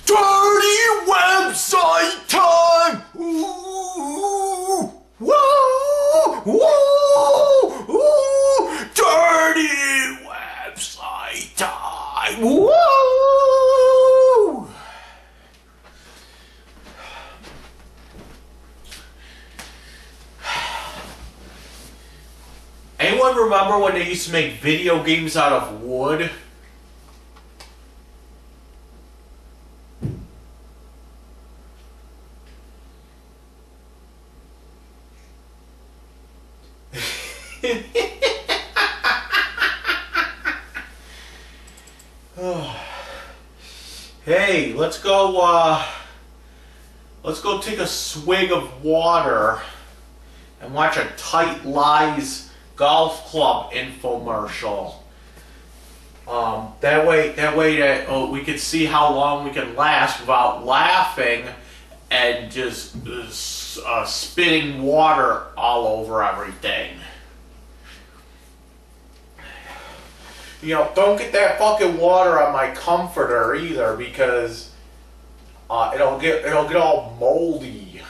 Dirty website time! Ooh, whoa, whoa, ooh, dirty website time! Whoa! Anyone remember when they used to make video games out of wood? Hey, let's go take a swig of water and watch a Tight Lies golf club infomercial. That way we could see how long we can last without laughing and just spitting water all over everything. You know, don't get that fucking water on my comforter either, because it'll get all moldy.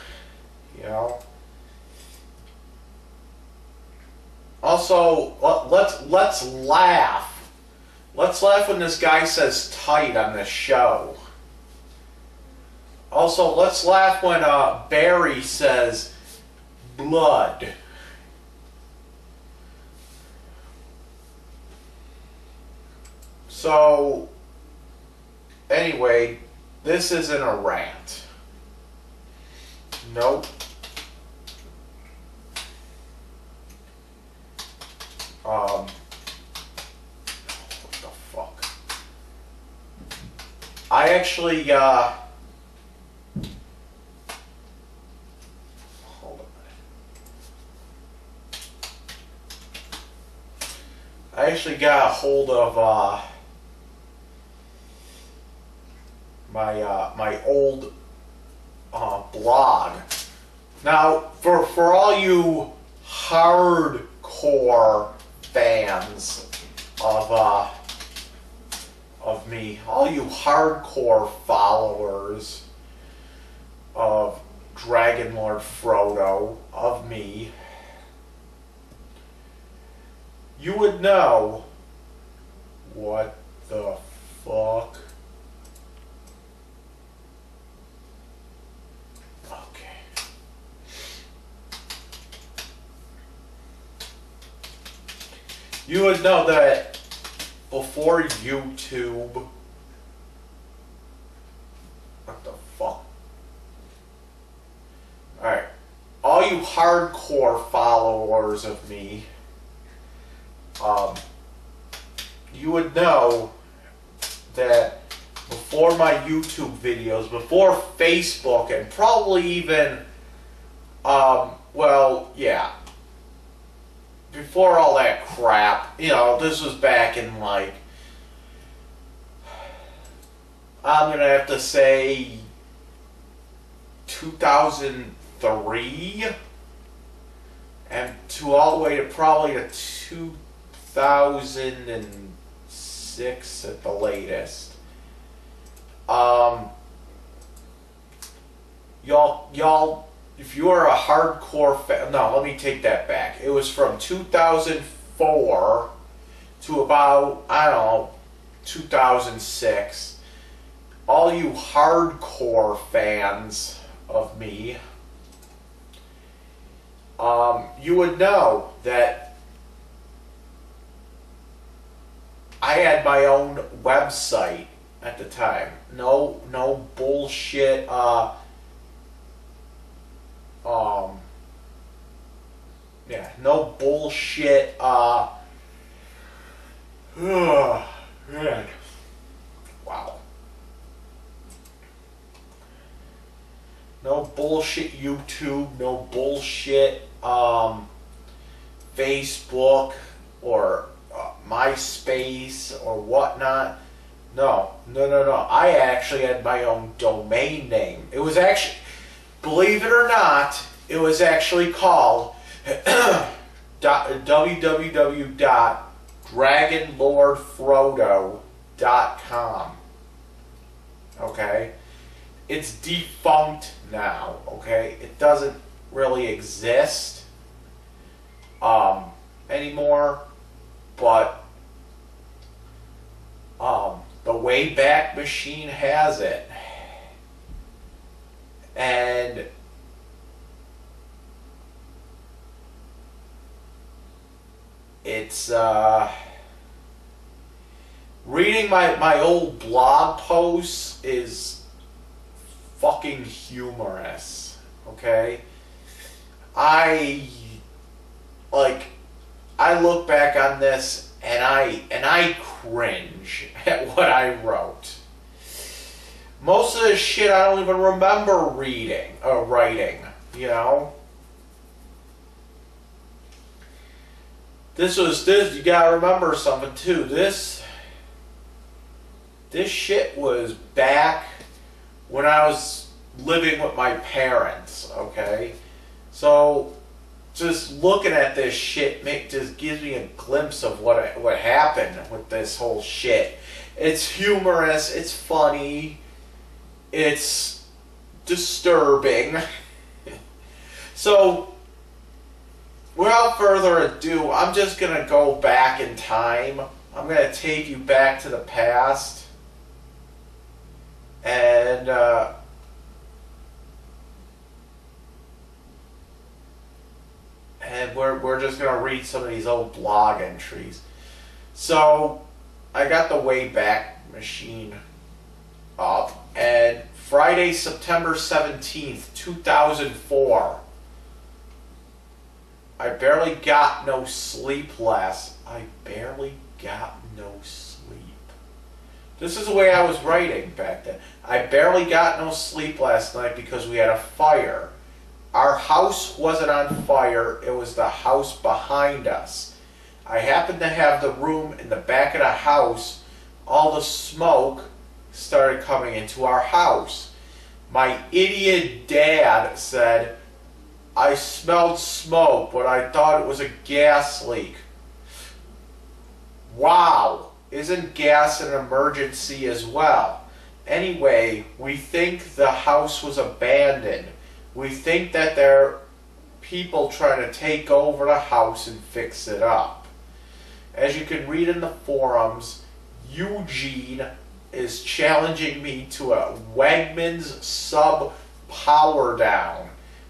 You know. Also, let's laugh. Let's laugh when this guy says tight on this show. Also, let's laugh when Barry says blood. So, anyway, this isn't a rant. Nope. What the fuck? I actually, hold on a minute. I actually got a hold of, my old blog. Now, for all you hardcore fans of me, all you hardcore followers of Dragonlordfrodo, of me, you would know what the fuck. You would know that before YouTube, what the fuck? Alright, all you hardcore followers of me, you would know that before my YouTube videos, before Facebook, and probably even, well, yeah, before all that crap, you know, this was back in, like, I'm gonna have to say 2003, and all the way to probably to 2006 at the latest. Y'all, if you are a hardcore fan, no, let me take that back. It was from 2004 to about, I don't know, 2006. All you hardcore fans of me, you would know that I had my own website at the time. No bullshit, yeah, no bullshit, man. Wow. No bullshit YouTube, no bullshit, Facebook, or MySpace, or whatnot. No. I actually had my own domain name. It was actually, believe it or not, it was actually called www.dragonlordfrodo.com. Okay? it's defunct now, okay? It doesn't really exist anymore, but the Wayback Machine has it. And it's reading my old blog posts is fucking humorous, okay? I look back on this and I cringe at what I wrote. Most of this shit I don't even remember reading or writing, you know? This you gotta remember something too. This shit was back when I was living with my parents, okay? So just looking at this shit just gives me a glimpse of what happened with this whole shit. It's humorous, it's funny, it's disturbing. So without further ado, I'm just going to go back in time. I'm going to take you back to the past. And we're just going to read some of these old blog entries. So I got the Wayback Machine up. And Friday, September 17th, 2004. I barely got no sleep I barely got no sleep. This is the way I was writing back then. I barely got no sleep last night because we had a fire. Our house wasn't on fire. It was the house behind us. I happened to have the room in the back of the house. All the smoke started coming into our house. My idiot dad said, I smelled smoke, but I thought it was a gas leak. Wow, isn't gas an emergency as well? Anyway, we think the house was abandoned. We think that there are people trying to take over the house and fix it up. As you can read in the forums, Eugene is challenging me to a Wegmans sub power down.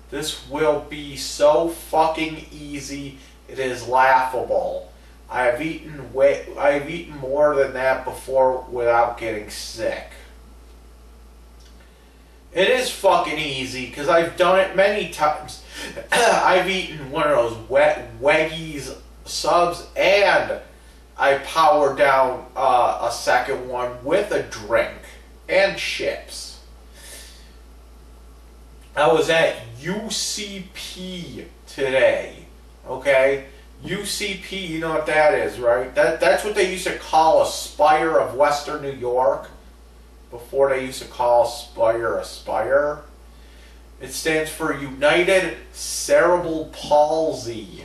This will be so fucking easy, it is laughable. I've eaten more than that before without getting sick. It is fucking easy because I've done it many times. I've eaten one of those Weggies subs and I powered down a second one with a drink and chips. I was at UCP today, okay? UCP, you know what that is, right? That's what they used to call a Spire of Western New York before they used to call Spire a Spire. It stands for United Cerebral Palsy,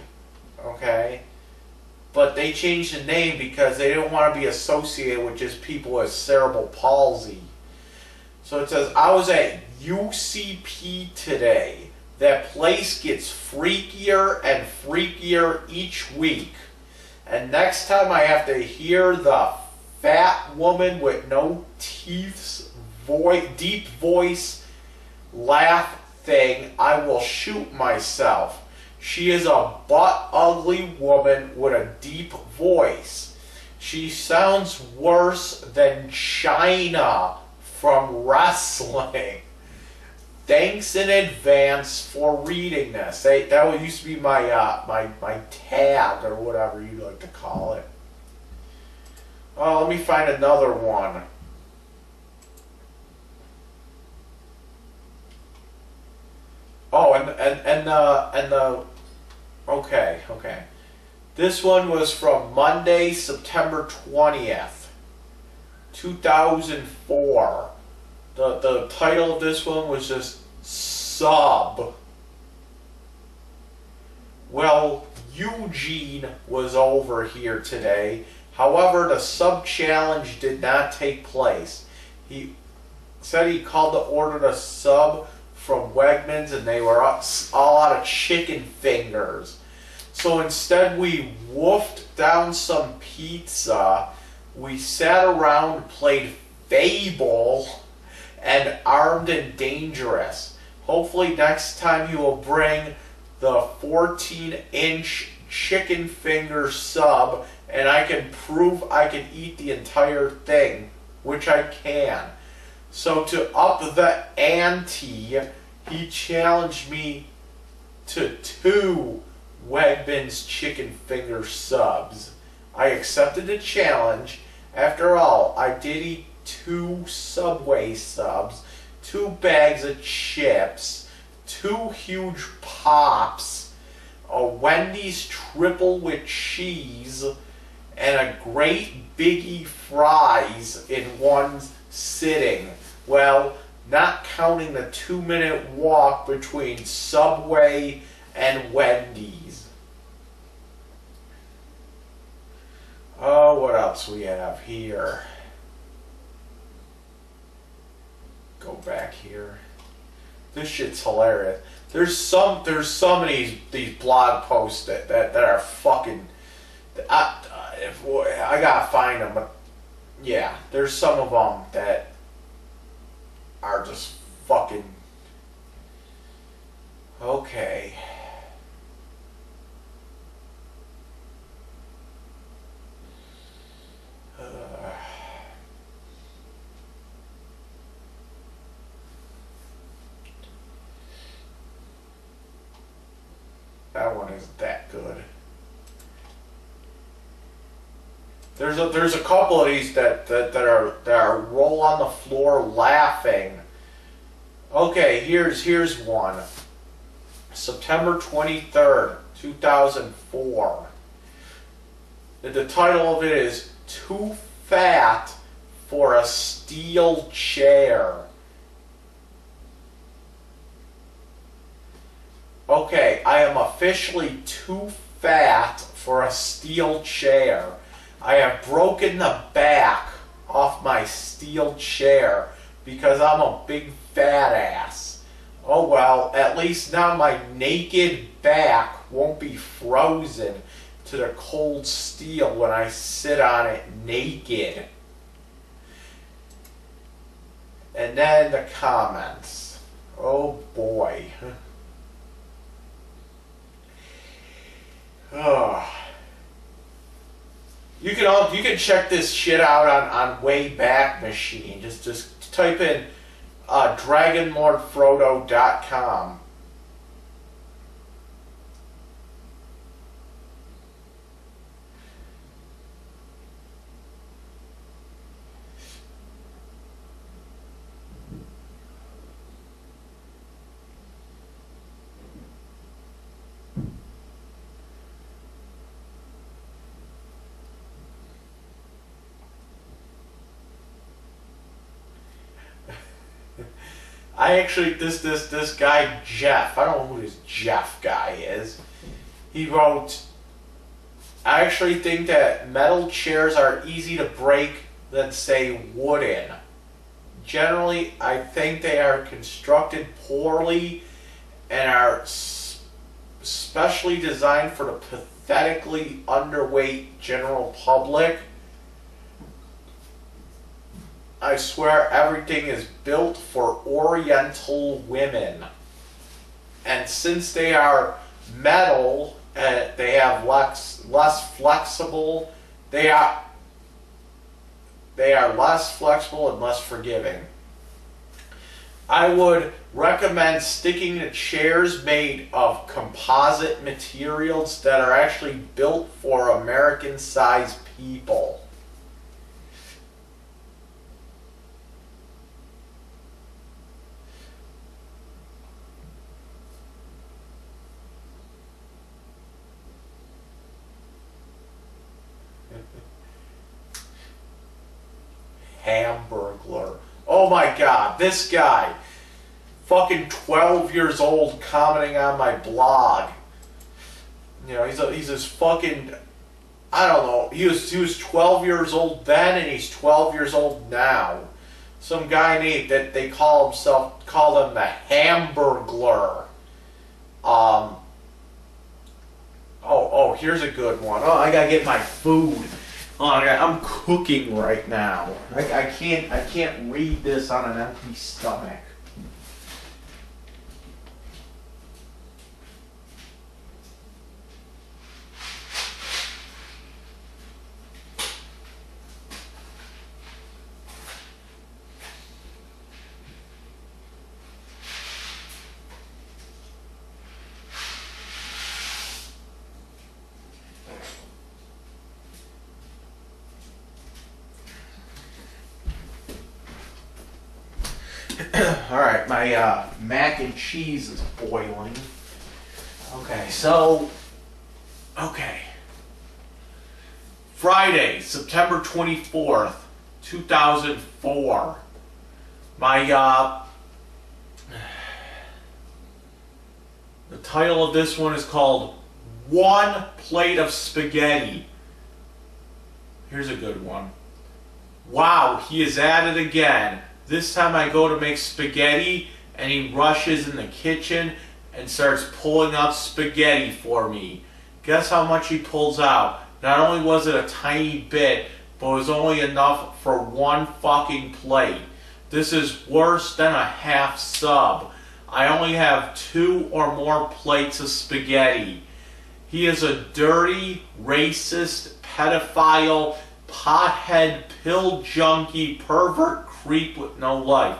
okay? But they changed the name because they didn't want to be associated with just people with cerebral palsy. So it says, I was at UCP today. That place gets freakier and freakier each week. And next time I have to hear the fat woman with no teeth's deep voice laugh thing, I will shoot myself. She is a butt-ugly woman with a deep voice. She sounds worse than China from wrestling. Thanks in advance for reading this. That used to be my my tag or whatever you like to call it. Oh, let me find another one. Oh, and the okay. This one was from Monday, September 20th, 2004. The title of this one was just Sub. Well, Eugene was over here today. However, the sub challenge did not take place. said he called to order a sub from Wegmans and they were all out of chicken fingers. So instead we woofed down some pizza, we sat around, played Fable, and Armed and Dangerous. Hopefully next time he will bring the 14-inch chicken finger sub and I can prove I can eat the entire thing, which I can. So to up the ante, he challenged me to 2 Wegmans chicken finger subs. I accepted the challenge. After all, I did eat 2 Subway subs, 2 bags of chips, 2 huge pops, a Wendy's triple with cheese, and a great biggie fries in one sitting. Well, not counting the 2-minute walk between Subway and Wendy's. Oh, what else we have here? Go back here. This shit's hilarious. There's some of these blog posts that are fucking. I gotta find them, but yeah, there's some of them that are just fucking. Okay. That one isn't that good. There's a couple of these that are roll on the floor laughing. Okay, here's one. September 23rd, 2004. The title of it is "Too Fat for a Steel Chair." Okay, I am officially too fat for a steel chair. I have broken the back off my steel chair because I'm a big fat ass. Oh well, at least now my naked back won't be frozen to the cold steel when I sit on it naked. And then the comments. Oh boy. Oh. You can check this shit out on Wayback Machine. Just type in Dragonlordfrodo.com. I actually, this guy Jeff, I don't know who this Jeff guy is. He wrote, "I actually think that metal chairs are easy to break than say wooden. Generally, I think they are constructed poorly and are specially designed for the pathetically underweight general public. I swear everything is built for Oriental women. And since they are metal, they have less flexible. They are less flexible and less forgiving. I would recommend sticking to chairs made of composite materials that are actually built for American-sized people." Hamburglar. Oh my god, this guy. Fucking 12 years old commenting on my blog. You know, he's this fucking, I don't know, he was 12 years old then and he's 12 years old now. some guy named that they call him the Hamburglar. Oh, here's a good one. Oh, I gotta get my food. Oh, I'm cooking right now. I can't read this on an empty stomach. Alright, my mac and cheese is boiling. Okay. Friday, September 24th, 2004. The title of this one is called One Plate of Spaghetti. Here's a good one. Wow, he is at it again. This time I go to make spaghetti and he rushes in the kitchen and starts pulling out spaghetti for me. Guess how much he pulls out? Not only was it a tiny bit, but it was only enough for one fucking plate. This is worse than a half sub. I only have 2 or more plates of spaghetti. He is a dirty, racist, pedophile, pothead, pill junkie, pervert creep with no life.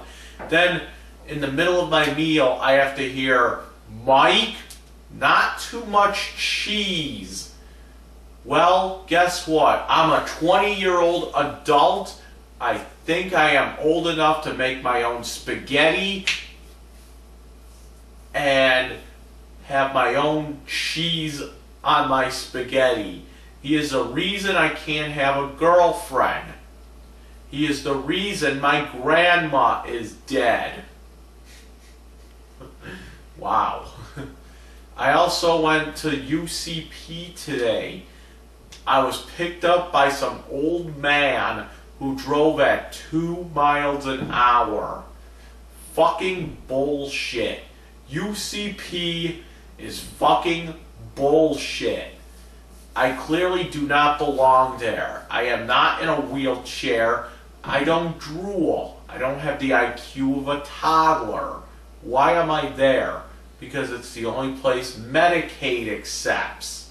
Then, in the middle of my meal, I have to hear, Mike, not too much cheese. Well, guess what? I'm a 20-year-old adult. I think I am old enough to make my own spaghetti and have my own cheese on my spaghetti. He is the reason I can't have a girlfriend. He is the reason my grandma is dead. Wow. I also went to UCP today. I was picked up by some old man who drove at 2 miles an hour. Fucking bullshit. UCP is fucking bullshit. I clearly do not belong there. I am not in a wheelchair. I don't drool. I don't have the IQ of a toddler. Why am I there? Because it's the only place Medicaid accepts.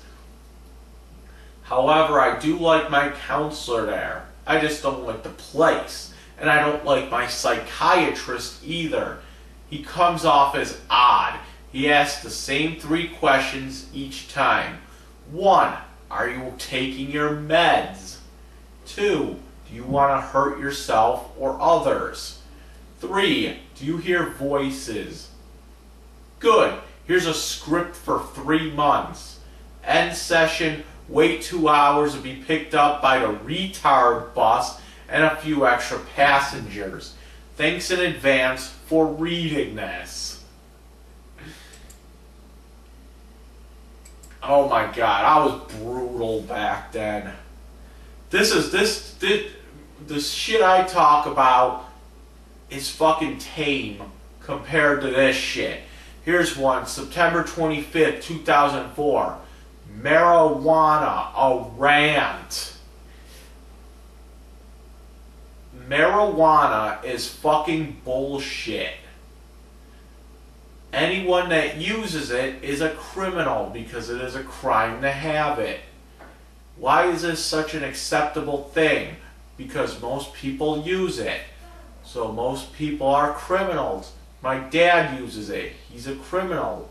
However, I do like my counselor there. I just don't like the place. And I don't like my psychiatrist either. He comes off as odd. He asks the same 3 questions each time. 1. Are you taking your meds? 2. Do you want to hurt yourself or others? 3. Do you hear voices? Good. Here's a script for 3 months. End session, wait 2 hours to be picked up by the retard bus and a few extra passengers. Thanks in advance for reading this. Oh my god, I was brutal back then. The shit I talk about is fucking tame compared to this shit. Here's one, September 25th, 2004. Marijuana, a rant. Marijuana is fucking bullshit. Anyone that uses it is a criminal because it is a crime to have it. Why is this such an acceptable thing? Because most people use it. So most people are criminals. My dad uses it. He's a criminal.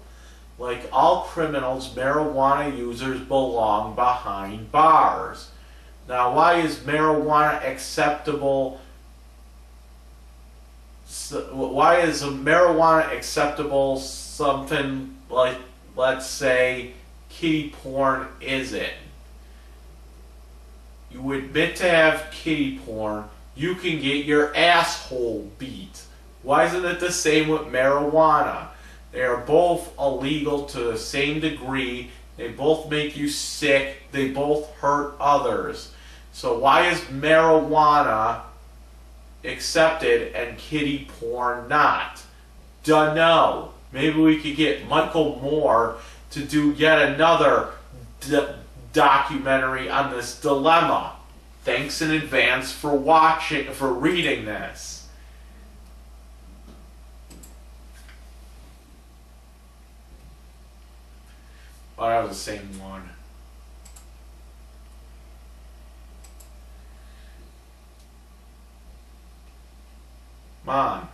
Like all criminals, marijuana users belong behind bars. Now, why is marijuana acceptable? Why is marijuana acceptable something like, let's say, kiddie porn isn't? You admit to have kiddie porn, you can get your asshole beat. Why isn't it the same with marijuana? They are both illegal to the same degree. They both make you sick. They both hurt others. So why is marijuana accepted and kiddie porn not. Dunno. Maybe we could get Michael Moore to do yet another documentary on this dilemma. Thanks in advance for reading this. Oh, that was the same one. Come on.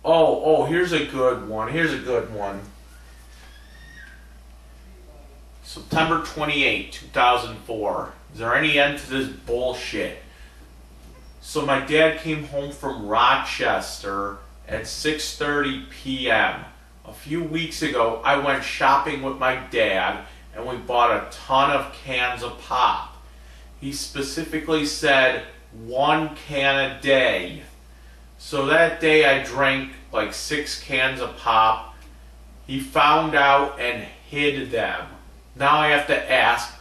Oh, here's a good one. September 28, 2004. Is there any end to this bullshit? So my dad came home from Rochester at 6:30 p.m. A few weeks ago, I went shopping with my dad and we bought a ton of cans of pop. He specifically said 1 can a day. So that day I drank like 6 cans of pop. He found out and hid them. Now I have to ask,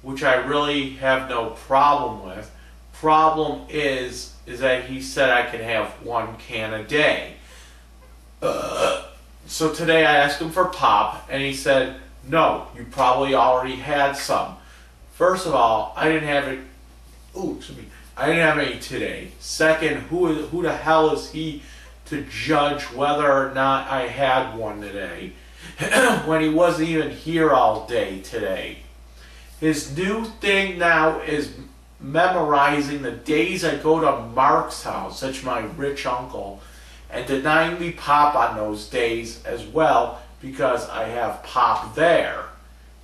which I really have no problem with. Problem is that he said I could have 1 can a day. So today I asked him for pop, and he said, no, you probably already had some. First of all, I didn't have it. Ooh, excuse me. I didn't have any today. Second, who the hell is he to judge whether or not I had one today when he wasn't even here all day today? His new thing now is memorizing the days I go to Mark's house, such my rich uncle, and denying me pop on those days as well because I have pop there.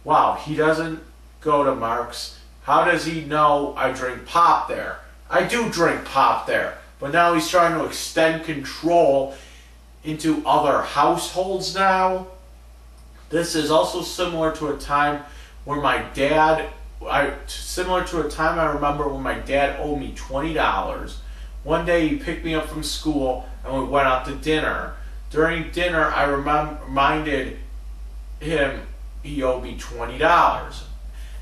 Wow, he doesn't go to Mark's. How does he know I drink pop there? I do drink pop there, but now he's trying to extend control into other households now. This is also similar to a time where my dad, similar to a time I remember when my dad owed me $20. One day he picked me up from school and we went out to dinner. During dinner, I reminded him he owed me $20.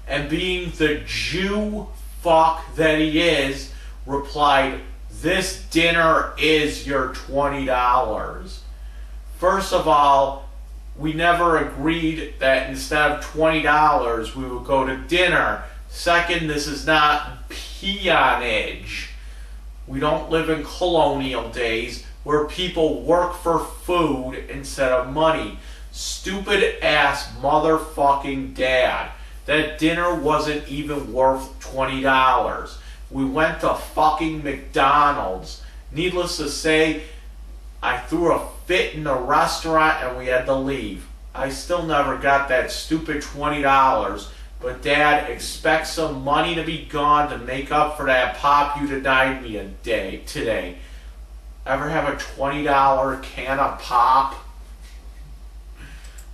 And being the Jew fuck that he is, replied, this dinner is your $20. First of all, we never agreed that instead of $20 we would go to dinner. Second, this is not peonage. We don't live in colonial days where people work for food instead of money. Stupid ass motherfucking dad. That dinner wasn't even worth $20. We went to fucking McDonald's. Needless to say, I threw a fit in the restaurant and we had to leave. I still never got that stupid $20, but Dad expects some money to be gone to make up for that pop you denied me today. Ever have a $20 can of pop?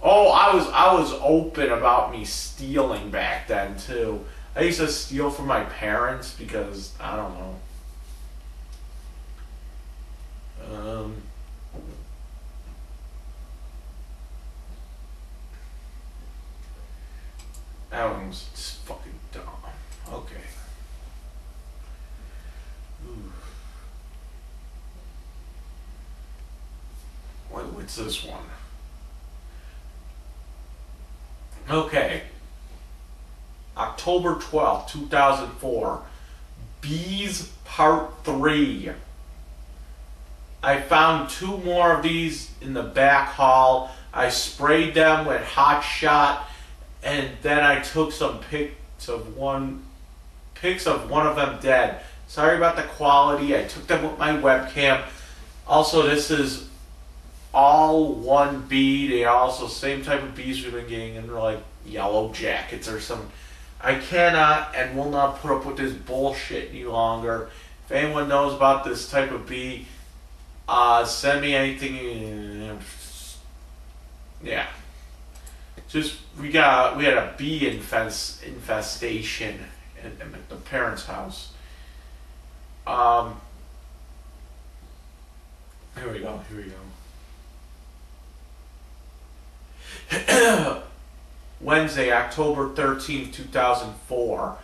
Oh, I was open about me stealing back then too. I used to steal from my parents because, I don't know. That one was just fucking dumb. Okay. What's this one? Okay. October 12th, 2004. Bees Part 3. I found 2 more of these in the back hall. I sprayed them with Hot Shot, and then I took some pics of one of them dead. Sorry about the quality. I took them with my webcam. Also, this is all one bee. They are also same type of bees we've been getting, and they're like yellow jackets or some. I cannot and will not put up with this bullshit any longer. If anyone knows about this type of bee, send me anything. Yeah. Just we had a bee infestation at the parents' house. Here we go. Wednesday, October 13th, 2004.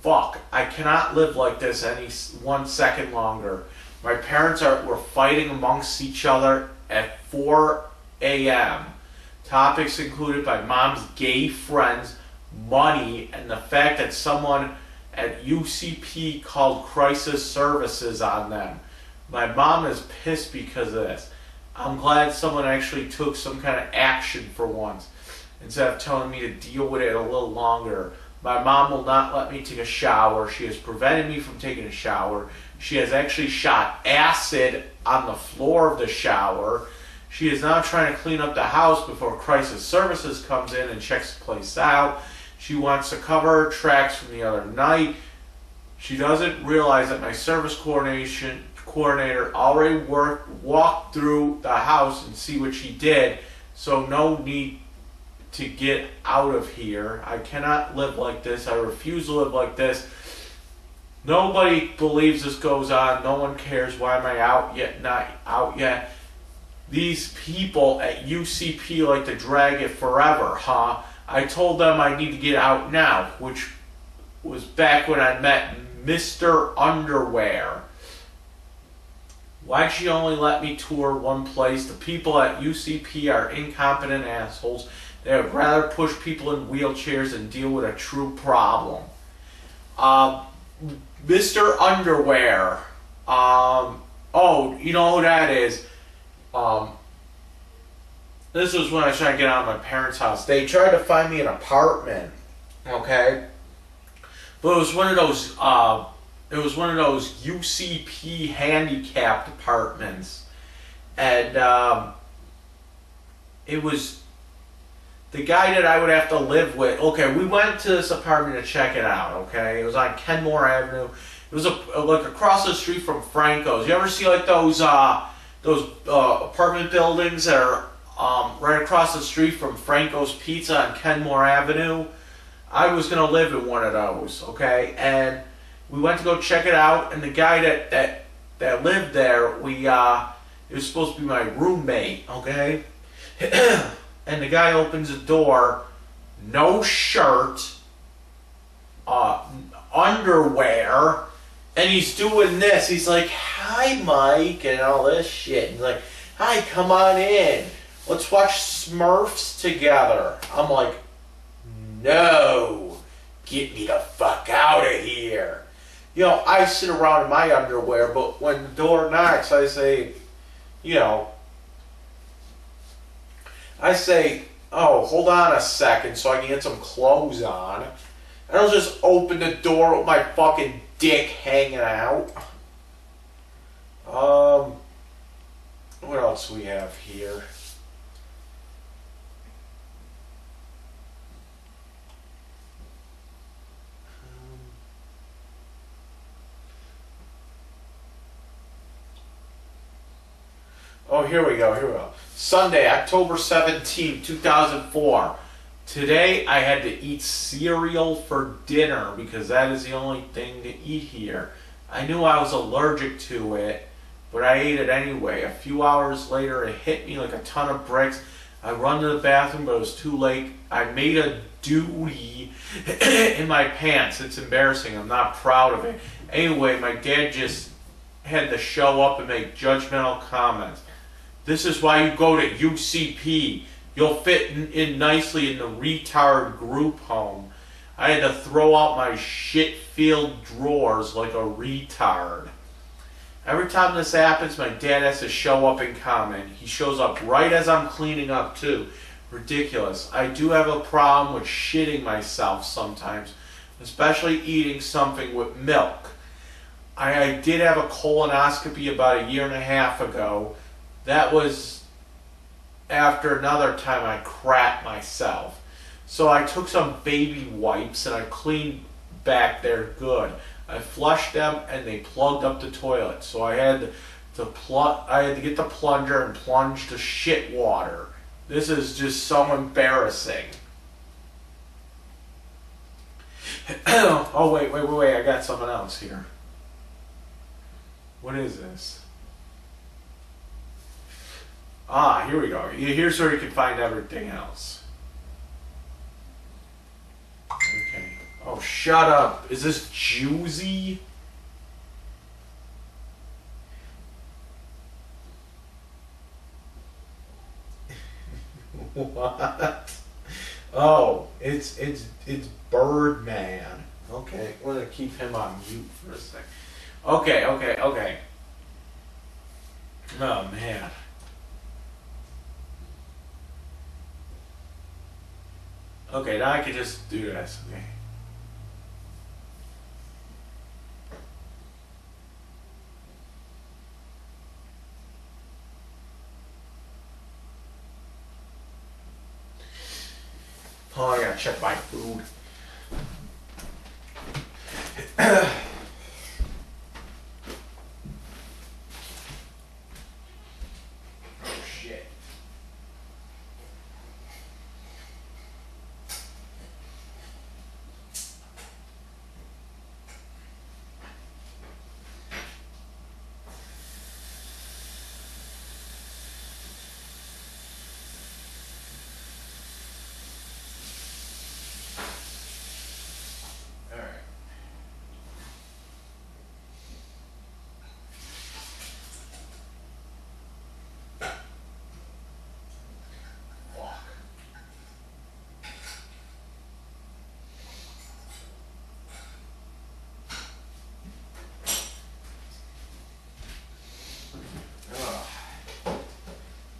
Fuck, I cannot live like this any 1 second longer. My parents were fighting amongst each other at 4 a.m. Topics included my mom's gay friends, money, and the fact that someone at UCP called crisis services on them. My mom is pissed because of this. I'm glad someone actually took some kind of action for once, instead of telling me to deal with it a little longer. My mom will not let me take a shower. She has prevented me from taking a shower. She has actually shot acid on the floor of the shower. She is now trying to clean up the house before crisis services comes in and checks the place out. She wants to cover her tracks from the other night. She doesn't realize that my service coordinator already walked through the house and see what she did, so no need to get out of here. I cannot live like this. I refuse to live like this. Nobody believes this goes on. No one cares. Why am I out yet? Not out yet. These people at UCP like to drag it forever, huh? I told them I need to get out now, which was back when I met Mr. Underwear. Why'd she only let me tour one place? The people at UCP are incompetent assholes. They would rather push people in wheelchairs than deal with a true problem. Mr. Underwear. Oh, you know who that is? This was when I was trying to get out of my parents' house. They tried to find me an apartment, okay? But it was one of those UCP handicapped apartments, and it was the guy that I would have to live with. Okay, we went to this apartment to check it out. Okay, it was on Kenmore Avenue. It was like across the street from Franco's. You ever see like those apartment buildings that are right across the street from Franco's Pizza on Kenmore Avenue? I was gonna live in one of those. Okay, and we went to go check it out, and the guy that lived there, it was supposed to be my roommate. Okay. And the guy opens the door, no shirt, underwear, and he's doing this. He's like, "Hi, Mike," and all this shit. And he's like, "Hi, come on in. Let's watch Smurfs together." I'm like, "No, get me the fuck out of here." You know, I sit around in my underwear, but when the door knocks, I say, "Oh, hold on a second so I can get some clothes on." And I'll just open the door with my fucking dick hanging out. What else do we have here? Oh, here we go. Sunday, October 17, 2004. Today I had to eat cereal for dinner because that is the only thing to eat here. I knew I was allergic to it, but I ate it anyway. A few hours later, it hit me like a ton of bricks. I run to the bathroom, but it was too late. I made a duty in my pants. It's embarrassing. I'm not proud of it. Anyway, my dad just had to show up and make judgmental comments. "This is why you go to UCP. You'll fit in nicely in the retard group home." I had to throw out my shit-filled drawers like a retard. Every time this happens, my dad has to show up and comment. He shows up right as I'm cleaning up, too. Ridiculous. I do have a problem with shitting myself sometimes, especially eating something with milk. I did have a colonoscopy about a year and a half ago. That was after another time I crapped myself. So I took some baby wipes and I cleaned back there good. I flushed them and they plugged up the toilet. So I had to get the plunger and plunge the shit water. This is just so embarrassing. Oh, wait. I got something else here. What is this? Here we go. Here's where you can find everything else. Oh, shut up. Is this juicy? What? Oh, it's Birdman. Okay, we're gonna keep him on mute for a sec. Okay. Oh man. Okay, now I can just do this. Okay. Oh, I gotta check my food. Oh shit.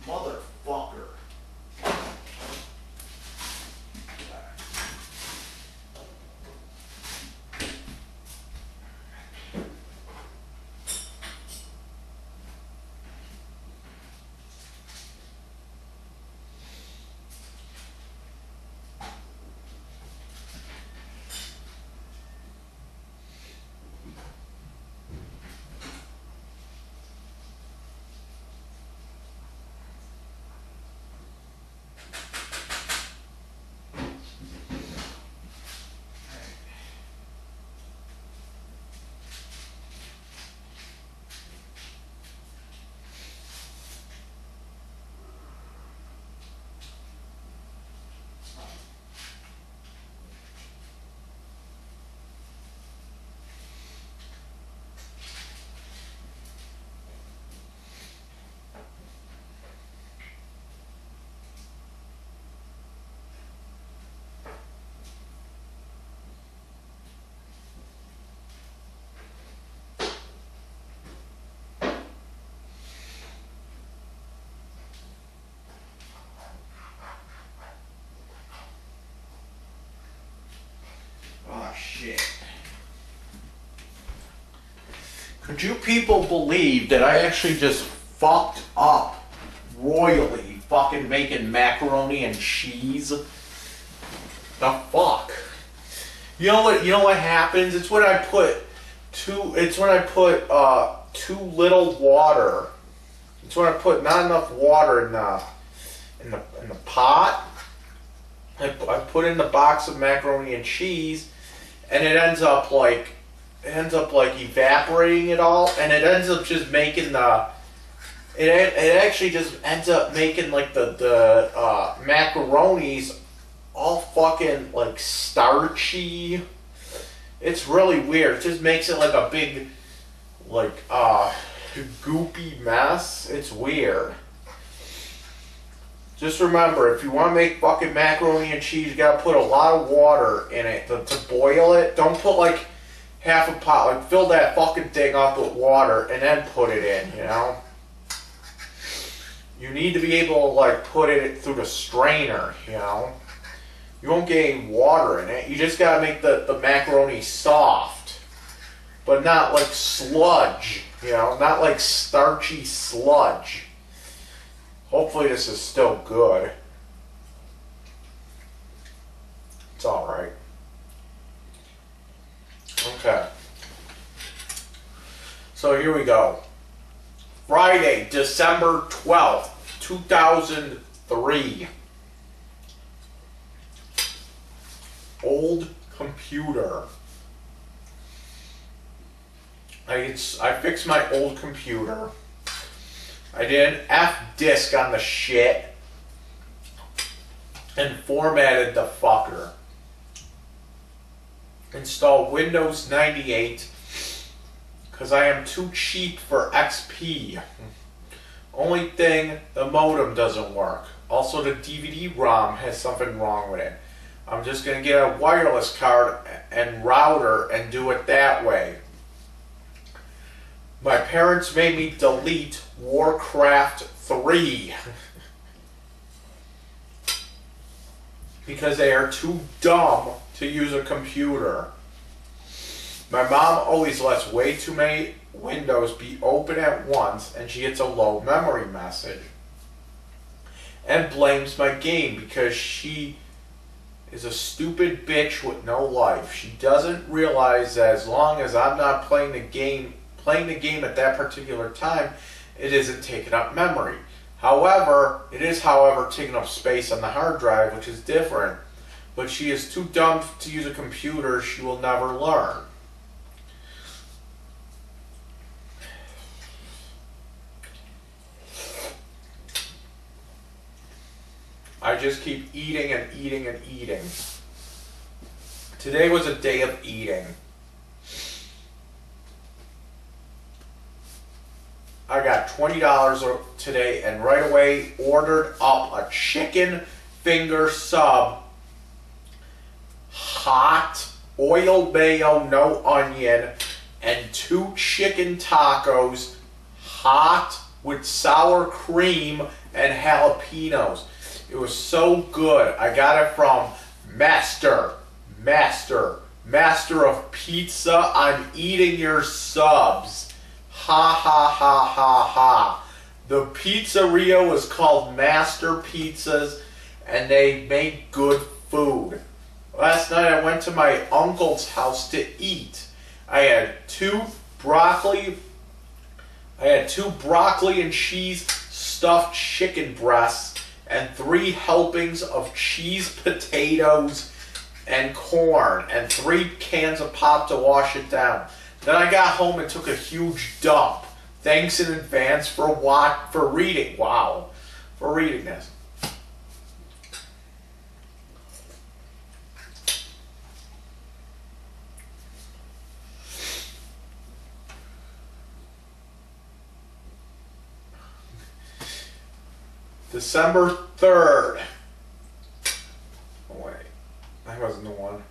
Motherfucker. Oh shit. Could you people believe that I actually just fucked up royally fucking making macaroni and cheese? The fuck? You know what happens? It's when I put too little water. It's when I put not enough water in the pot. I put in the box of macaroni and cheese, and it ends up like evaporating it all, and it ends up just making it actually just ends up making like the macaronis all fucking like starchy. It's really weird. It just makes it like a big like goopy mess. It's weird. Just remember, if you want to make fucking macaroni and cheese, you gotta put a lot of water in it to boil it. Don't put like half a pot. Like fill that fucking thing up with water and then put it in. You know. You need to be able to like put it through the strainer. You know. You won't get any water in it. You just gotta make the macaroni soft, but not like sludge. You know, not like starchy sludge. Hopefully this is still good. It's alright. Okay. So here we go. Friday, December 12th, 2003. Old computer. I fixed my old computer. I did an F disk on the shit and formatted the fucker. install Windows 98 because I am too cheap for XP. Only thing, the modem doesn't work. Also, the DVD-ROM has something wrong with it. I'm just going to get a wireless card and router and do it that way. My parents made me delete Warcraft 3 because they are too dumb to use a computer. My mom always lets way too many windows be open at once and she gets a low memory message and blames my game because she is a stupid bitch with no life. She doesn't realize that as long as I'm not playing the game at that particular time, it isn't taking up memory. However, it is, taking up space on the hard drive, which is different. But she is too dumb to use a computer. She will never learn. I just keep eating and eating and eating. Today was a day of eating. I got $20 today and right away ordered up a chicken finger sub, hot, oil mayo, no onion, and 2 chicken tacos, hot, with sour cream and jalapenos. It was so good. I got it from Master of Pizza. I'm eating your subs. Ha ha ha ha ha. The pizzeria was called Master Pizzas and they made good food. Last night I went to my uncle's house to eat. I had two broccoli and cheese stuffed chicken breasts and 3 helpings of cheese potatoes and corn and 3 cans of pop to wash it down. Then I got home and took a huge dump. Thanks in advance for reading. Wow, for reading this. December 3rd. Oh wait, that wasn't the one.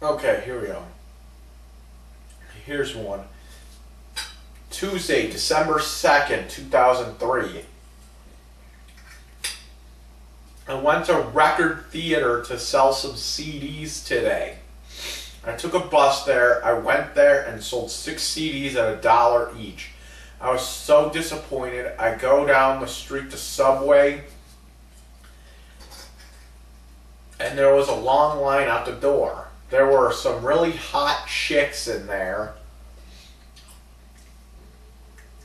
Okay, here we go. Here's one. Tuesday, December 2nd, 2003. I went to Record Theater to sell some CDs today. I took a bus there. I went there and sold 6 CDs at $1 each. I was so disappointed. I go down the street to Subway, and there was a long line out the door. There were some really hot chicks in there,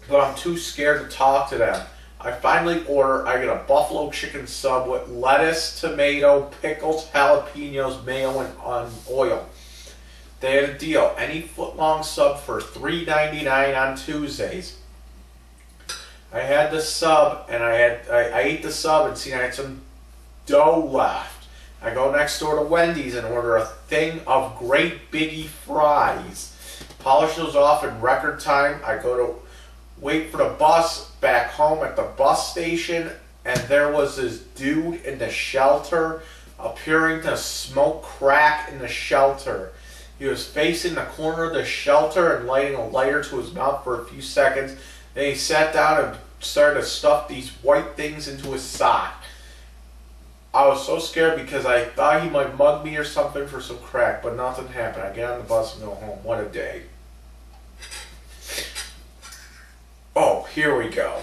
but I'm too scared to talk to them. I finally I get a buffalo chicken sub with lettuce, tomato, pickles, jalapenos, mayo, and oil. They had a deal. Any foot-long sub for $3.99 on Tuesdays. I had the sub, and I ate the sub and seen I had some dough left. I go next door to Wendy's and order a thing of great biggie fries. Polish those off in record time. I go to wait for the bus back home at the bus station, and there was this dude in the shelter appearing to smoke crack in the shelter. He was facing the corner of the shelter and lighting a lighter to his mouth for a few seconds. Then he sat down and started to stuff these white things into his sock. I was so scared because I thought he might mug me or something for some crack, but nothing happened. I get on the bus and go home. What a day. Oh, here we go.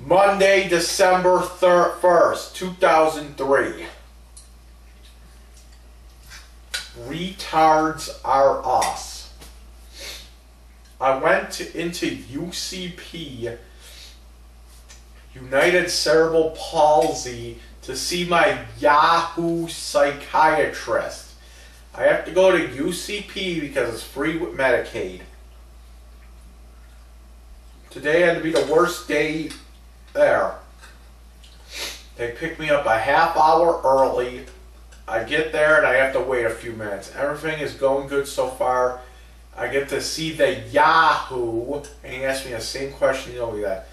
Monday, December 1st, 2003. Retards are us. I went into UCP, United Cerebral Palsy, to see my Yahoo psychiatrist. I have to go to UCP because it's free with Medicaid. Today had to be the worst day there. They pick me up a half hour early. I get there and I have to wait a few minutes. Everything is going good so far. I get to see the Yahoo, and he asked me the same question. You know that.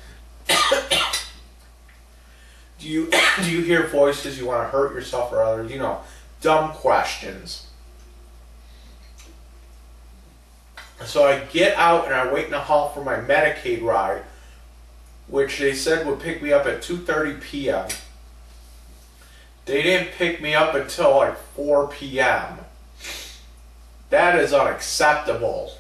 do you hear voices? You want to hurt yourself or others? You know, dumb questions. So I get out and I wait in the hall for my Medicaid ride, which they said would pick me up at 2:30 p.m. They didn't pick me up until like 4 p.m. That is unacceptable.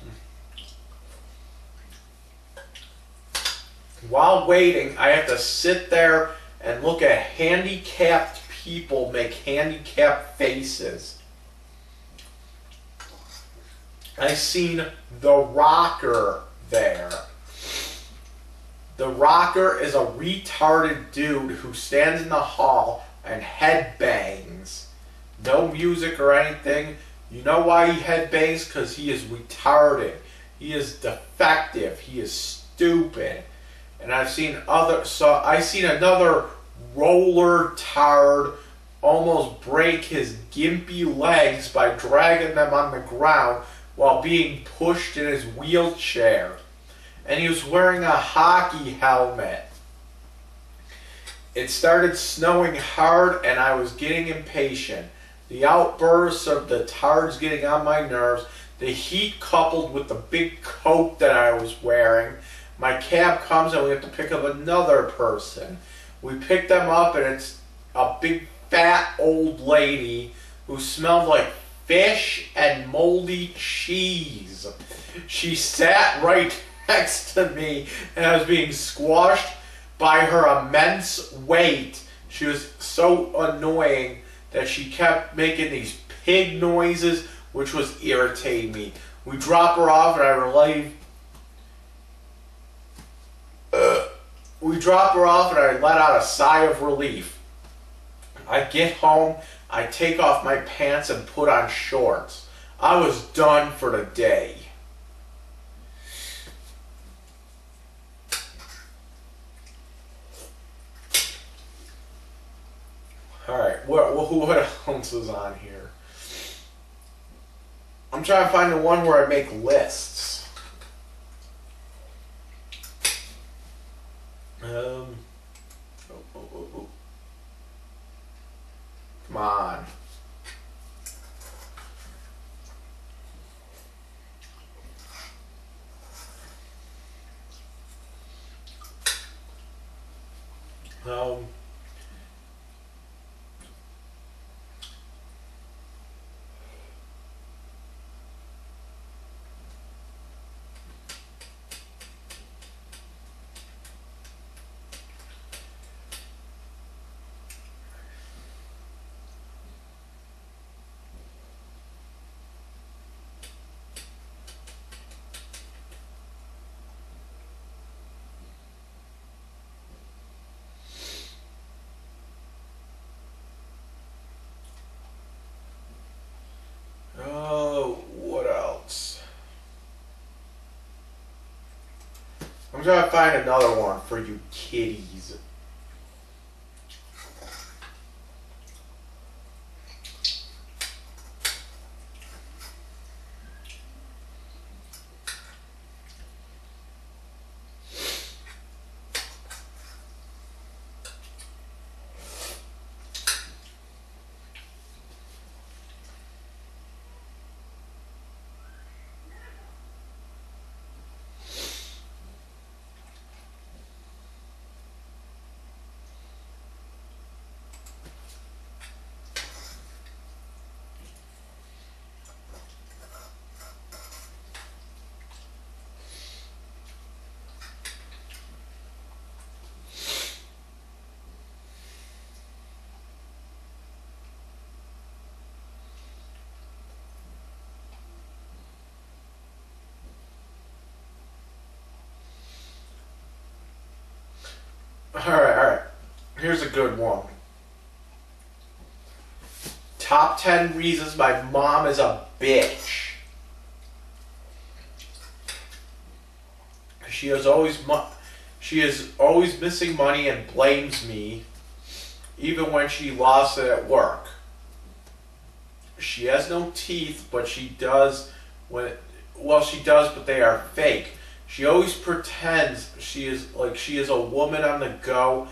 While waiting, I have to sit there and look at handicapped people make handicapped faces. I seen the Rocker there. The Rocker is a retarded dude who stands in the hall and headbangs. No music or anything. You know why he headbangs? Because he is retarded. He is defective. He is stupid. And I seen another roller tard almost break his gimpy legs by dragging them on the ground while being pushed in his wheelchair. And he was wearing a hockey helmet. It started snowing hard and I was getting impatient. The outbursts of the tards getting on my nerves, the heat coupled with the big coat that I was wearing. My cab comes and we have to pick up another person. We pick them up and it's a big fat old lady who smelled like fish and moldy cheese. She sat right next to me and I was being squashed by her immense weight. She was so annoying that she kept making these pig noises, which was irritating me. We drop her off and I let out a sigh of relief. I get home, I take off my pants and put on shorts. I was done for the day. Alright, what else is on here? I'm trying to find the one where I make lists. Come on. What else? I'm trying to find another one for you kiddies. Alright. Here's a good one. Top Top 10 reasons my mom is a bitch. She is always missing money and blames me, even when she lost it at work. She has no teeth, but she does she does, but they are fake. She always pretends she is a woman on the go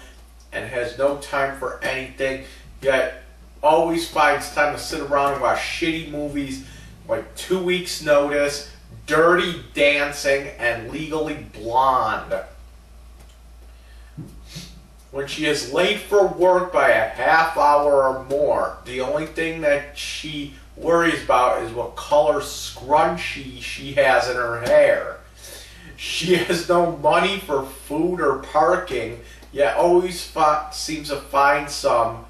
and has no time for anything, yet always finds time to sit around and watch shitty movies like 2 Weeks Notice, Dirty Dancing, and Legally Blonde. When she is late for work by a half hour or more, the only thing that she worries about is what color scrunchie she has in her hair. She has no money for food or parking, yet always seems to find some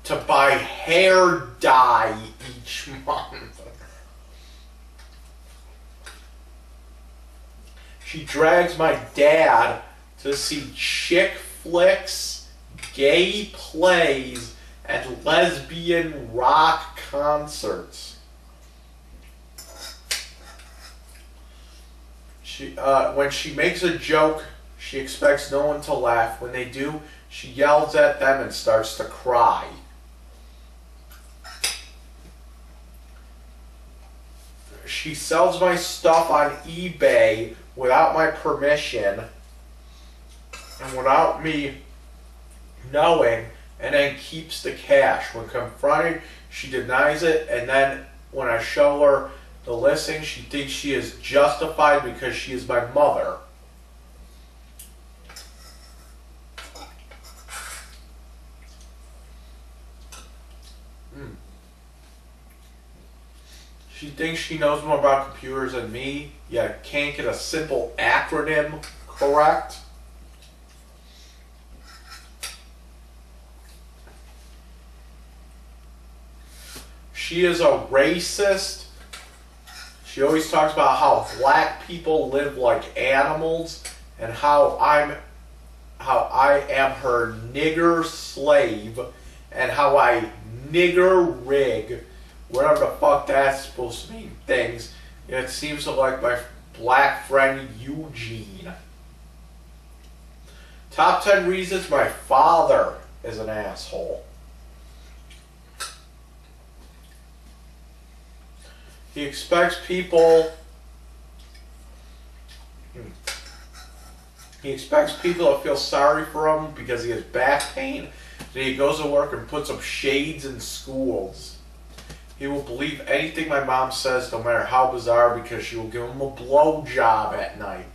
to buy hair dye each month. She drags my dad to see chick flicks, gay plays, and lesbian rock concerts. When she makes a joke, she expects no one to laugh. When they do, she yells at them and starts to cry. She sells my stuff on eBay without my permission and without me knowing, and then keeps the cash. When confronted, she denies it, and then when I show her the listing, she thinks she is justified because she is my mother. She thinks she knows more about computers than me, yet can't get a simple acronym correct. She is a racist. She always talks about how black people live like animals and how I am her nigger slave and how I nigger rig, whatever the fuck that's supposed to mean, things. It seems to like my black friend Eugene. Top 10 reasons my father is an asshole. He expects people to feel sorry for him because he has back pain. Then he goes to work and puts up shades in schools. He will believe anything my mom says, no matter how bizarre, because she will give him a blowjob at night.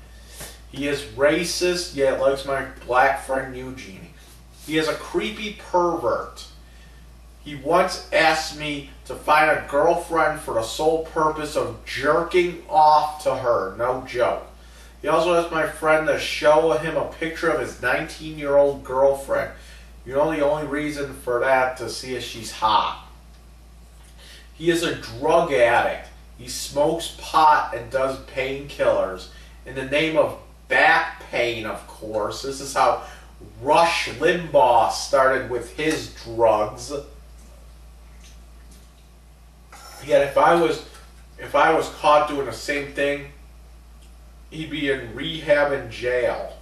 He is racist, yet likes my black friend Eugene. He is a creepy pervert. He once asked me to find a girlfriend for the sole purpose of jerking off to her. No joke. He also asked my friend to show him a picture of his 19-year-old girlfriend. You know, the only reason for that to see if she's hot. He is a drug addict. He smokes pot and does painkillers. In the name of back pain, of course. This is how Rush Limbaugh started with his drugs. Yet if I was caught doing the same thing, he'd be in rehab and jail.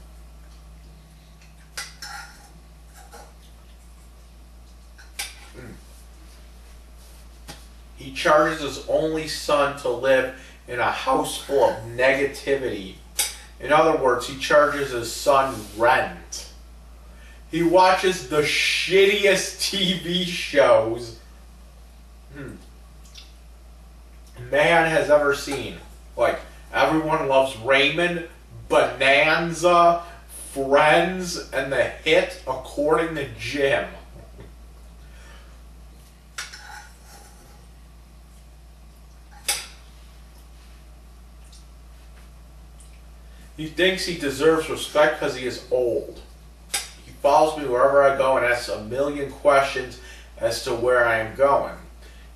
He charges his only son to live in a house full of negativity. In other words, he charges his son rent. He watches the shittiest TV shows man has ever seen. Like, Everyone Loves Raymond, Bonanza, Friends, and The Hit, according to Jim. He thinks he deserves respect because he is old. He follows me wherever I go and asks a million questions as to where I am going.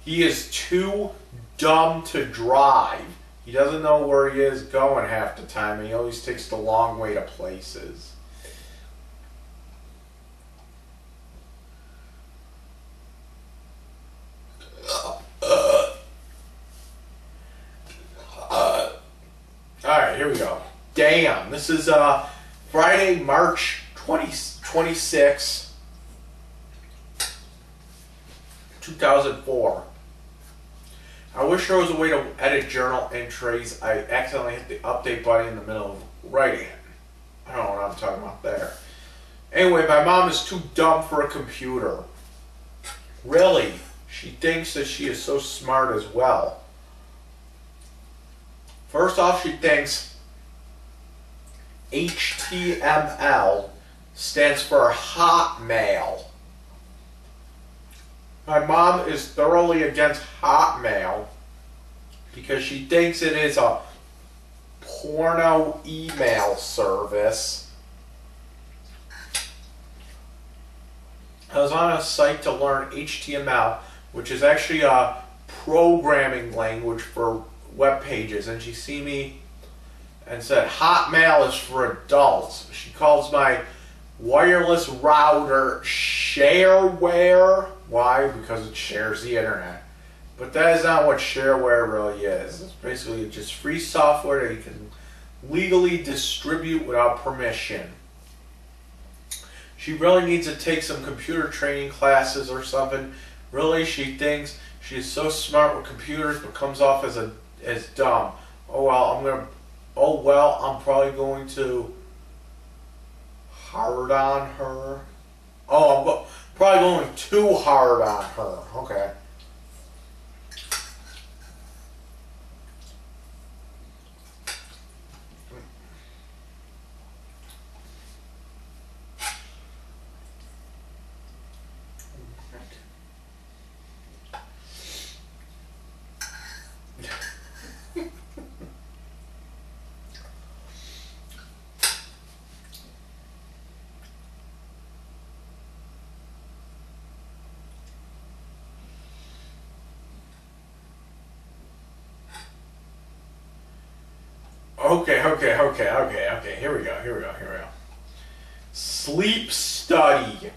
He is too dumb to drive. He doesn't know where he is going half the time, and he always takes the long way to places. here we go. Damn, this is Friday, March 26, 2004. I wish there was a way to edit journal entries. I accidentally hit the update button in the middle of writing it. I don't know what I'm talking about there. Anyway, my mom is too dumb for a computer. Really? She thinks that she is so smart as well. First off, she thinks HTML stands for Hotmail. My mom is thoroughly against Hotmail because she thinks it is a porno email service. I was on a site to learn HTML, which is actually a programming language for web pages, and she see me and said Hotmail is for adults. She calls my wireless router shareware. Why? Because it shares the internet. But that is not what shareware really is. It's basically just free software that you can legally distribute without permission. She really needs to take some computer training classes or something. Really, she thinks she's so smart with computers, but comes off as dumb. I'm probably going to hard on her. I'm probably going too hard on her. Okay. Okay. Here we go. Sleep study.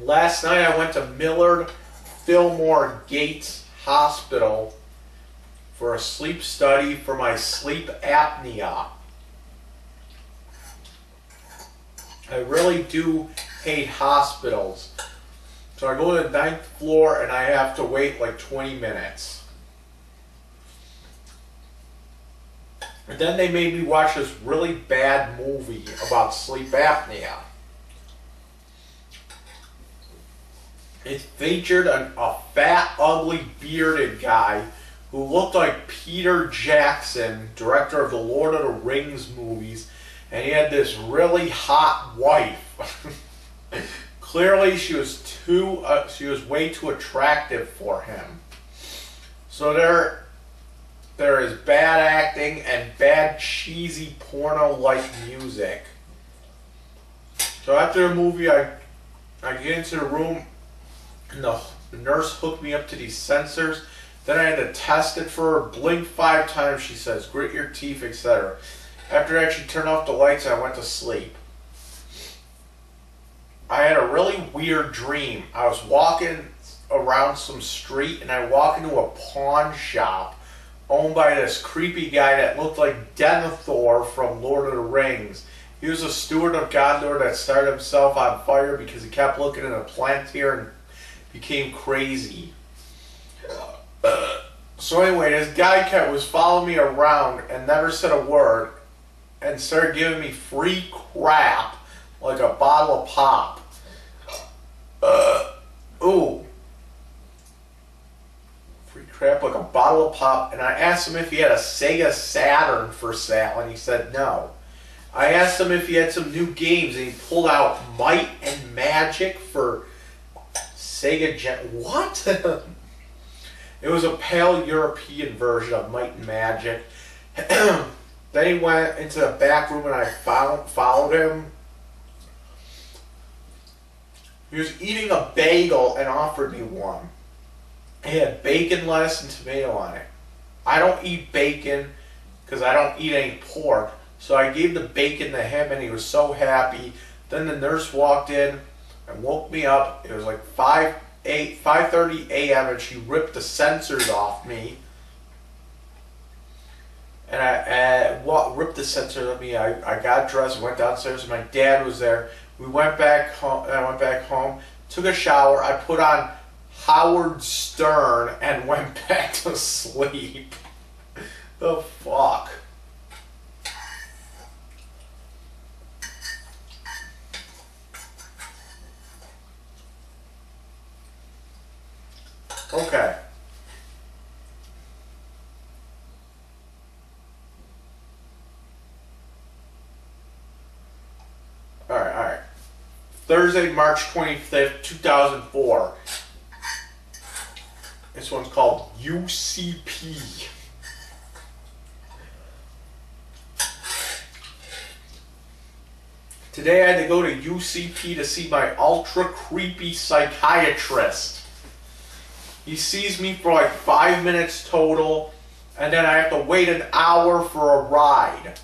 Last night I went to Millard Fillmore Gates Hospital for a sleep study for my sleep apnea. I really do hate hospitals. So I go to the 9th floor and I have to wait like 20 minutes. And then they made me watch this really bad movie about sleep apnea. It featured a fat, ugly, bearded guy who looked like Peter Jackson, director of the Lord of the Rings movies, and he had this really hot wife. Clearly, she was way too attractive for him. So there is bad acting and bad cheesy porno-like music. So after the movie, I get into the room, and the nurse hooked me up to these sensors. Then I had to test it for her, blink 5 times, she says, grit your teeth, etc. After that, she turned off the lights and I went to sleep. I had a really weird dream. I was walking around some street and I walked into a pawn shop owned by this creepy guy that looked like Denethor from Lord of the Rings. He was a steward of Gondor that started himself on fire because he kept looking at a Palantir and became crazy. So anyway, this guy was following me around and never said a word and started giving me free crap like a bottle of pop. Free crap like a bottle of pop. And I asked him if he had a Sega Saturn for sale, and he said no. I asked him if he had some new games, and he pulled out Might and Magic for Sega What? It was a pale European version of Might and Magic. Then he went into the back room and I followed him. He was eating a bagel and offered me one. It had bacon, lettuce, and tomato on it. I don't eat bacon because I don't eat any pork. So I gave the bacon to him and he was so happy. Then the nurse walked in and woke me up. It was like 5:30 a.m. and she ripped the sensors off me. And I ripped the sensors off me. I got dressed, went downstairs, and my dad was there. We went back home. I went back home, took a shower. I put on Howard Stern and went back to sleep. The fuck? Okay. Alright. Thursday, March 25th, 2004. This one's called UCP. Today I had to go to UCP to see my ultra creepy psychiatrist. He sees me for like 5 minutes total, and then I have to wait an hour for a ride.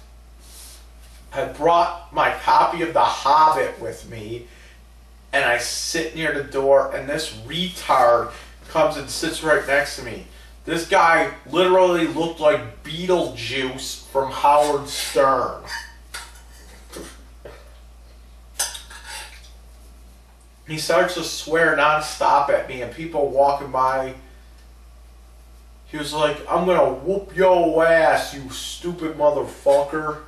I brought my copy of The Hobbit with me, and I sit near the door, and this retard comes and sits right next to me. This guy literally looked like Beetlejuice from Howard Stern. He starts to swear nonstop at me, and people walking by. He was like, "I'm gonna whoop your ass, you stupid motherfucker."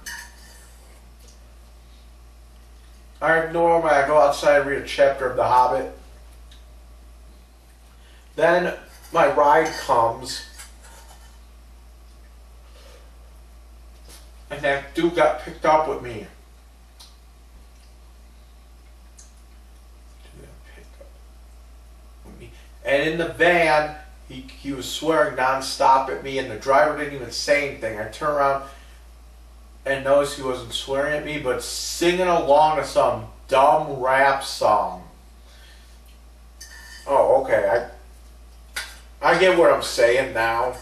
I normally I go outside and read a chapter of The Hobbit. Then my ride comes, and that dude got picked up with me. And in the van, he was swearing nonstop at me, and the driver didn't even say anything. I turned around and noticed he wasn't swearing at me, but singing along to some dumb rap song. Oh, okay. I get what I'm saying now.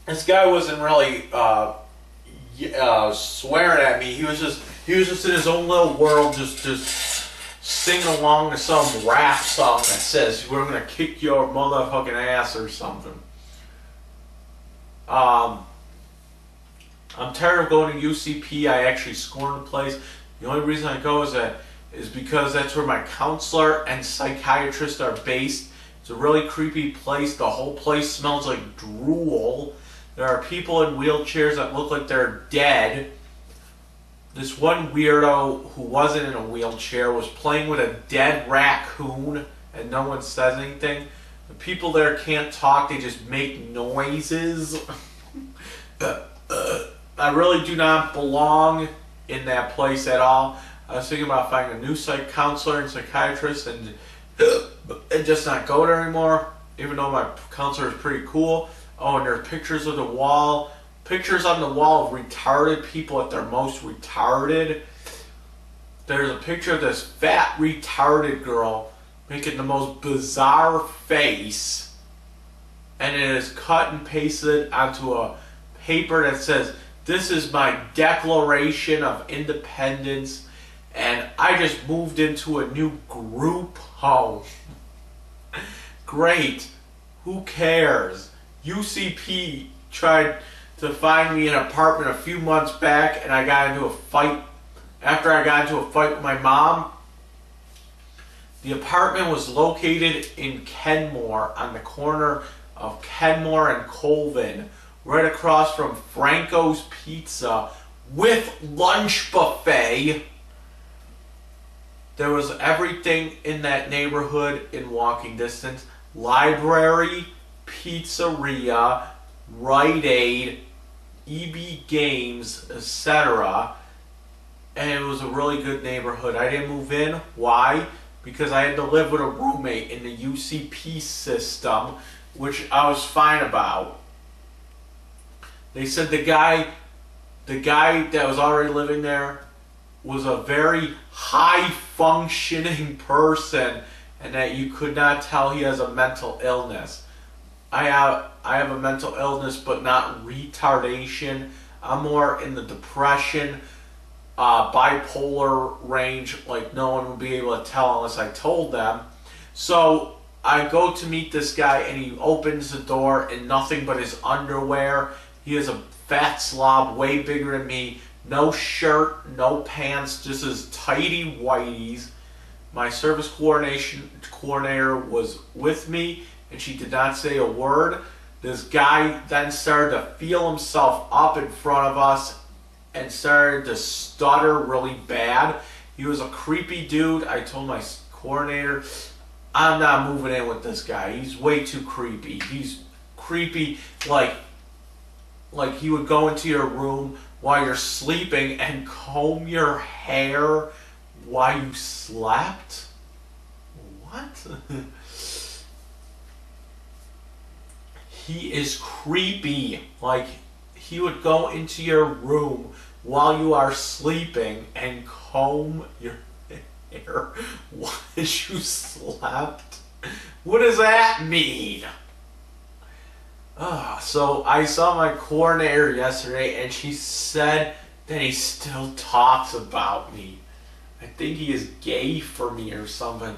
This guy wasn't really swearing at me. He was just in his own little world, just singing along to some rap song that says, "We're gonna kick your motherfucking ass" or something. I'm tired of going to UCP. I actually scorn the place. The only reason I go is because that's where my counselor and psychiatrist are based. It's a really creepy place. The whole place smells like drool. There are people in wheelchairs that look like they're dead. This one weirdo who wasn't in a wheelchair was playing with a dead raccoon, and no one says anything. The people there can't talk, they just make noises. I really do not belong in that place at all. I was thinking about finding a new counselor and psychiatrist and just not go there anymore, even though my counselor is pretty cool. Oh, and there's pictures of the wall. Pictures on the wall of retarded people at their most retarded. There's a picture of this fat retarded girl making the most bizarre face, and it is cut and pasted onto a paper that says, "This is my Declaration of Independence, and I just moved into a new group home." Great. Who cares? UCP tried to find me an apartment a few months back, and I got into a fight. After I got into a fight with my mom, the apartment was located in Kenmore, on the corner of Kenmore and Colvin, right across from Franco's Pizza, with lunch buffet. There was everything in that neighborhood in walking distance: library, pizzeria, Rite Aid, EB Games, etc. And it was a really good neighborhood. I didn't move in. Why? Because I had to live with a roommate in the UCP system, which I was fine about. They said the guy that was already living there was a very high-functioning person, and that you could not tell he has a mental illness. I have a mental illness, but not retardation. I'm more in the depression, bipolar range, like no one would be able to tell unless I told them. So I go to meet this guy, and he opens the door in nothing but his underwear. He is a fat slob, way bigger than me. No shirt, no pants, just his tighty whities. My service coordinator was with me, and she did not say a word. This guy then started to feel himself up in front of us and started to stutter really bad. He was a creepy dude. I told my coordinator, I'm not moving in with this guy. He's way too creepy. He's creepy like he would go into your room while you're sleeping and comb your hair while you slept? What? He is creepy. Like, he would go into your room while you are sleeping and comb your hair while you slept. What does that mean? So I saw my coordinator yesterday, and she said that he still talks about me. I think he is gay for me or something.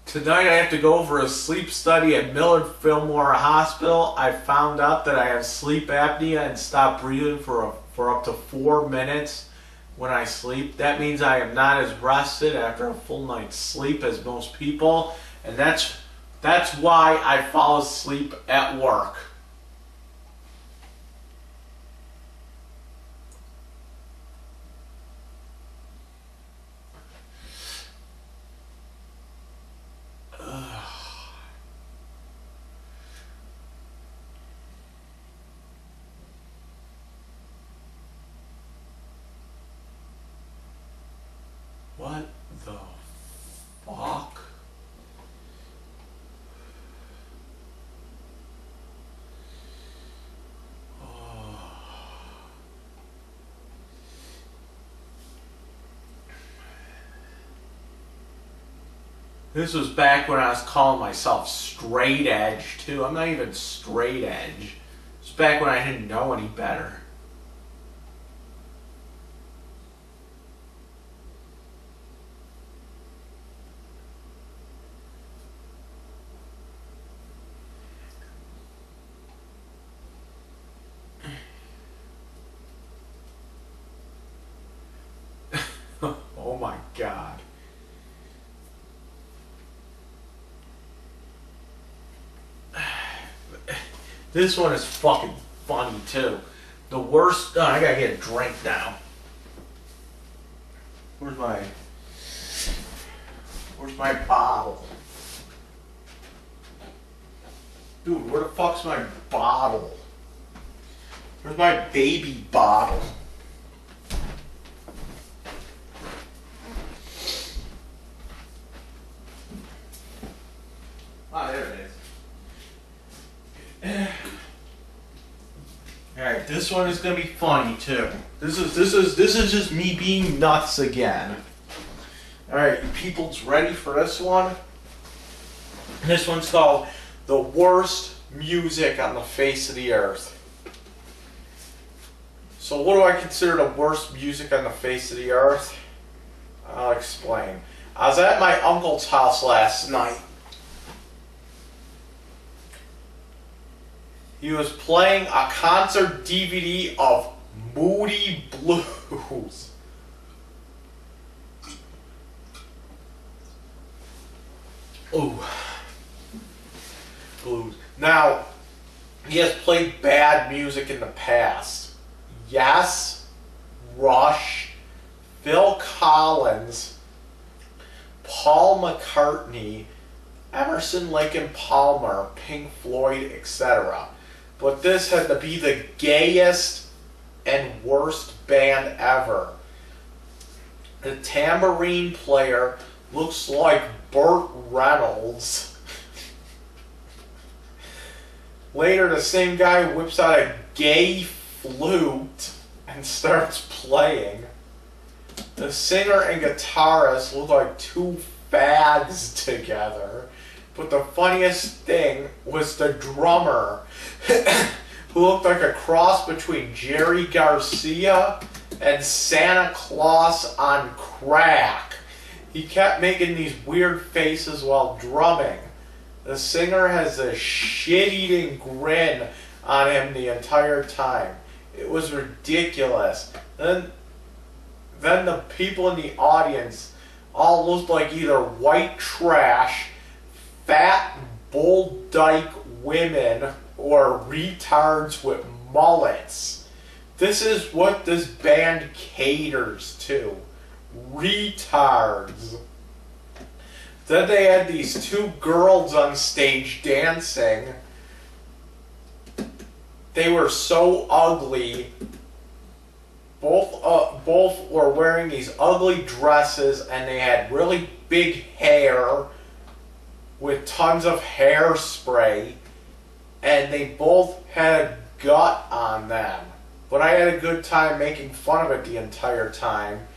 Tonight I have to go for a sleep study at Millard Fillmore Hospital. I found out that I have sleep apnea and stop breathing for up to 4 minutes when I sleep. That means I am not as rested after a full night's sleep as most people, and that's why I fall asleep at work. What the fuck? This was back when I was calling myself straight edge, too. I'm not even straight edge. It's back when I didn't know any better. Oh my God. This one is fucking funny too. The worst. Oh, I gotta get a drink now. Where's my bottle? Dude, where the fuck's my bottle? Where's my baby bottle? Ah, there it is. Alright, this one is gonna be funny too. This is just me being nuts again. Alright, you people's ready for this one? This one's called The Worst Music on the Face of the Earth. So what do I consider the worst music on the face of the earth? I'll explain. I was at my uncle's house last night. He was playing a concert DVD of Moody Blues. Ooh. Blues. Now, he has played bad music in the past. Yes, Rush, Phil Collins, Paul McCartney, Emerson, Lake and Palmer, Pink Floyd, etc. But this had to be the gayest and worst band ever. The tambourine player looks like Burt Reynolds. Later, the same guy whips out a gay flute and starts playing. The singer and guitarist look like two fags together. But the funniest thing was the drummer, who looked like a cross between Jerry Garcia and Santa Claus on crack. He kept making these weird faces while drumming. The singer has a shit-eating grin on him the entire time. It was ridiculous. Then the people in the audience all looked like either white trash, fat bull dyke women, or retards with mullets. This is what this band caters to. Retards. Then they had these two girls on stage dancing. They were so ugly. Both were wearing these ugly dresses, and they had really big hair with tons of hairspray, and they both had a gut on them. But I had a good time making fun of it the entire time,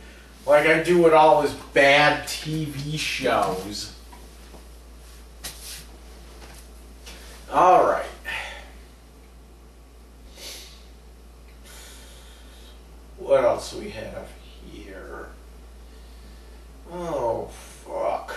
like I do with all his bad TV shows. Alright. What else do we have here? Oh, fuck.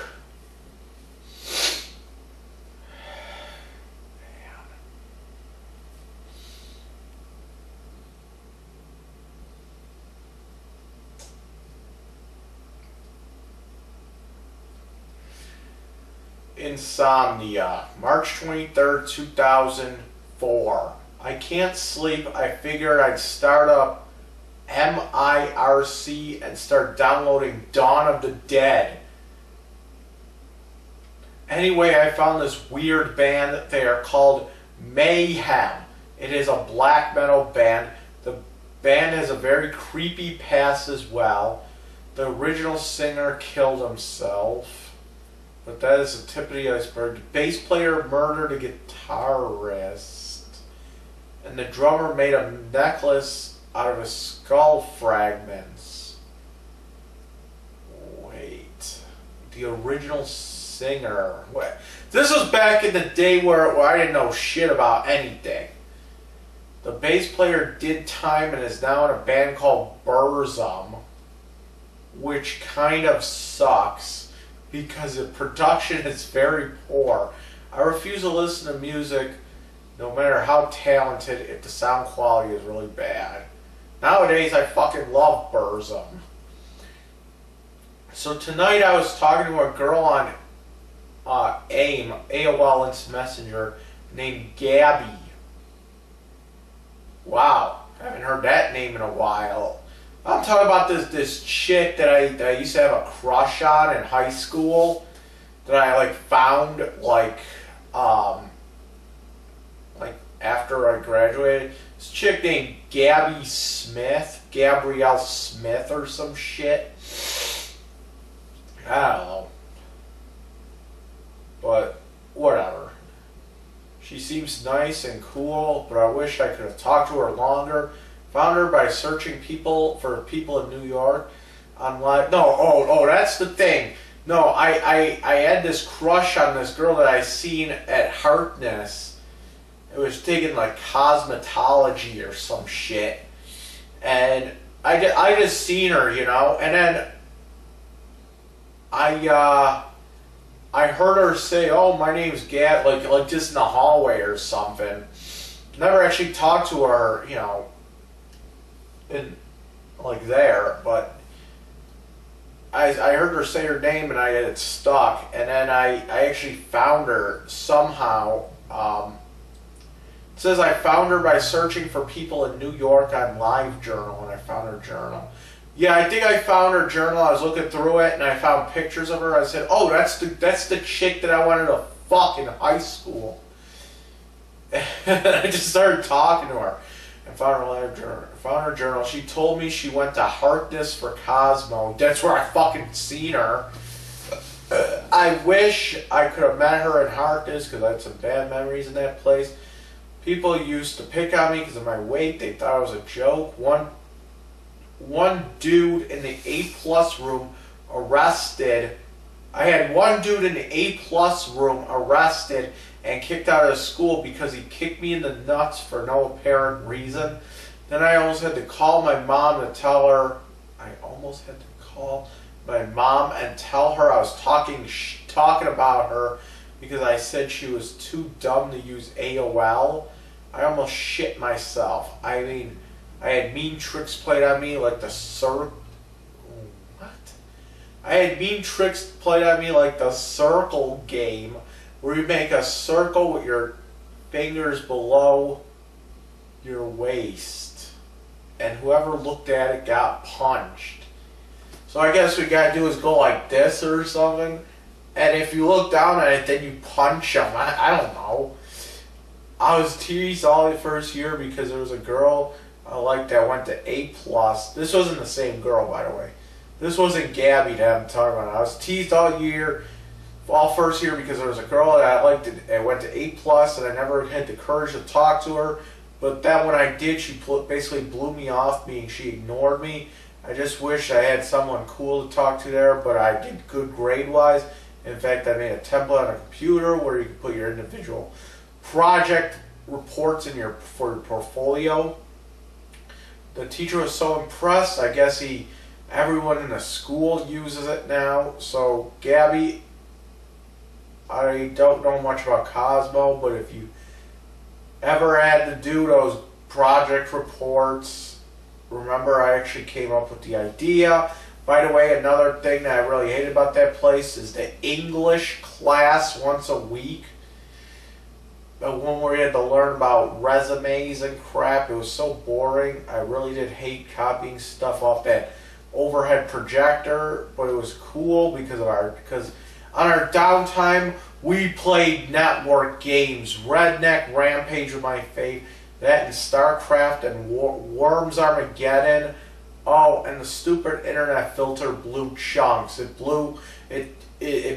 Insomnia, March 23rd, 2004. I can't sleep. I figured I'd start up MIRC and start downloading Dawn of the Dead. Anyway, I found this weird band. They are called Mayhem. It is a black metal band. The band has a very creepy past as well. The original singer killed himself. But that is the tip of the iceberg. The bass player murdered a guitarist. And the drummer made a necklace out of his skull fragments. Wait. The original singer. What? This was back in the day where I didn't know shit about anything. The bass player did time and is now in a band called Burzum, which kind of sucks because the production is very poor. I refuse to listen to music no matter how talented if the sound quality is really bad. Nowadays I fucking love Burzum. So tonight I was talking to a girl on AOL Instant Messenger named Gabby. Wow, I haven't heard that name in a while. I'm talking about this chick that I used to have a crush on in high school, that I found after I graduated. This chick named Gabrielle Smith or some shit. I don't know. But whatever. She seems nice and cool, but I wish I could have talked to her longer. Found her by searching for people in New York online. No, that's the thing. No, I had this crush on this girl that I seen at Harkness. It was taking cosmetology or some shit, and I just seen her, and then I heard her say, "Oh, my name's Gab," like just in the hallway or something. Never actually talked to her, there, but I heard her say her name and I had it stuck, and then I actually found her somehow. It says I found her by searching for people in New York on LiveJournal, and I found her journal. Yeah, I think I found her journal. I was looking through it and I found pictures of her. I said, "Oh, that's the chick that I wanted to fuck in high school." And I just started talking to her. I found her LiveJournal. Found her journal. She told me she went to Harkness for Cosmo. That's where I fucking seen her. I wish I could have met her in Harkness because I had some bad memories in that place. People used to pick on me because of my weight. They thought it was a joke. One dude in the A+ room arrested. I had one dude in the A+ room arrested and kicked out of school because he kicked me in the nuts for no apparent reason. Then I almost had to call my mom to tell her. I almost had to call my mom and tell her I was talking about her because I said she was too dumb to use AOL. I almost shit myself. I mean, I had mean tricks played on me like the What? I had mean tricks played on me like the circle game, where you make a circle with your fingers below your waist, and whoever looked at it got punched. So I guess what we gotta do is go like this or something, and if you look down at it, then you punch them. I don't know. I was teased all the first year because there was a girl I liked that went to A+. This wasn't the same girl, by the way. This wasn't Gabby that I'm talking about. I was teased all year, all first year, because there was a girl that I liked and went to A+, and I never had the courage to talk to her. But then when I did, she basically blew me off, meaning she ignored me. I just wish I had someone cool to talk to there, but I did good grade-wise. In fact, I made a template on a computer where you can put your individual project reports in for your portfolio. The teacher was so impressed. I guess everyone in the school uses it now. So Gabby, I don't know much about Cosmo, but if you ever had to do those project reports, remember I actually came up with the idea. By the way, another thing that I really hated about that place is the English class once a week. The one where you had to learn about resumes and crap. It was so boring. I really did hate copying stuff off that overhead projector, but it was cool because on our downtime we played network games. Redneck Rampage was my fave. That and StarCraft and Worms Armageddon. Oh, and the stupid internet filter blew chunks. It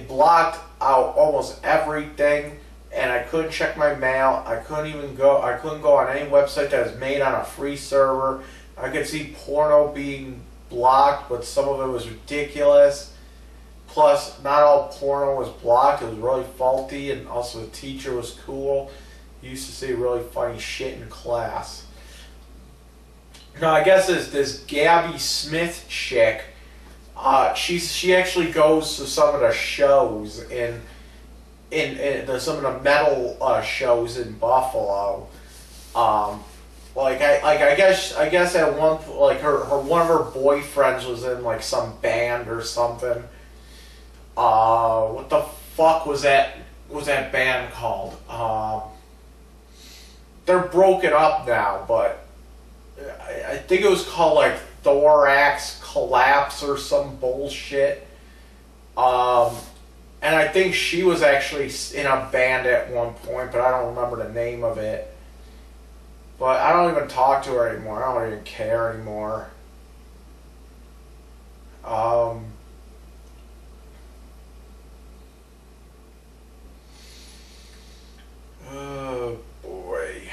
blocked out almost everything. And I couldn't check my mail. I couldn't go on any website that was made on a free server. I could see porno being blocked, but some of it was ridiculous. Plus, not all porno was blocked. It was really faulty, and also the teacher was cool. He used to say really funny shit in class. Now, I guess this Gabby Smith chick, she actually goes to some of the shows in some of the metal shows in Buffalo. I guess at one point, like one of her boyfriends was in like some band or something. What the fuck was that band called? They're broken up now, but I think it was called like Thorax Collapse or some bullshit. And I think she was actually in a band at one point, but I don't remember the name of it. But I don't even talk to her anymore. I don't even care anymore. Oh boy.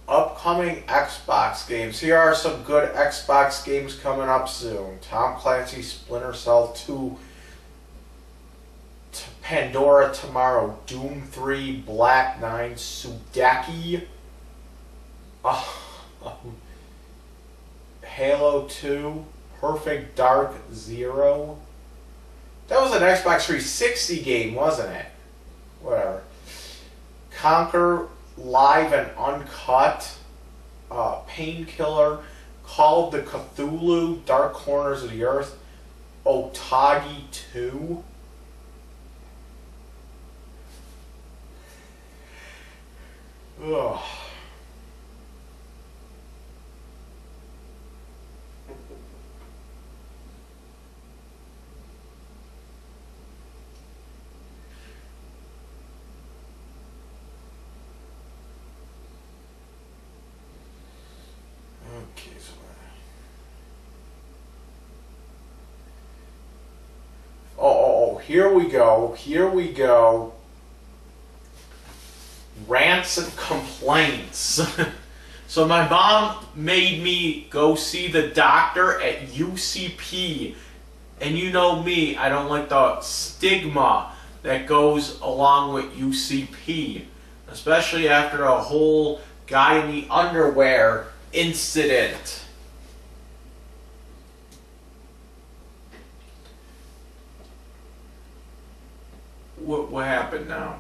Upcoming Xbox games. Here are some good Xbox games coming up soon. Tom Clancy's Splinter Cell 2, Pandora Tomorrow, Doom 3, Black 9, Sudaki, Halo 2, Perfect Dark Zero. That was an Xbox 360 game, wasn't it? Whatever. Conquer Live and Uncut, Painkiller, Call of the Cthulhu, Dark Corners of the Earth, Otage 2. Ugh. oh, here we go. Rants and complaints. So my mom made me go see the doctor at UCP. And you know me, I don't like the stigma that goes along with UCP. Especially after a whole guy in the underwear incident. What happened now?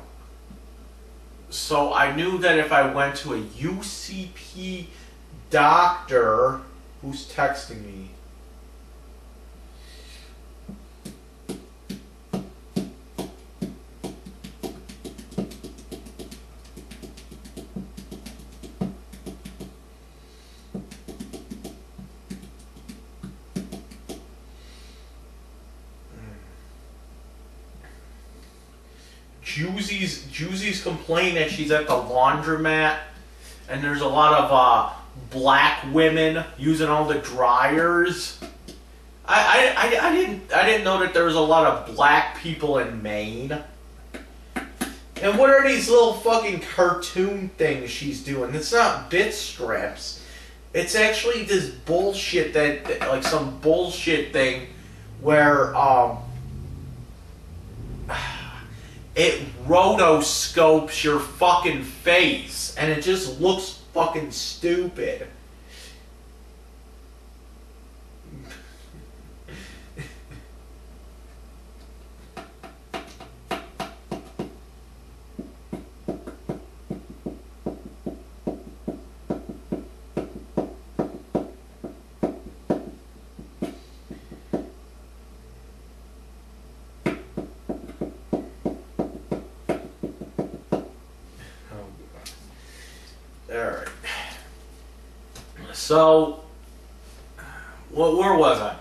So I knew that if I went to a UCP doctor, who's texting me? Juicy's complaining that she's at the laundromat and there's a lot of black women using all the dryers. I didn't know that there was a lot of black people in Maine. And what are these little fucking cartoon things she's doing? It's not bit strips. It's actually this bullshit that like some bullshit thing where it rotoscopes your fucking face, and it just looks fucking stupid. Alright. So, where was I?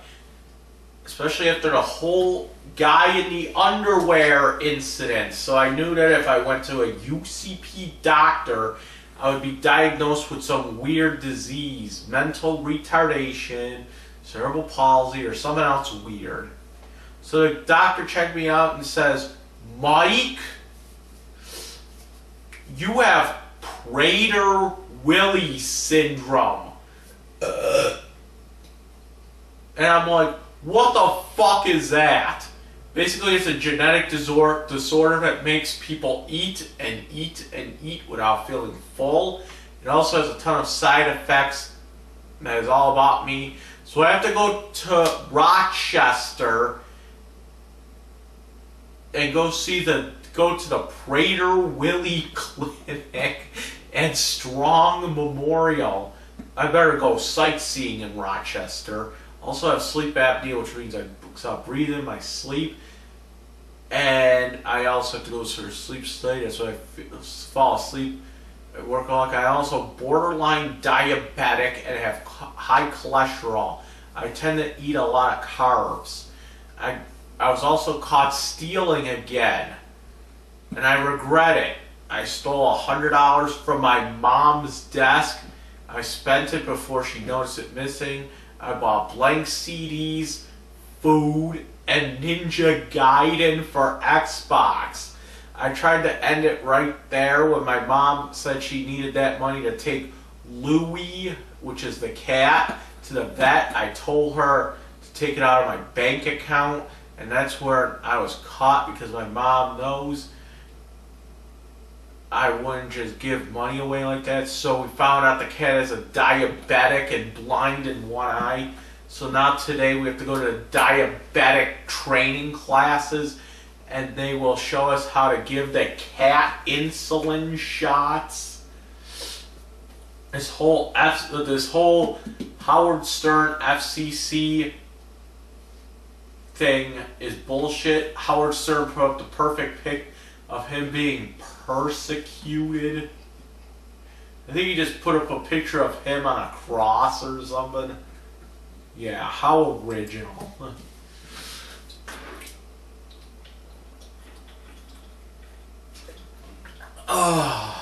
Especially after the whole guy in the underwear incident. So I knew that if I went to a UCP doctor, I would be diagnosed with some weird disease, mental retardation, cerebral palsy, or something else weird. So the doctor checked me out and says, Mike, you have Prader-Willi syndrome. And I'm like, what the fuck is that? Basically, it's a genetic disorder that makes people eat and eat and eat without feeling full. It also has a ton of side effects. That is all about me. So I have to go to Rochester and go to the Prader-Willi Clinic and Strong Memorial. I better go sightseeing in Rochester. Also have sleep apnea, which means I stop breathing in my sleep. And I also have to go to a sleep study. That's why I fall asleep at work. I also borderline diabetic and have high cholesterol. I tend to eat a lot of carbs. I was also caught stealing again. And I regret it. I stole $100 from my mom's desk. I spent it before she noticed it missing. I bought blank CDs, food, and Ninja Gaiden for Xbox. I tried to end it right there when my mom said she needed that money to take Louie, which is the cat, to the vet. I told her to take it out of my bank account, and that's where I was caught because my mom knows I wouldn't just give money away like that. So we found out the cat is a diabetic and blind in one eye. So now today we have to go to diabetic training classes, and they will show us how to give the cat insulin shots. This whole Howard Stern FCC thing is bullshit. Howard Stern put up the perfect pic of him being persecuted. I think he just put up a picture of him on a cross or something. Yeah, how original. Oh.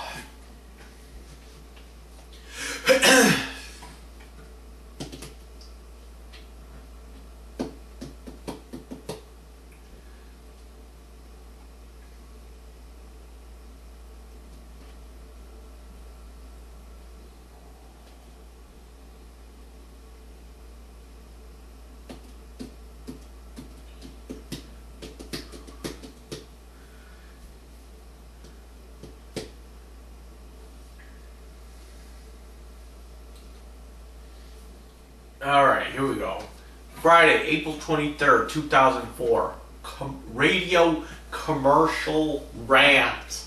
Alright, here we go. Friday, April 23rd, 2004. Radio commercial rant.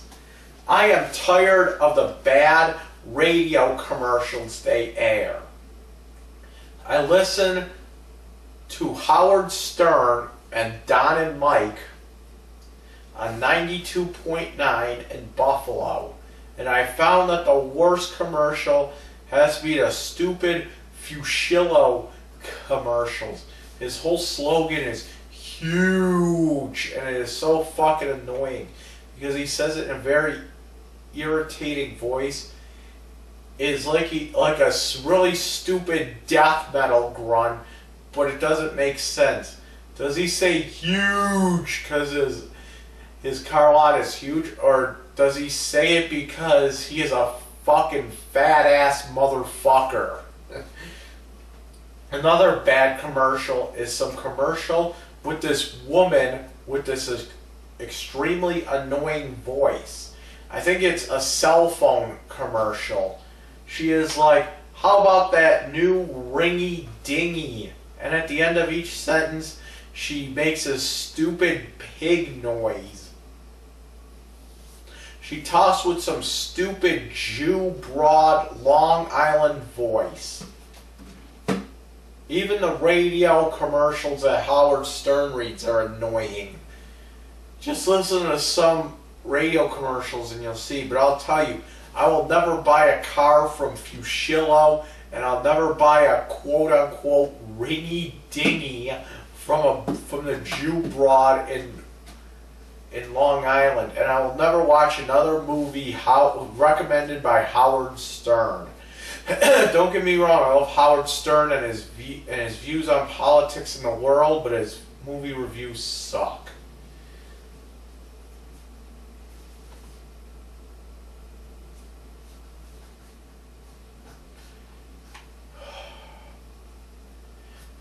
I am tired of the bad radio commercials they air. I listen to Howard Stern and Don and Mike on 92.9 in Buffalo, and I found that the worst commercial has to be the stupid Fusillo commercials. His whole slogan is huge, and it is so fucking annoying because he says it in a very irritating voice. It's like a really stupid death metal grunt, but it doesn't make sense. Does he say huge because his car lot is huge, or does he say it because he is a fucking fat ass motherfucker? Another bad commercial is some commercial with this woman with this extremely annoying voice. I think it's a cell phone commercial. She is like, how about that new ringy dingy? And at the end of each sentence, she makes a stupid pig noise. She talks with some stupid Jew broad Long Island voice. Even the radio commercials that Howard Stern reads are annoying. Just listen to some radio commercials and you'll see. But I'll tell you, I will never buy a car from Fusillo, and I'll never buy a quote-unquote ringy-dingy from the Jew broad in Long Island. And I will never watch another movie recommended by Howard Stern. Don't get me wrong, I love Howard Stern and his views on politics in the world, but his movie reviews suck.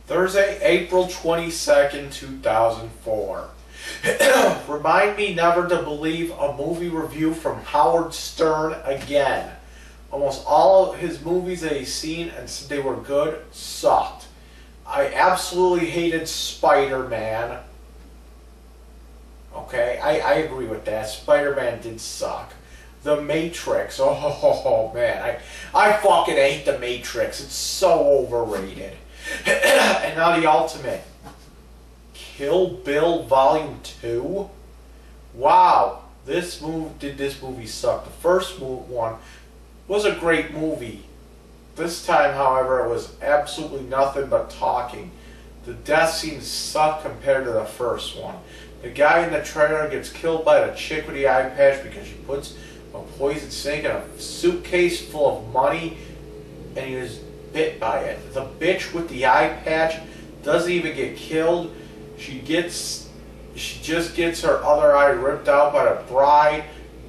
Thursday, April 22nd, 2004. Remind me never to believe a movie review from Howard Stern again. Almost all of his movies that he's seen and said they were good sucked. I absolutely hated Spider-Man. Okay, I agree with that. Spider-Man did suck. The Matrix, oh man, I fucking hate The Matrix. It's so overrated. And now the ultimate. Kill Bill Volume 2? Wow, this movie suck. The first one was a great movie. This time, however, it was absolutely nothing but talking. The death scenes suck compared to the first one. The guy in the trailer gets killed by the chick with the eye patch because she puts a poison snake in a suitcase full of money and he was bit by it. The bitch with the eye patch doesn't even get killed. She just gets her other eye ripped out by the bride.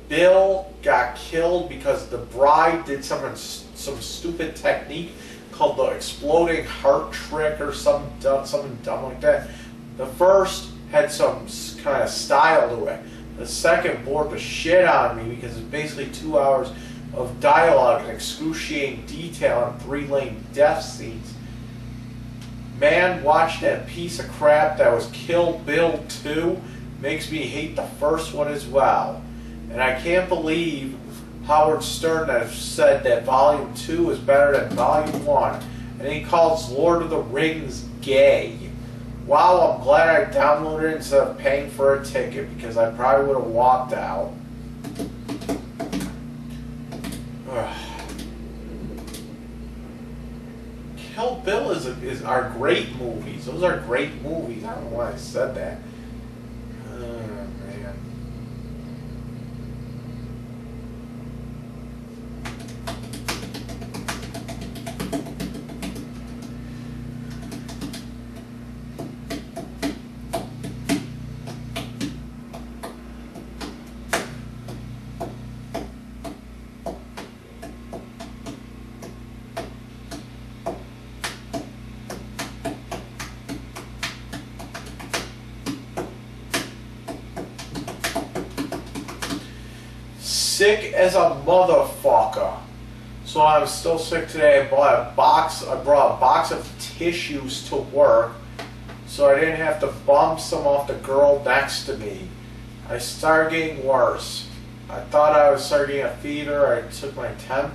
Bill got killed because the bride did some stupid technique called the exploding heart trick or something dumb like that. The first had some kind of style to it. The second bored the shit out of me because it's basically 2 hours of dialogue and excruciating detail and 3 lame death scenes. Man, watch that piece of crap that was Kill Bill 2 makes me hate the first one as well. And I can't believe Howard Stern has said that Volume 2 is better than Volume 1. And he calls Lord of the Rings gay. Wow, I'm glad I downloaded it instead of paying for a ticket because I probably would have walked out. Kill Bill are great movies. Those are great movies. I don't know why I said that. Man. Sick as a motherfucker. So I'm still sick today. I brought a box of tissues to work so I didn't have to bum some off the girl next to me. I started getting worse. I thought I was starting a fever. I took my temp.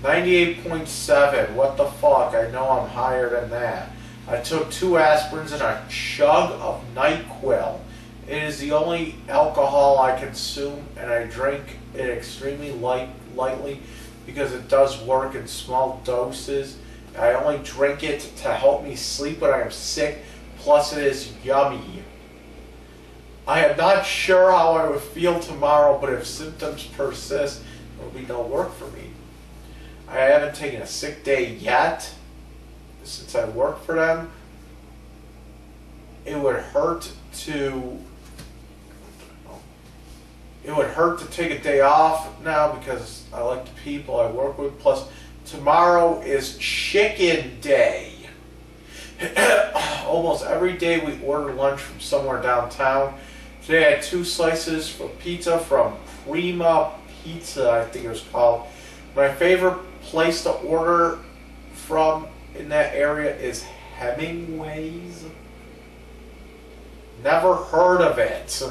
98.7. What the fuck? I know I'm higher than that. I took 2 aspirins and a chug of NyQuil. It is the only alcohol I consume, and I drink it extremely lightly because it does work in small doses. I only drink it to help me sleep when I am sick, plus it is yummy. I am not sure how I would feel tomorrow, but if symptoms persist, there will be no work for me. I haven't taken a sick day yet since I work for them. It would hurt to take a day off now because I like the people I work with. Plus, tomorrow is chicken day. Almost every day we order lunch from somewhere downtown. Today I had 2 slices of pizza from Prima Pizza, I think it was called. My favorite place to order from in that area is Hemingway's. Never heard of it.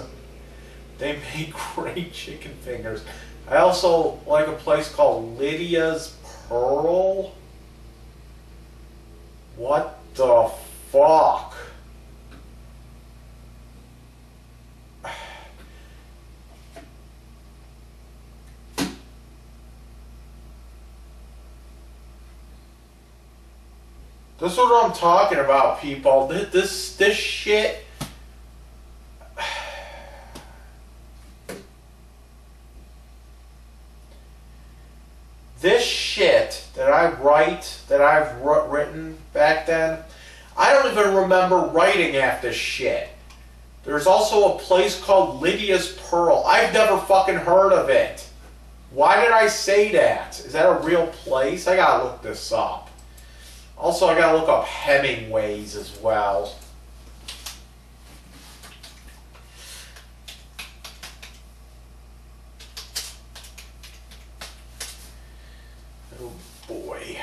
They make great chicken fingers. I also like a place called Lydia's Pearl. What the fuck? This is what I'm talking about, people. This shit. This shit that I write, that I've written back then, I don't even remember writing half this shit. There's also a place called Lydia's Pearl. I've never fucking heard of it. Why did I say that? Is that a real place? I gotta look this up. Also, I gotta look up Hemingway's as well. Oh boy.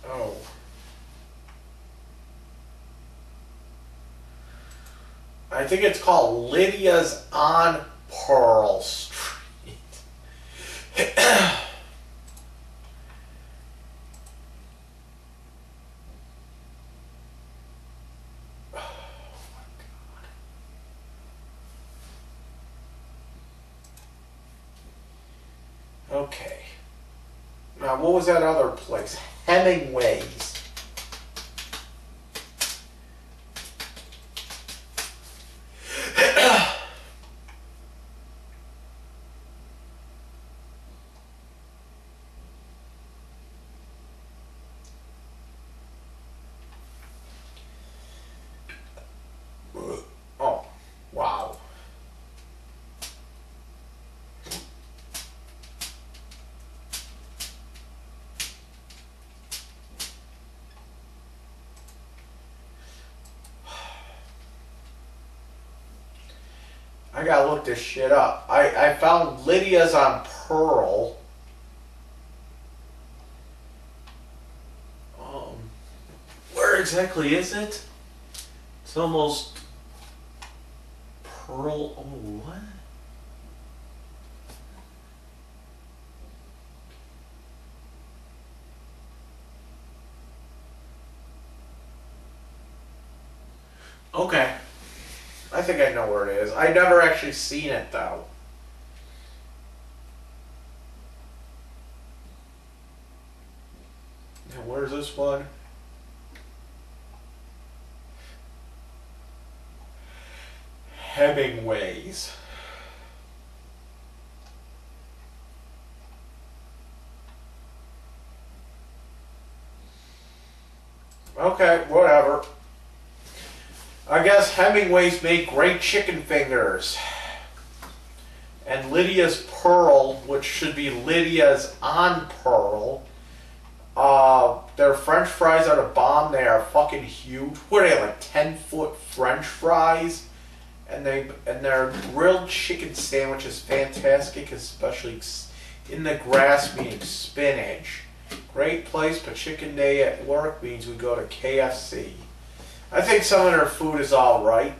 Oh. I think it's called Lydia's on Pearl Street. Okay. Now, what was that other place? Hemingway's. Oh, wow. I gotta look this shit up. I found Lydia's on Pearl. Where exactly is it? It's almost Pearl. Oh, what? Okay. I think I know where it is. I never actually seen it though. Now where's this one? Hemingway's. Okay, whatever. I guess Hemingway's made great chicken fingers. and Lydia's Pearl, which should be Lydia's on Pearl. Their French fries are the bomb. They are fucking huge. What are they, like 10-foot French fries? And their grilled chicken sandwich is fantastic, especially in the grass, meaning spinach. Great place, but chicken day at work means we go to KFC. I think some of their food is alright.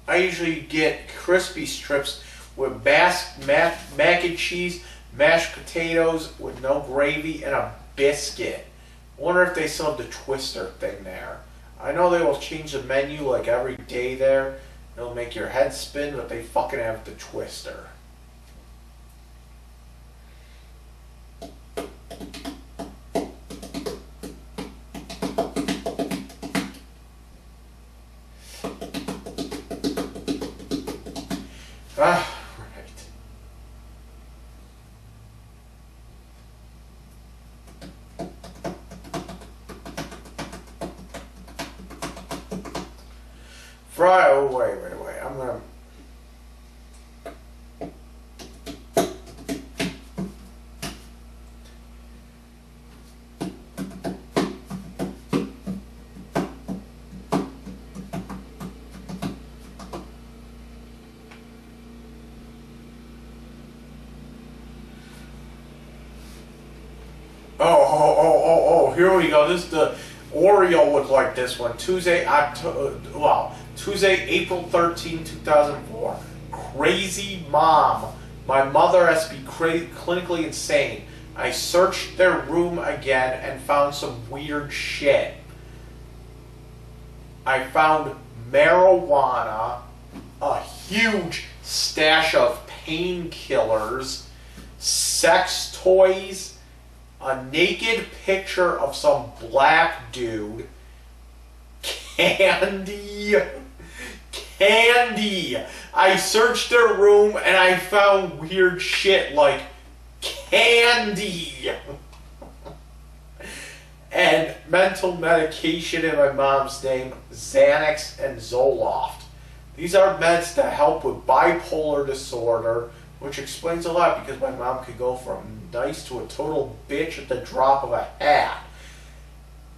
I usually get crispy strips with mac and cheese, mashed potatoes with no gravy, and a biscuit. I wonder if they still have the Twister thing there. I know they will change the menu like every day there. It'll make your head spin, but they fucking have the Twister. Ah, right. Fry. Oh, wait. I'm gonna. Oh, here we go. This is the Oreo look like this one. Tuesday, April 13, 2004. Crazy mom. My mother has to be clinically insane. I searched their room again and found some weird shit. I found marijuana, a huge stash of painkillers, sex toys, a naked picture of some black dude, candy. I searched their room and I found weird shit like candy. And mental medication in my mom's name, Xanax and Zoloft. These are meds that help with bipolar disorder, which explains a lot because my mom could go from nice to a total bitch at the drop of a hat,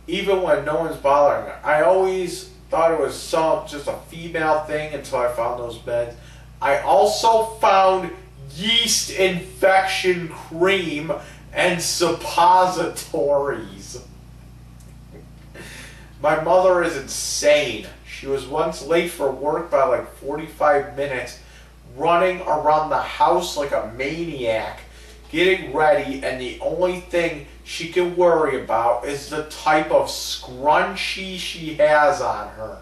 even when no one's bothering her. I always thought it was just a female thing until I found those meds. I also found yeast infection cream and suppositories. My mother is insane. She was once late for work by like 45 minutes, running around the house like a maniac, getting ready, and the only thing she can worry about is the type of scrunchie she has on her.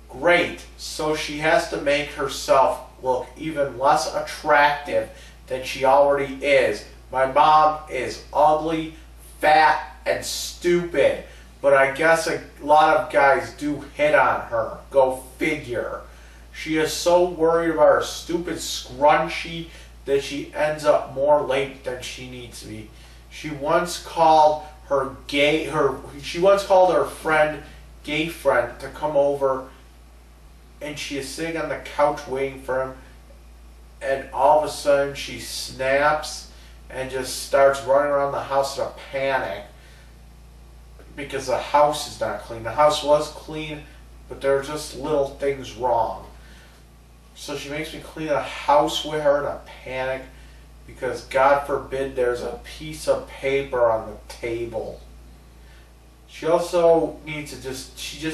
Great, so she has to make herself look even less attractive than she already is. My mom is ugly, fat, and stupid, but I guess a lot of guys do hit on her. Go figure. She is so worried about her stupid scrunchie that she ends up more late than she needs to be. She once called her gay friend to come over, and she is sitting on the couch waiting for him, and all of a sudden she snaps and just starts running around the house in a panic because the house is not clean. The house was clean, but there are just little things wrong. So she makes me clean the house with her in a panic because God forbid there's a piece of paper on the table. She also needs to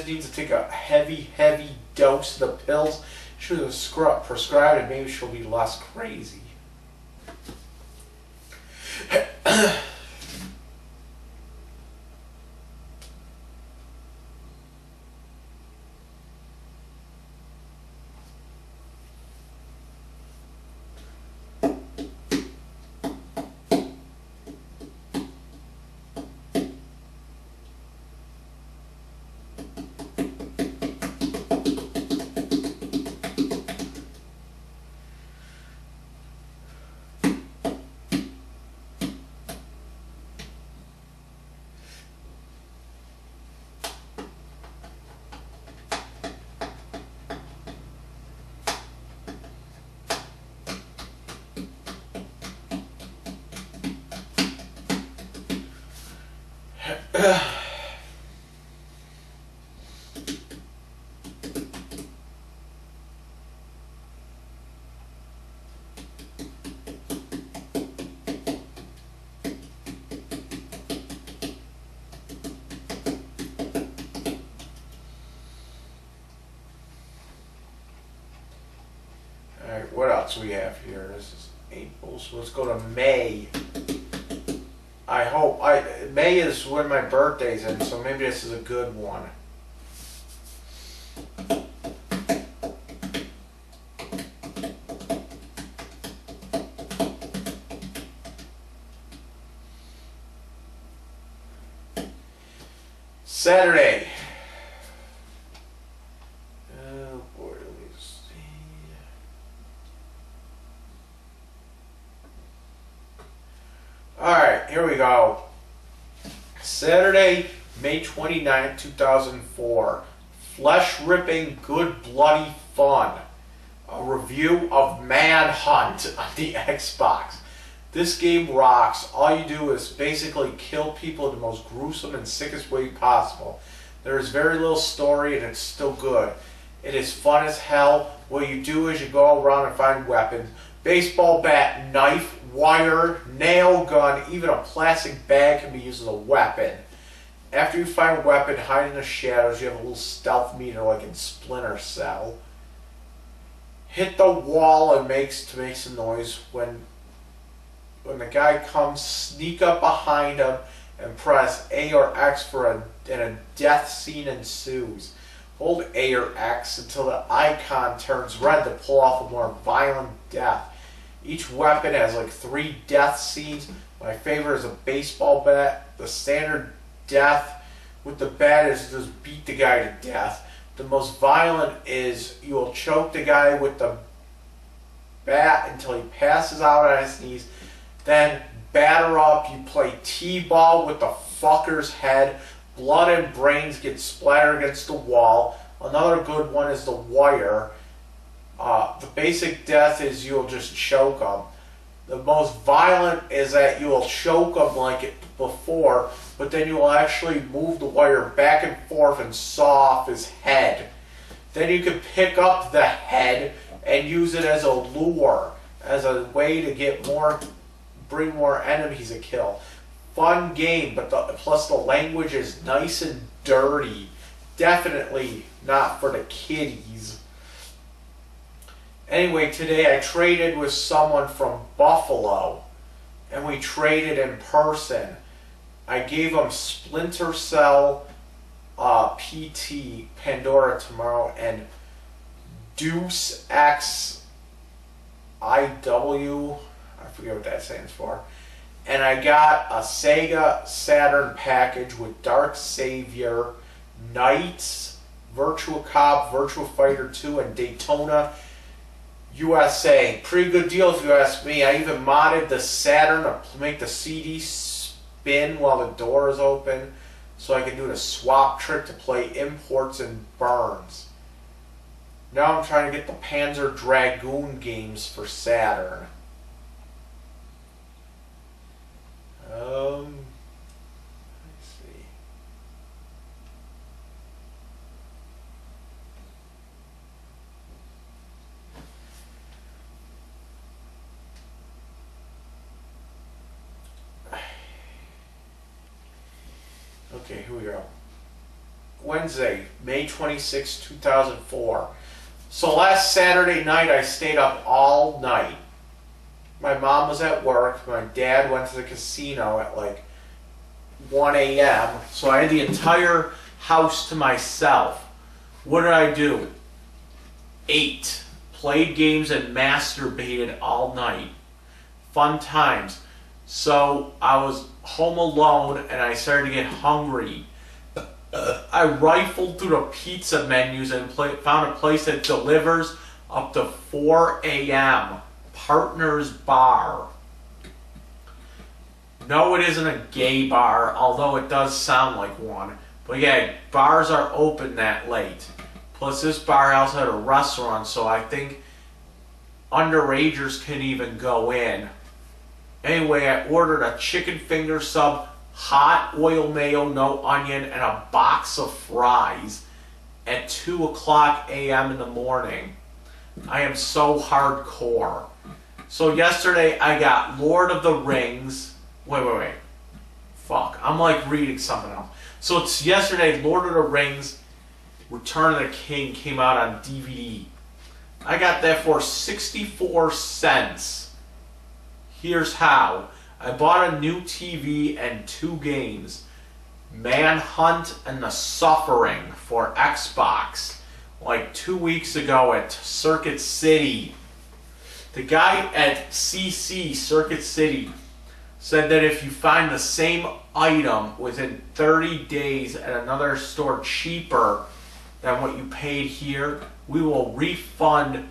needs to take a heavy dose of the pills she was prescribed, and maybe she'll be less crazy. Alright, what else we have here? This is April, so let's go to May. May is when my birthday's in, so maybe this is a good one. Saturday. Oh boy, let me see. Alright, here we go. Saturday, May 29th, 2004. Flesh-ripping, good, bloody fun. A review of Manhunt on the Xbox. This game rocks. All you do is basically kill people in the most gruesome and sickest way possible. There is very little story and it's still good. It is fun as hell. What you do is you go around and find weapons. Baseball bat, knife, wire, nail gun, even a plastic bag can be used as a weapon. After you find a weapon, hide in the shadows. You have a little stealth meter like in Splinter Cell. Hit the wall and make some noise. When the guy comes, sneak up behind him and press A or X and a death scene ensues. Hold A or X until the icon turns red to pull off a more violent death. Each weapon has like 3 death scenes. My favorite is a baseball bat. The standard death with the bat is just beat the guy to death. The most violent is you will choke the guy with the bat until he passes out on his knees. Then batter up, you play T-ball with the fucker's head. Blood and brains get splattered against the wall. Another good one is the wire. The basic death is you'll just choke him. The most violent is that you will choke him like it before, but then you will actually move the wire back and forth and saw off his head. Then you can pick up the head and use it as a lure, as a way to get bring more enemies to kill. Fun game, but plus the language is nice and dirty. Definitely not for the kiddies. Anyway, today I traded with someone from Buffalo, and we traded in person. I gave him Splinter Cell, PT, Pandora tomorrow, and Deuce X IW, I forget what that stands for. And I got a Sega Saturn package with Dark Savior, Knights, Virtua Cop, Virtua Fighter 2, and Daytona USA. Pretty good deal if you ask me. I even modded the Saturn to make the CD spin while the door is open, so I can do the swap trick to play imports and burns. Now I'm trying to get the Panzer Dragoon games for Saturn. Let's see. Okay, here we go. Wednesday, May 26, 2004. So last Saturday night I stayed up all night. My mom was at work. My dad went to the casino at like 1 a.m. So I had the entire house to myself. What did I do? Ate. Played games and masturbated all night. Fun times. So I was home alone and I started to get hungry. I rifled through the pizza menus and found a place that delivers up to 4 a.m. Partner's Bar. No, it isn't a gay bar, although it does sound like one. But yeah, bars are open that late. Plus this bar also had a restaurant, so I think underagers can even go in. Anyway, I ordered a chicken finger sub, hot oil mayo, no onion, and a box of fries at 2 o'clock a.m. in the morning. I am so hardcore. So yesterday I got Lord of the Rings. Wait. Fuck, I'm like reading something else. So it's yesterday, Lord of the Rings, Return of the King came out on DVD. I got that for 64 cents. Here's how. I bought a new TV and 2 games. Manhunt and The Suffering for Xbox. Like 2 weeks ago at Circuit City. The guy at CC, Circuit City, said that if you find the same item within 30 days at another store cheaper than what you paid here, we will refund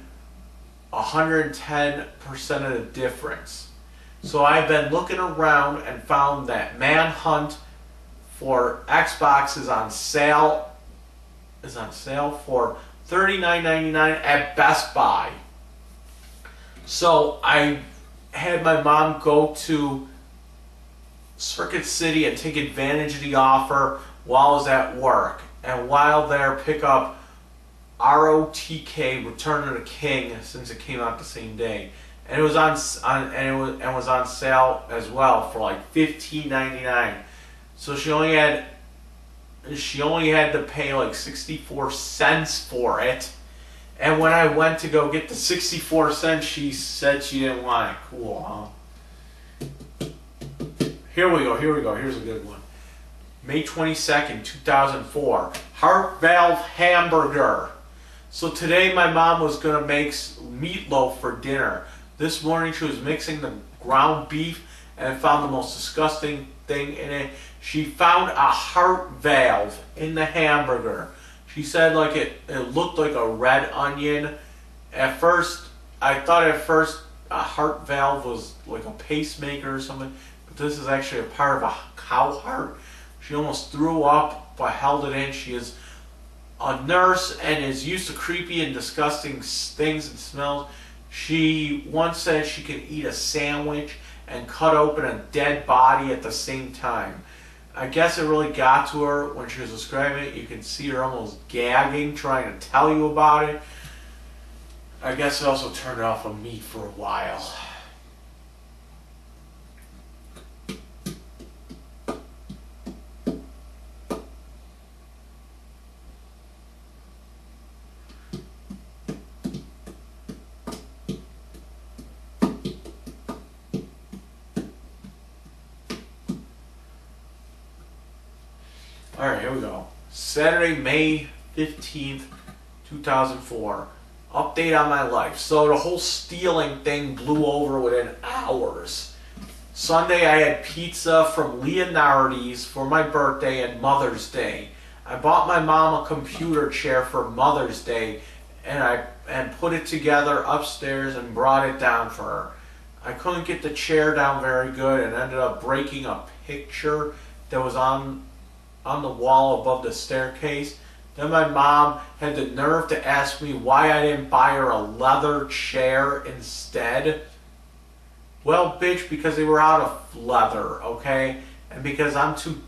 110% of the difference. So I've been looking around and found that Manhunt for Xbox is on sale for $39.99 at Best Buy. So I had my mom go to Circuit City and take advantage of the offer while I was at work. And while there, pick up ROTK, Return of the King, since it came out the same day. And it was on sale as well for like $15.99. So she only had to pay like 64 cents for it. And when I went to go get the 64 cents, she said she didn't want it. Cool, huh? Here we go. Here's a good one. May 22nd, 2004. Heart valve hamburger. So today my mom was going to make meatloaf for dinner. This morning she was mixing the ground beef and found the most disgusting thing in it. She found a heart valve in the hamburger. She said like it looked like a red onion. At first, I thought a heart valve was like a pacemaker or something. But this is actually a part of a cow heart. She almost threw up but held it in. She is a nurse and is used to creepy and disgusting things and smells. She once said she could eat a sandwich and cut open a dead body at the same time. I guess it really got to her when she was describing it. You can see her almost gagging, trying to tell you about it. I guess it also turned her off of meat for a while. Alright, here we go. Saturday, May 15th, 2004. Update on my life. So the whole stealing thing blew over within hours. Sunday, I had pizza from Leonardi's for my birthday and Mother's Day. I bought my mom a computer chair for Mother's Day and put it together upstairs and brought it down for her. I couldn't get the chair down very good and ended up breaking a picture that was on the wall above the staircase. Then my mom had the nerve to ask me why I didn't buy her a leather chair instead. Well, bitch, because they were out of leather, okay? And because I'm too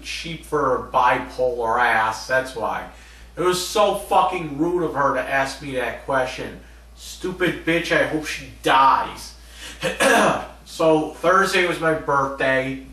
cheap for her bipolar ass, that's why. It was so fucking rude of her to ask me that question. Stupid bitch, I hope she dies. So Thursday was my birthday.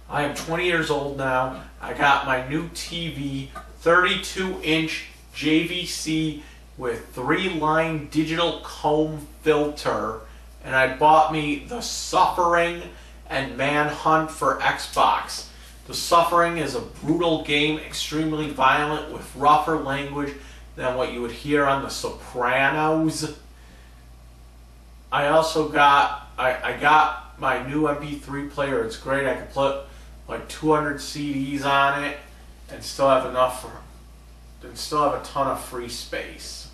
I am 20 years old now. I got my new TV, 32-inch JVC with 3-line digital comb filter, and I bought me The Suffering and Manhunt for Xbox. The Suffering is a brutal game, extremely violent, with rougher language than what you would hear on The Sopranos. I also got my new MP3 player. It's great. I can put like 200 CDs on it and still have a ton of free space.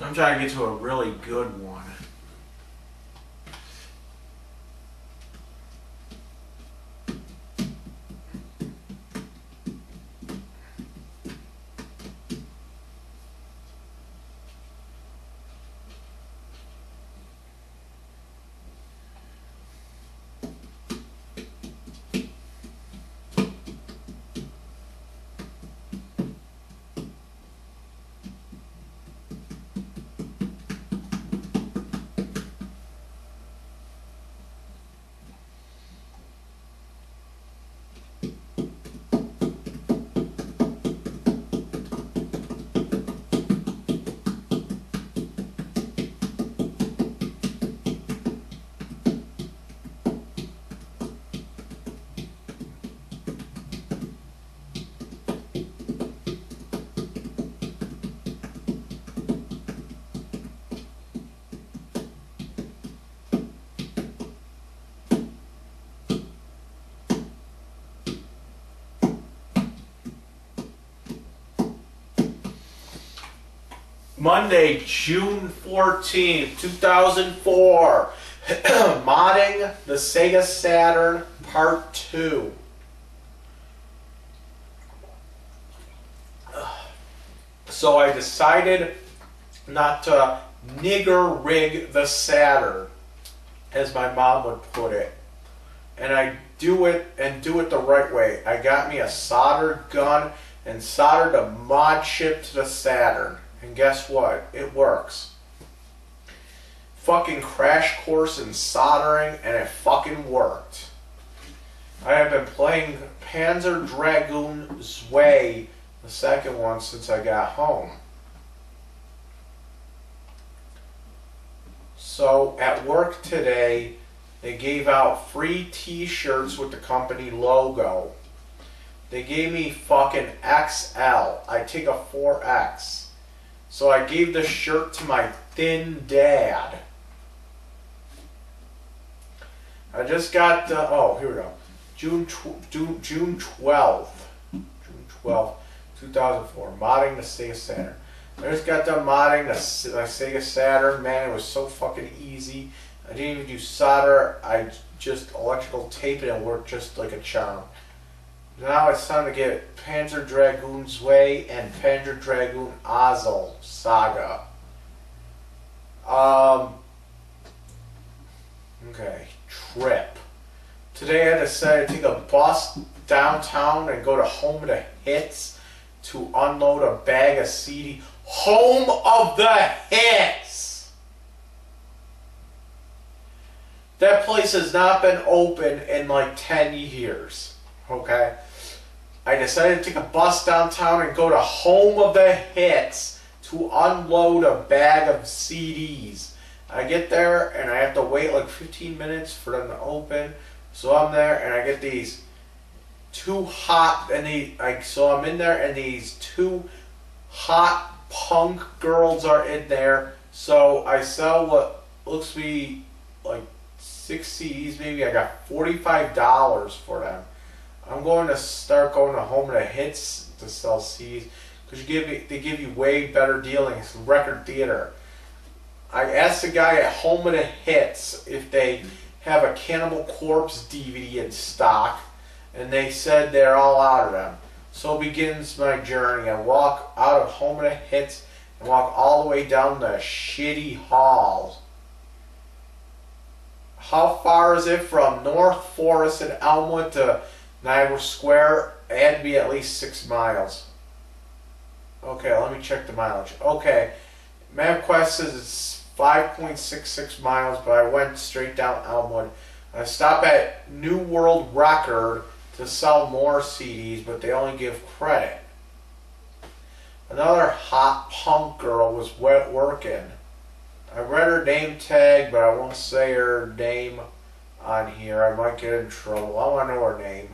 I'm trying to get to a really good one. Monday, June 14th, 2004. Modding the Sega Saturn Part 2. So I decided not to nigger rig the Saturn, as my mom would put it. And I do it the right way. I got me a soldered gun and soldered a mod chip to the Saturn. And guess what? It works. Fucking crash course in soldering, and it fucking worked. I have been playing Panzer Dragoon Zwei, the second one, since I got home. So at work today, they gave out free t-shirts with the company logo. They gave me fucking XL. I take a 4X. So I gave the shirt to my thin dad. I just got, oh, here we go. June 12th, 2004, modding the Sega Saturn. I just got done modding the Sega Saturn. Man, it was so fucking easy. I didn't even do solder. I just electrical tape it and it worked just like a charm. Now it's time to get Panzer Dragoon Zwei and Panzer Dragoon Azul Saga. Okay, trip. Today I decided to take a bus downtown and go to Home of the Hits to unload a bag of CD. Home of the Hits! That place has not been open in like 10 years. Okay? I decided to take a bus downtown and go to Home of the Hits to unload a bag of CDs. I get there and I have to wait like 15 minutes for them to open. So I'm there and I get these two hot, so I'm in there and these two hot punk girls are in there. So I sell what looks to be like 6 CDs maybe. I got $45 for them. I'm going to start going to Home of the Hits to sell CDs because they give you way better dealing. It's record theater. I asked the guy at Home of the Hits if they have a Cannibal Corpse DVD in stock, and they said they're all out of them. So begins my journey. I walk out of Home of the Hits and walk all the way down the shitty hall. How far is it from North Forest and Elmwood to Niagara Square? It had to be at least 6 miles. Okay, let me check the mileage. Okay, MapQuest says it's 5.66 miles, but I went straight down Elmwood. I stopped at New World Record to sell more CDs, but they only give credit. Another hot punk girl was working. I read her name tag, but I won't say her name on here. I might get in trouble. I want to know her name.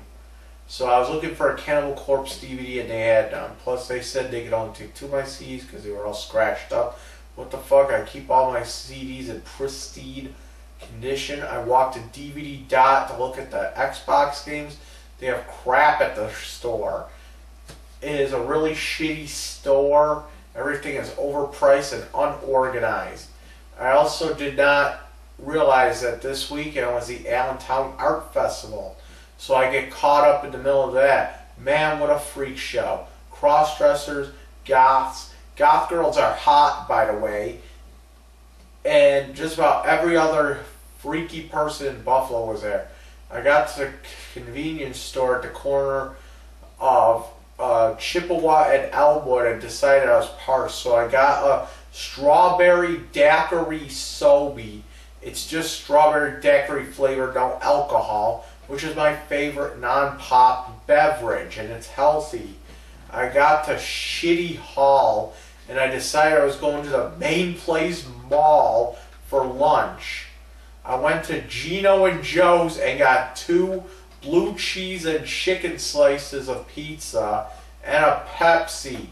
So I was looking for a Cannibal Corpse DVD, and they had none. Plus, they said they could only take 2 of my CDs because they were all scratched up. What the fuck? I keep all my CDs in pristine condition. I walked to DVD Dot to look at the Xbox games. They have crap at the store. It is a really shitty store. Everything is overpriced and unorganized. I also did not realize that this weekend was the Allentown Art Festival. So I get caught up in the middle of that. Man, what a freak show. Cross-dressers, goths. Goth girls are hot, by the way. And just about every other freaky person in Buffalo was there. I got to the convenience store at the corner of Chippewa and Elmwood and decided I was parched. So I got a strawberry daiquiri Sobe. It's just strawberry daiquiri flavored, no alcohol, which is my favorite non-pop beverage, and it's healthy. I got to Shitty Hall, and I decided I was going to the Main Place Mall for lunch. I went to Gino and Joe's and got 2 blue cheese and chicken slices of pizza and a Pepsi.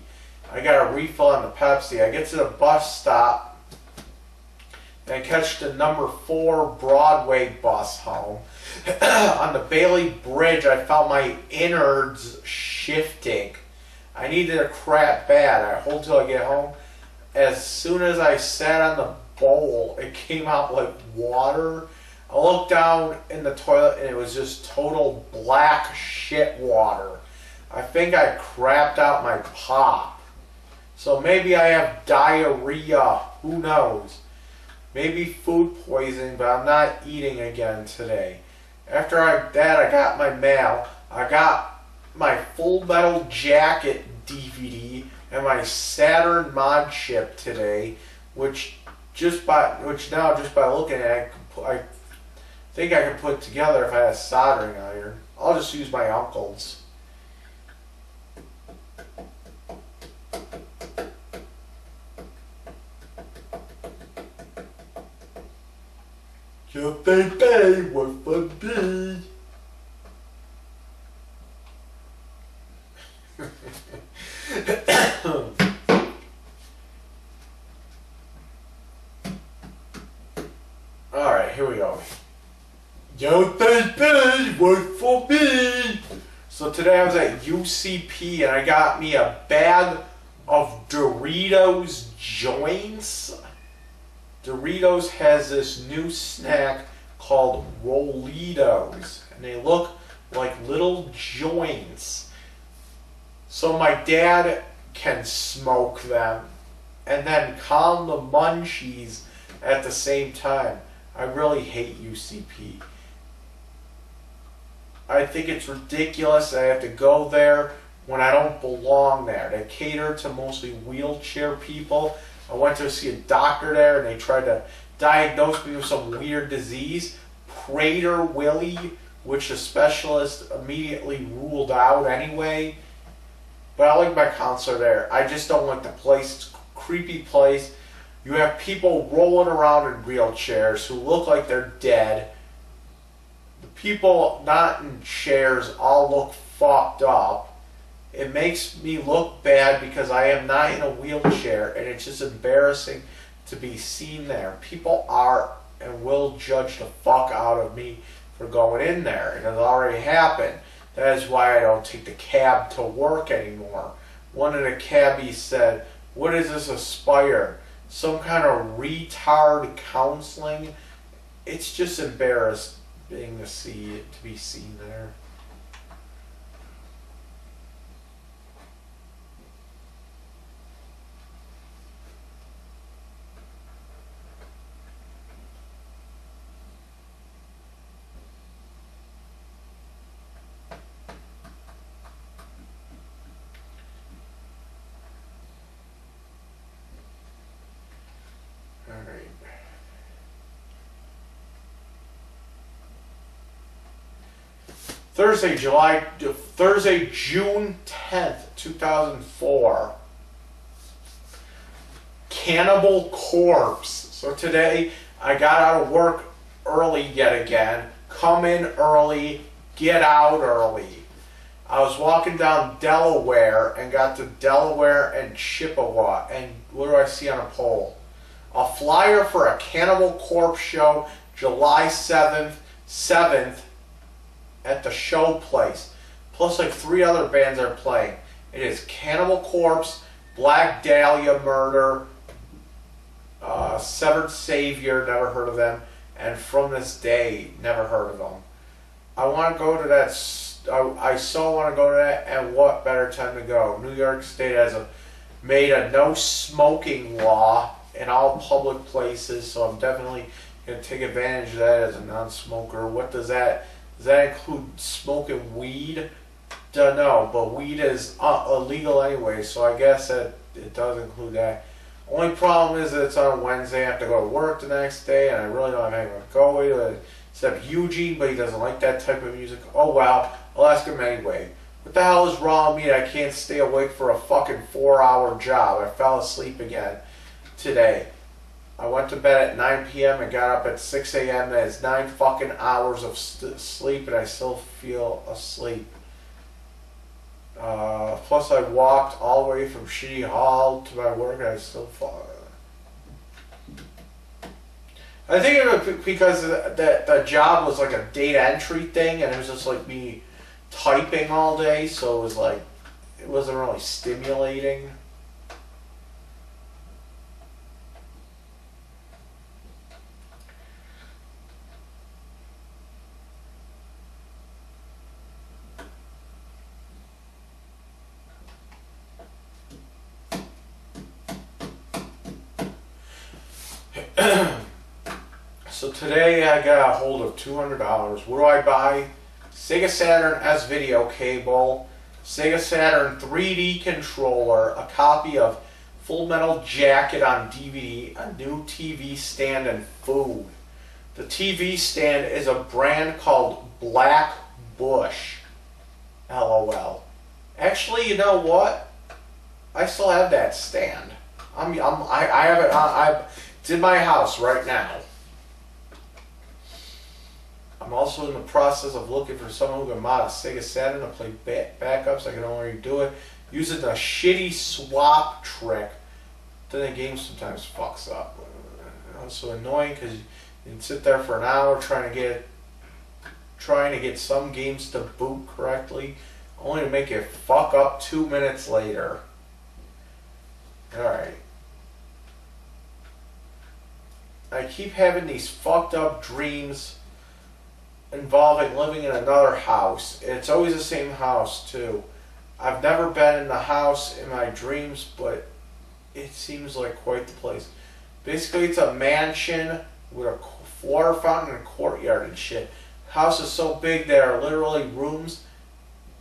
I got a refill on the Pepsi. I get to the bus stop and I catch the number 4 Broadway bus home. On the Bailey Bridge, I felt my innards shifting. I needed a crap bad. I hold till I get home. As soon as I sat on the bowl, it came out like water. I looked down in the toilet and it was just total black shit water. I think I crapped out my pop. So maybe I have diarrhea. Who knows? Maybe food poisoning, but I'm not eating again today. After that, I got my mail. I got my Full Metal Jacket DVD and my Saturn mod chip today, which now just by looking at it, I think I could put together if I had a soldering iron. I'll just use my uncle's. Your baby was for me. Alright, here we go. Your baby was for me. So today I was at UCP and I got me a bag of Doritos joints. Doritos has this new snack called Rollitos, and they look like little joints. So my dad can smoke them and then calm the munchies at the same time. I really hate UCP. I think it's ridiculous that I have to go there when I don't belong there. They cater to mostly wheelchair people. I went to see a doctor there and they tried to diagnose me with some weird disease, Prader-Willi, which the specialist immediately ruled out anyway. But I like my counselor there. I just don't like the place. It's a creepy place. You have people rolling around in wheelchairs who look like they're dead. The people not in chairs all look fucked up. It makes me look bad because I am not in a wheelchair, and it's just embarrassing to be seen there. People are and will judge the fuck out of me for going in there. It has already happened. That is why I don't take the cab to work anymore. One of the cabbies said, "What is this Aspire? Some kind of retard counseling?" It's just embarrassing to be seen there. Thursday, June 10th, 2004. Cannibal Corpse. So today I got out of work early yet again. Come in early, get out early. I was walking down Delaware and got to Delaware and Chippewa. And what do I see on a pole? A flyer for a Cannibal Corpse show July 7th at the show place. Plus like 3 other bands are playing. It is Cannibal Corpse, Black Dahlia Murder, Severed Savior, never heard of them, and From This Day, never heard of them. I want to go to that. I so want to go to that, and what better time to go? New York State has made a no smoking law in all public places, so I'm definitely going to take advantage of that as a non-smoker. What does that include? Smoking weed? Don't know, but weed is illegal anyway, so I guess that it does include that. Only problem is that it's on Wednesday. I have to go to work the next day, and I really don't have anyone to go with, except Eugene, but he doesn't like that type of music. Oh well, I'll ask him anyway. What the hell is wrong with me? I can't stay awake for a fucking 4-hour job. I fell asleep again today. I went to bed at 9 p.m. and got up at 6 a.m. That is 9 fucking hours of sleep, and I still feel asleep. Plus I walked all the way from Shitty Hall to my work and I still fall. I think it was because the job was like a data entry thing and it was just like me typing all day, so it was like, it wasn't really stimulating. So today I got a hold of $200. What do I buy? Sega Saturn S video cable, Sega Saturn 3D controller, a copy of Full Metal Jacket on DVD, a new TV stand, and food. The TV stand is a brand called Black Bush. LOL. Actually, you know what? I still have that stand. I have it. It's in my house right now. I'm also in the process of looking for someone who can mod a Sega Saturn to play backups. I can only do it using the shitty swap trick. Then the game sometimes fucks up. It's so annoying because you can sit there for an hour trying to get some games to boot correctly, only to make it fuck up 2 minutes later. Alright. I keep having these fucked up dreams involving living in another house. It's always the same house too. I've never been in the house in my dreams, but it seems like quite the place. Basically, it's a mansion with a water fountain and a courtyard and shit. The house is so big there are literally rooms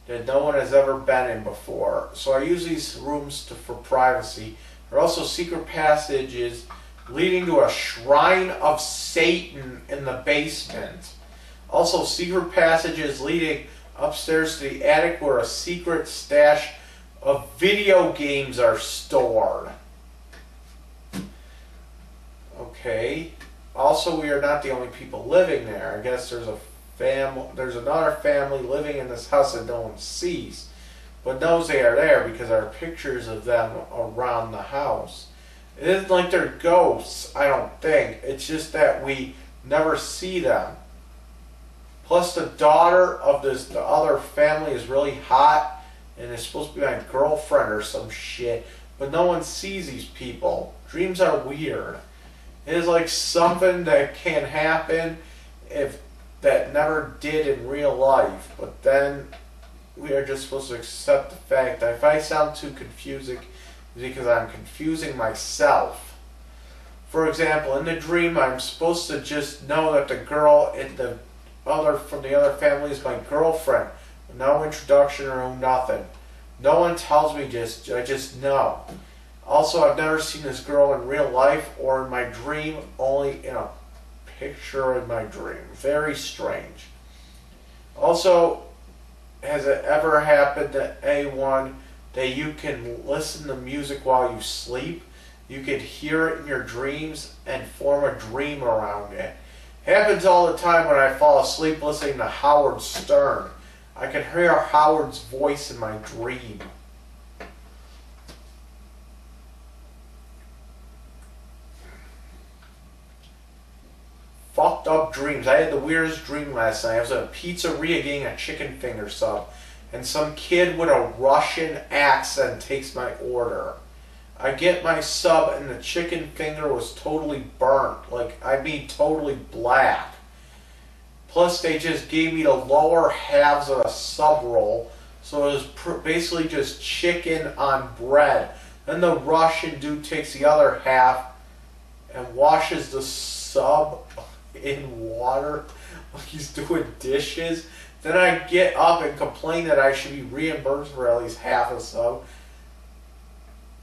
that no one has ever been in before. So I use these rooms for privacy. There are also secret passages leading to a shrine of Satan in the basement. Also, secret passages leading upstairs to the attic where a secret stash of video games are stored. Okay. Also, we are not the only people living there. I guess there's another family living in this house that no one sees, but knows they are there because there are pictures of them around the house. It isn't like they're ghosts, I don't think. It's just that we never see them. Plus, the daughter of the other family is really hot and is supposed to be my girlfriend or some shit. But no one sees these people. Dreams are weird. It is like something that can happen that never did in real life. But then we are just supposed to accept the fact that if I sound too confusing, it's because I'm confusing myself. For example, in the dream, I'm supposed to just know that the girl from the other family is my girlfriend. No introduction or nothing. No one tells me, I just know. Also, I've never seen this girl in real life or in my dream, only in a picture in my dream. Very strange. Also, has it ever happened to anyone that you can listen to music while you sleep? You can hear it in your dreams and form a dream around it. Happens all the time when I fall asleep listening to Howard Stern. I can hear Howard's voice in my dream. Fucked up dreams. I had the weirdest dream last night. I was at a pizzeria getting a chicken finger sub, and some kid with a Russian accent takes my order. I get my sub and the chicken finger was totally burnt. Like, I mean totally black. Plus they just gave me the lower halves of a sub roll. So it was basically just chicken on bread. Then the Russian dude takes the other half and washes the sub in water like he's doing dishes. Then I get up and complain that I should be reimbursed for at least half a sub.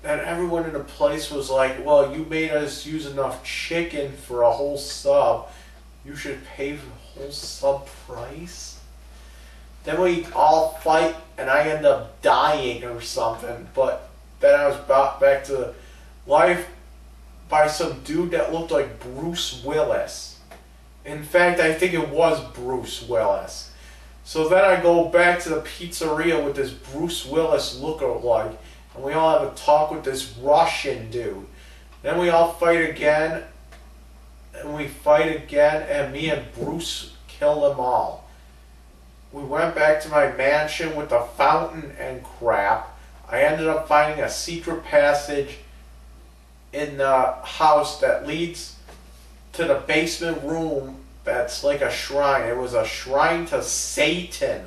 And everyone in the place was like, well, you made us use enough chicken for a whole sub. You should pay for the whole sub price. Then we all fight and I end up dying or something. But then I was brought back to life by some dude that looked like Bruce Willis. In fact, I think it was Bruce Willis. So then I go back to the pizzeria with this Bruce Willis lookalike, and we all have a talk with this Russian dude. Then we all fight again, and me and Bruce kill them all. We went back to my mansion with the fountain and crap. I ended up finding a secret passage in the house that leads to the basement room that's like a shrine. It was a shrine to Satan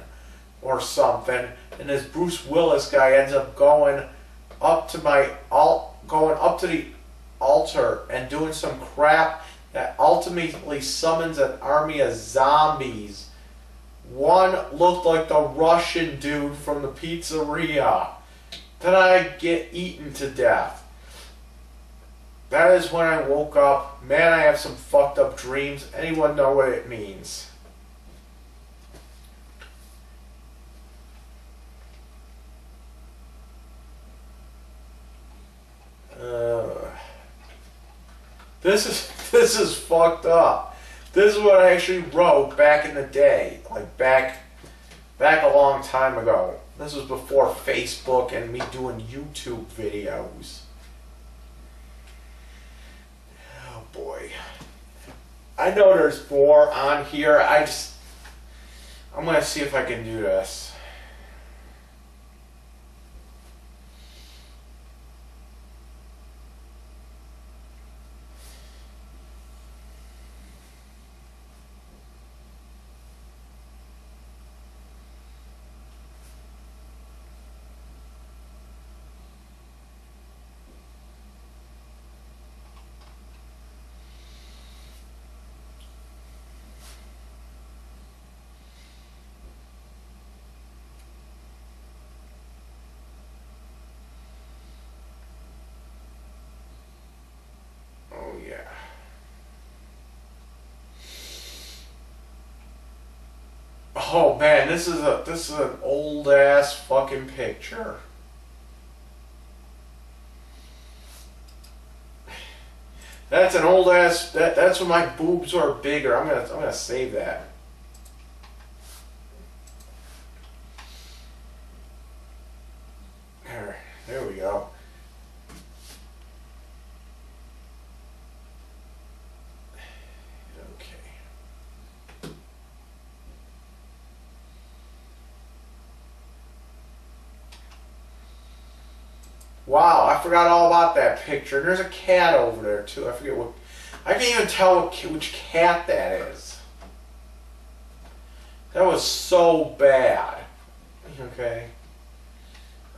or something. And this Bruce Willis guy ends up going up to the altar and doing some crap that ultimately summons an army of zombies. One looked like the Russian dude from the pizzeria. Then I get eaten to death. That is when I woke up. Man, I have some fucked up dreams. Anyone know what it means? This is fucked up. This is what I actually wrote back in the day, like back a long time ago. This was before Facebook and me doing YouTube videos. Oh boy. I know there's more on here. I'm gonna see if I can do this. Oh man, this is an old ass fucking picture. That's an old ass. That's when my boobs were bigger. I'm gonna save that. There we go. Wow, I forgot all about that picture. And there's a cat over there too. I forget what. I can't even tell which cat that is. That was so bad. Okay.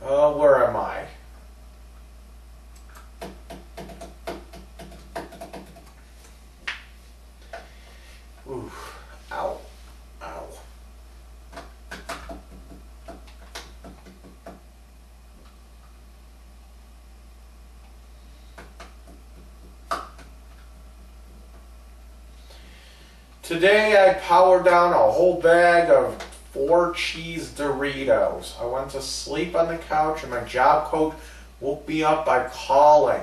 Where am I? Ooh, ow, ow. Today I powered down a whole bag of 4 cheese Doritos. I went to sleep on the couch and my job coach woke me up by calling.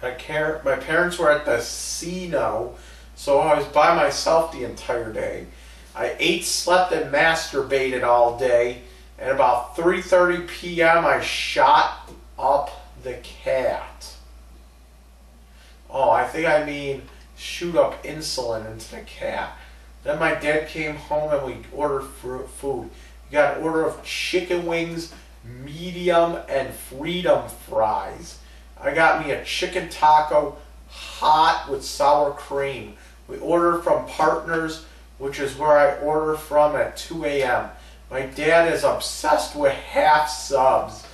My parents were at the casino, so I was by myself the entire day. I ate, slept, and masturbated all day, and about 3:30 p.m. I shot up the cat. Oh, I think I mean shoot up insulin into the cat. Then my dad came home and we ordered food. We got an order of chicken wings medium, and freedom fries. I got me a chicken taco hot with sour cream. We ordered from Partners, which is where I order from at 2 a.m. My dad is obsessed with half subs.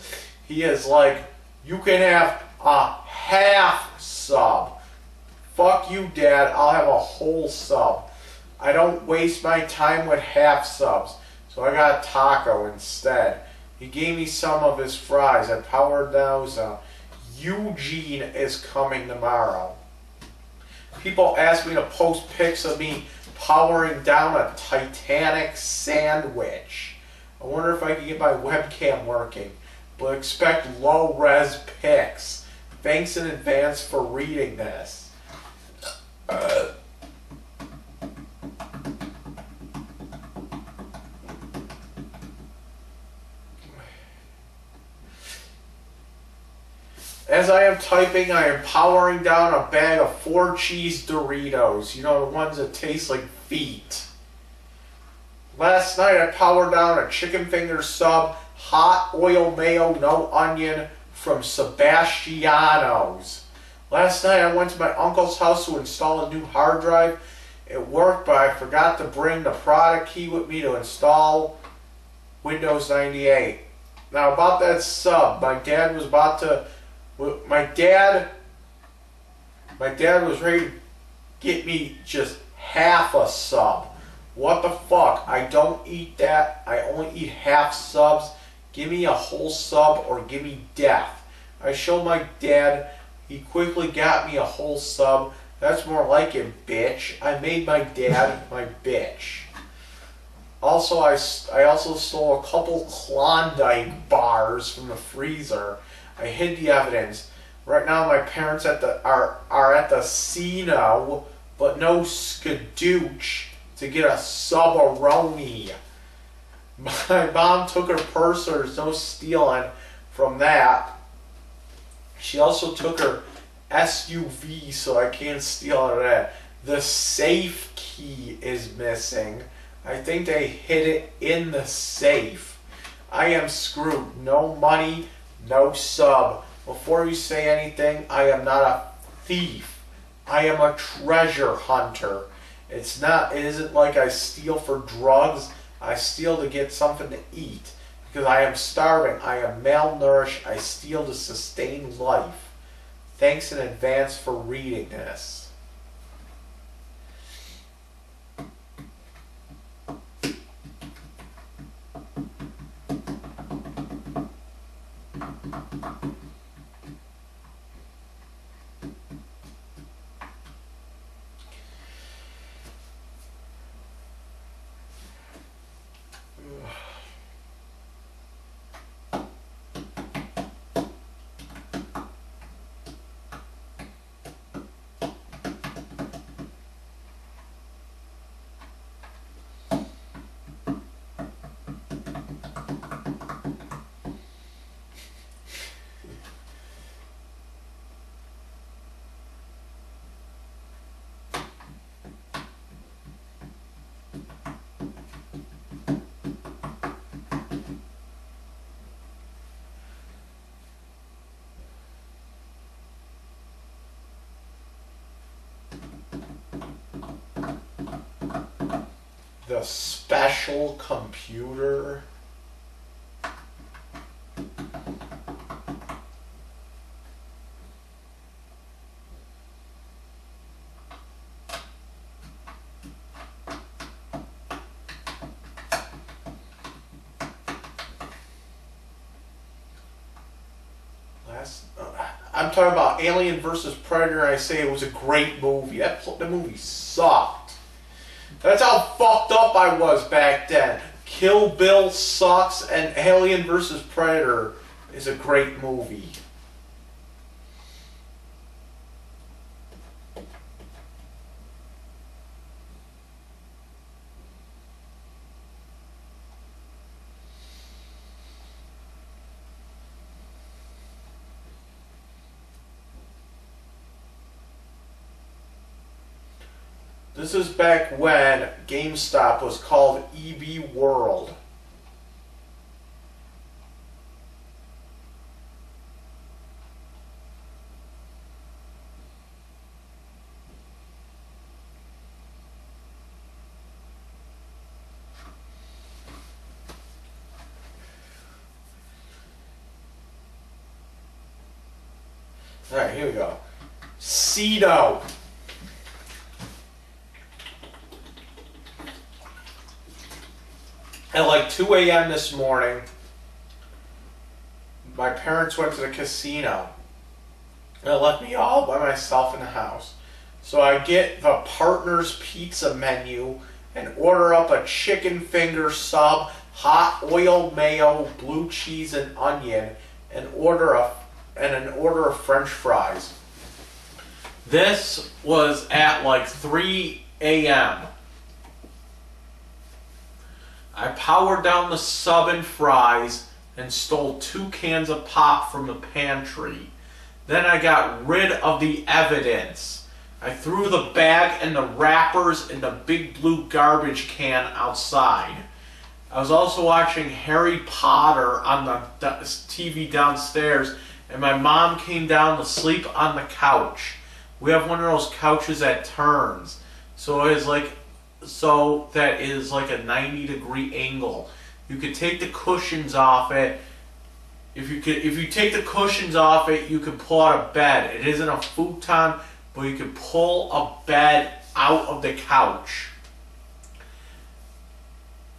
He is like, you can have a half sub. Fuck you, Dad, I'll have a whole sub. I don't waste my time with half subs, so I got a taco instead. He gave me some of his fries. I powered those up. Eugene is coming tomorrow. People ask me to post pics of me powering down a Titanic sandwich. I wonder if I can get my webcam working, but expect low-res pics. Thanks in advance for reading this. As I am typing, I am powering down a bag of 4 cheese Doritos. You know, the ones that taste like feet. Last night I powered down a chicken finger sub, hot oil mayo, no onion, from Sebastiano's. Last night I went to my uncle's house to install a new hard drive. It worked, but I forgot to bring the product key with me to install Windows 98. Now about that sub, my dad was ready to get me just half a sub. What the fuck? I don't eat that. I only eat half subs. Give me a whole sub or give me death. I showed my dad. He quickly got me a whole sub. That's more like it, bitch. I made my dad my bitch. Also, I also stole a couple Klondike bars from the freezer. I hid the evidence. Right now my parents are at the casino, but no skadooch to get a Subaroni. My mom took her purse, so there's no stealing from that. She also took her SUV, so I can't steal out of that. The safe key is missing. I think they hid it in the safe. I am screwed. No money, no sub. Before you say anything, I am not a thief. I am a treasure hunter. It isn't like I steal for drugs. I steal to get something to eat. Because I am starving. I am malnourished. I steal to sustain life. Thanks in advance for reading this. The special computer. I'm talking about Alien vs. Predator, and I say it was a great movie. The movie sucked. That's how fucked up I was back then. Kill Bill sucks, and Alien vs. Predator is a great movie. This is back when GameStop was called EB World. Alright, here we go. Cedo. At like 2 a.m. this morning, my parents went to the casino. And it left me all by myself in the house. So I get the Partners Pizza menu and order up a chicken finger sub, hot oil mayo, blue cheese, and onion, and an order of French fries. This was at like 3 a.m. I powered down the sub and fries and stole 2 cans of pop from the pantry. Then I got rid of the evidence. I threw the bag and the wrappers in the big blue garbage can outside. I was also watching Harry Potter on the TV downstairs, and my mom came down to sleep on the couch. We have one of those couches that turns, so that is like a 90-degree angle. You could take the cushions off it. If you take the cushions off it, you can pull out a bed. It isn't a futon, but you can pull a bed out of the couch.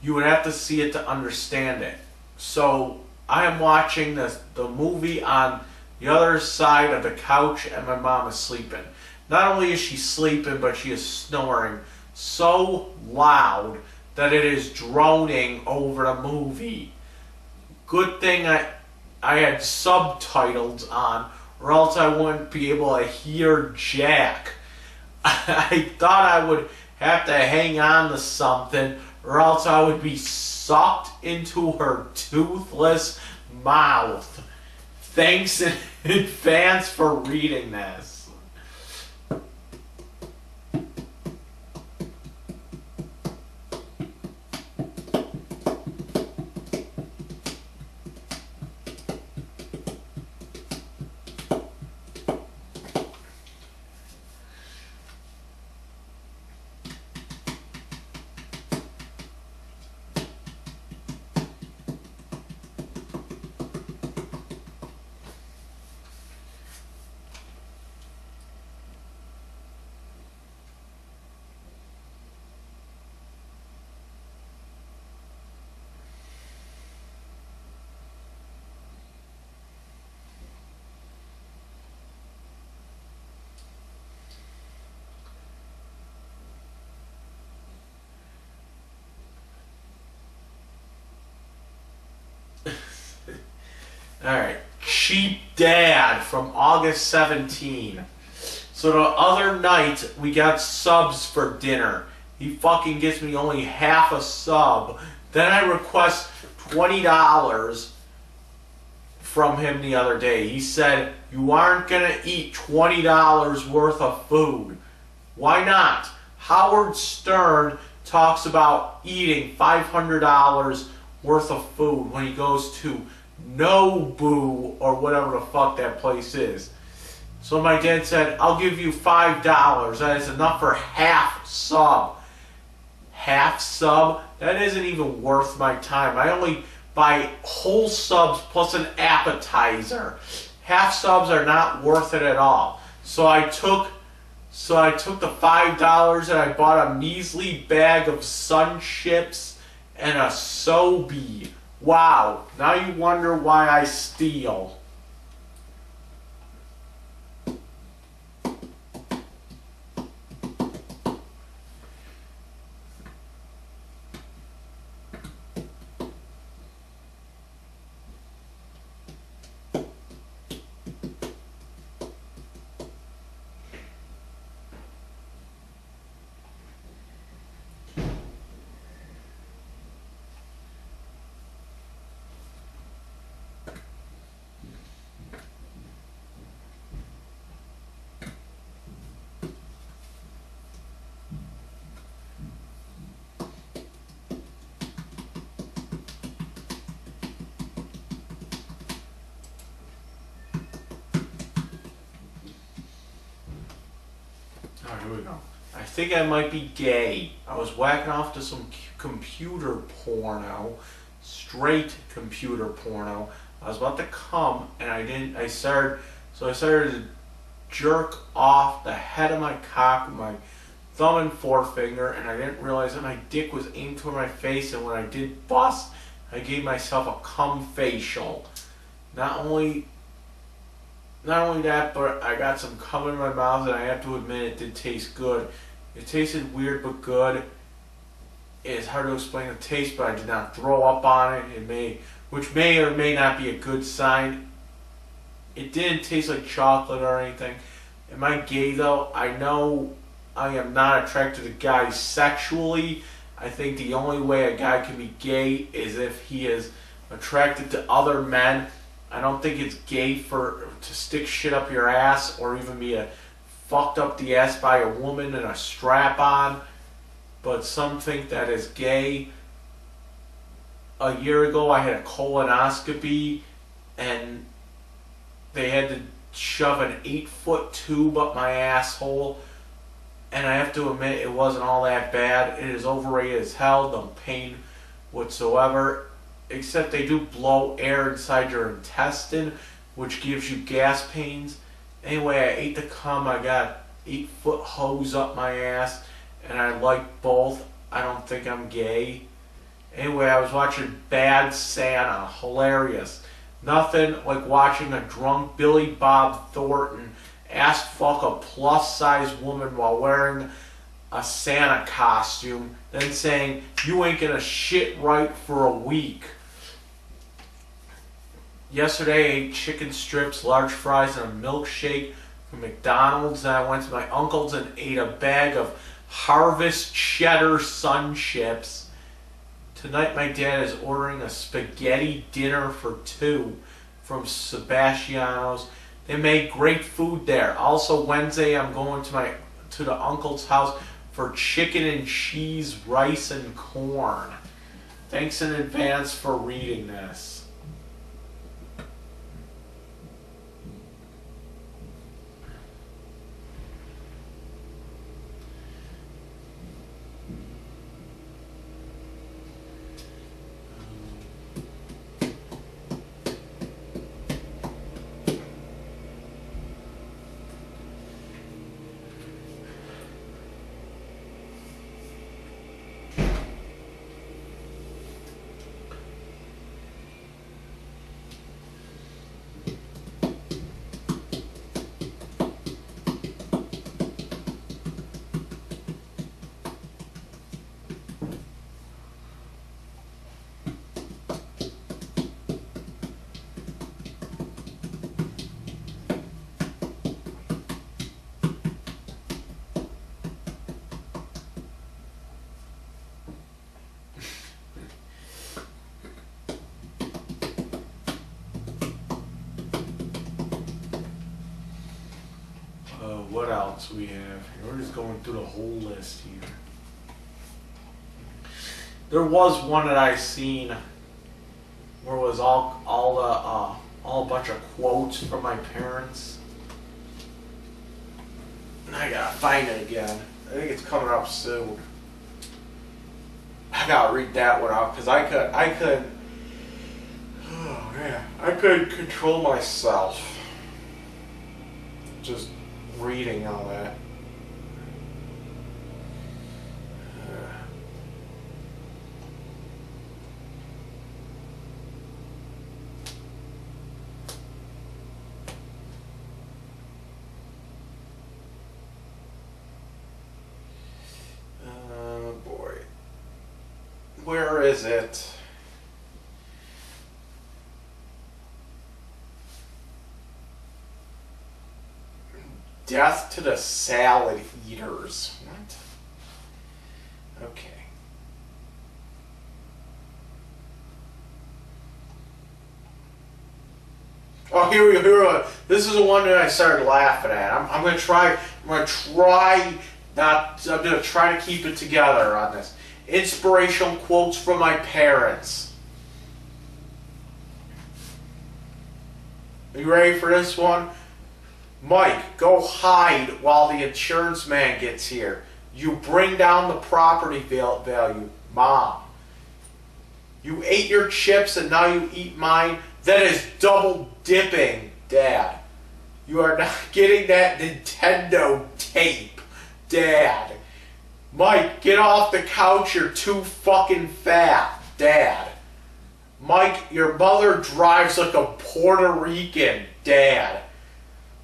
You would have to see it to understand it. So I am watching the movie on the other side of the couch, and my mom is sleeping. Not only is she sleeping, but she is snoring so loud that it is droning over the movie. Good thing I had subtitles on, or else I wouldn't be able to hear Jack. I thought I would have to hang on to something, or else I would be sucked into her toothless mouth. Thanks in advance for reading this. Alright, Cheap Dad from August 17. So the other night, we got subs for dinner. He fucking gives me only half a sub. Then I request $20 from him the other day. He said, you aren't going to eat $20 worth of food. Why not? Howard Stern talks about eating $500 worth of food when he goes to Nobu or whatever the fuck that place is. So my dad said, I'll give you $5. That is enough for half sub. Half sub? That isn't even worth my time. I only buy whole subs plus an appetizer. Half subs are not worth it at all. So I took the $5 and I bought a measly bag of Sun Chips and a Sobe. Wow, now you wonder why I steal. Alright, here we go. I think I might be gay. I was whacking off to some computer porno. Straight computer porno. I was about to come and I started jerk off the head of my cock with my thumb and forefinger, and I didn't realize that my dick was aimed toward my face, and when I did bust, I gave myself a cum facial. Not only that, but I got some cum in my mouth, and I have to admit it did taste good. It tasted weird but good. It's hard to explain the taste, but I did not throw up on it. Which may or may not be a good sign. It didn't taste like chocolate or anything. Am I gay though? I know I am not attracted to guys sexually. I think the only way a guy can be gay is if he is attracted to other men. I don't think it's gay to stick shit up your ass or even be fucked up the ass by a woman in a strap on. But some think that is gay. A year ago I had a colonoscopy and they had to shove an 8-foot tube up my asshole. And I have to admit, it wasn't all that bad. It is overrated as hell, no pain whatsoever. Except they do blow air inside your intestine, which gives you gas pains. Anyway, I ate the cum. I got 8-foot hose up my ass, and I like both. I don't think I'm gay. Anyway, I was watching Bad Santa. Hilarious. Nothing like watching a drunk Billy Bob Thornton ass fuck a plus-size woman while wearing a Santa costume, then saying, "You ain't gonna shit right for a week." Yesterday I ate chicken strips, large fries, and a milkshake from McDonald's. Then I went to my uncle's and ate a bag of Harvest Cheddar Sun Chips. Tonight my dad is ordering a spaghetti dinner for 2 from Sebastiano's. They make great food there. Also Wednesday I'm going to the uncle's house for chicken and cheese, rice and corn. Thanks in advance for reading this. What else we have here? We're just going through the whole list here. There was one that I seen where it was all a bunch of quotes from my parents. And I gotta find it again. I think it's coming up soon. I gotta read that one out because I could. Oh man, I couldn't control myself. Just reading all that. Boy. Where is it? Death to the salad eaters. What? Okay. Oh, here we go. This is the one that I started laughing at. I'm gonna try to keep it together on this. Inspirational quotes from my parents. Are you ready for this one? Mike, go hide while the insurance man gets here. You bring down the property value. Mom. You ate your chips and now you eat mine. That is double dipping, Dad. You are not getting that Nintendo tape, Dad. Mike, get off the couch. You're too fucking fat, Dad. Mike, your mother drives like a Puerto Rican, Dad.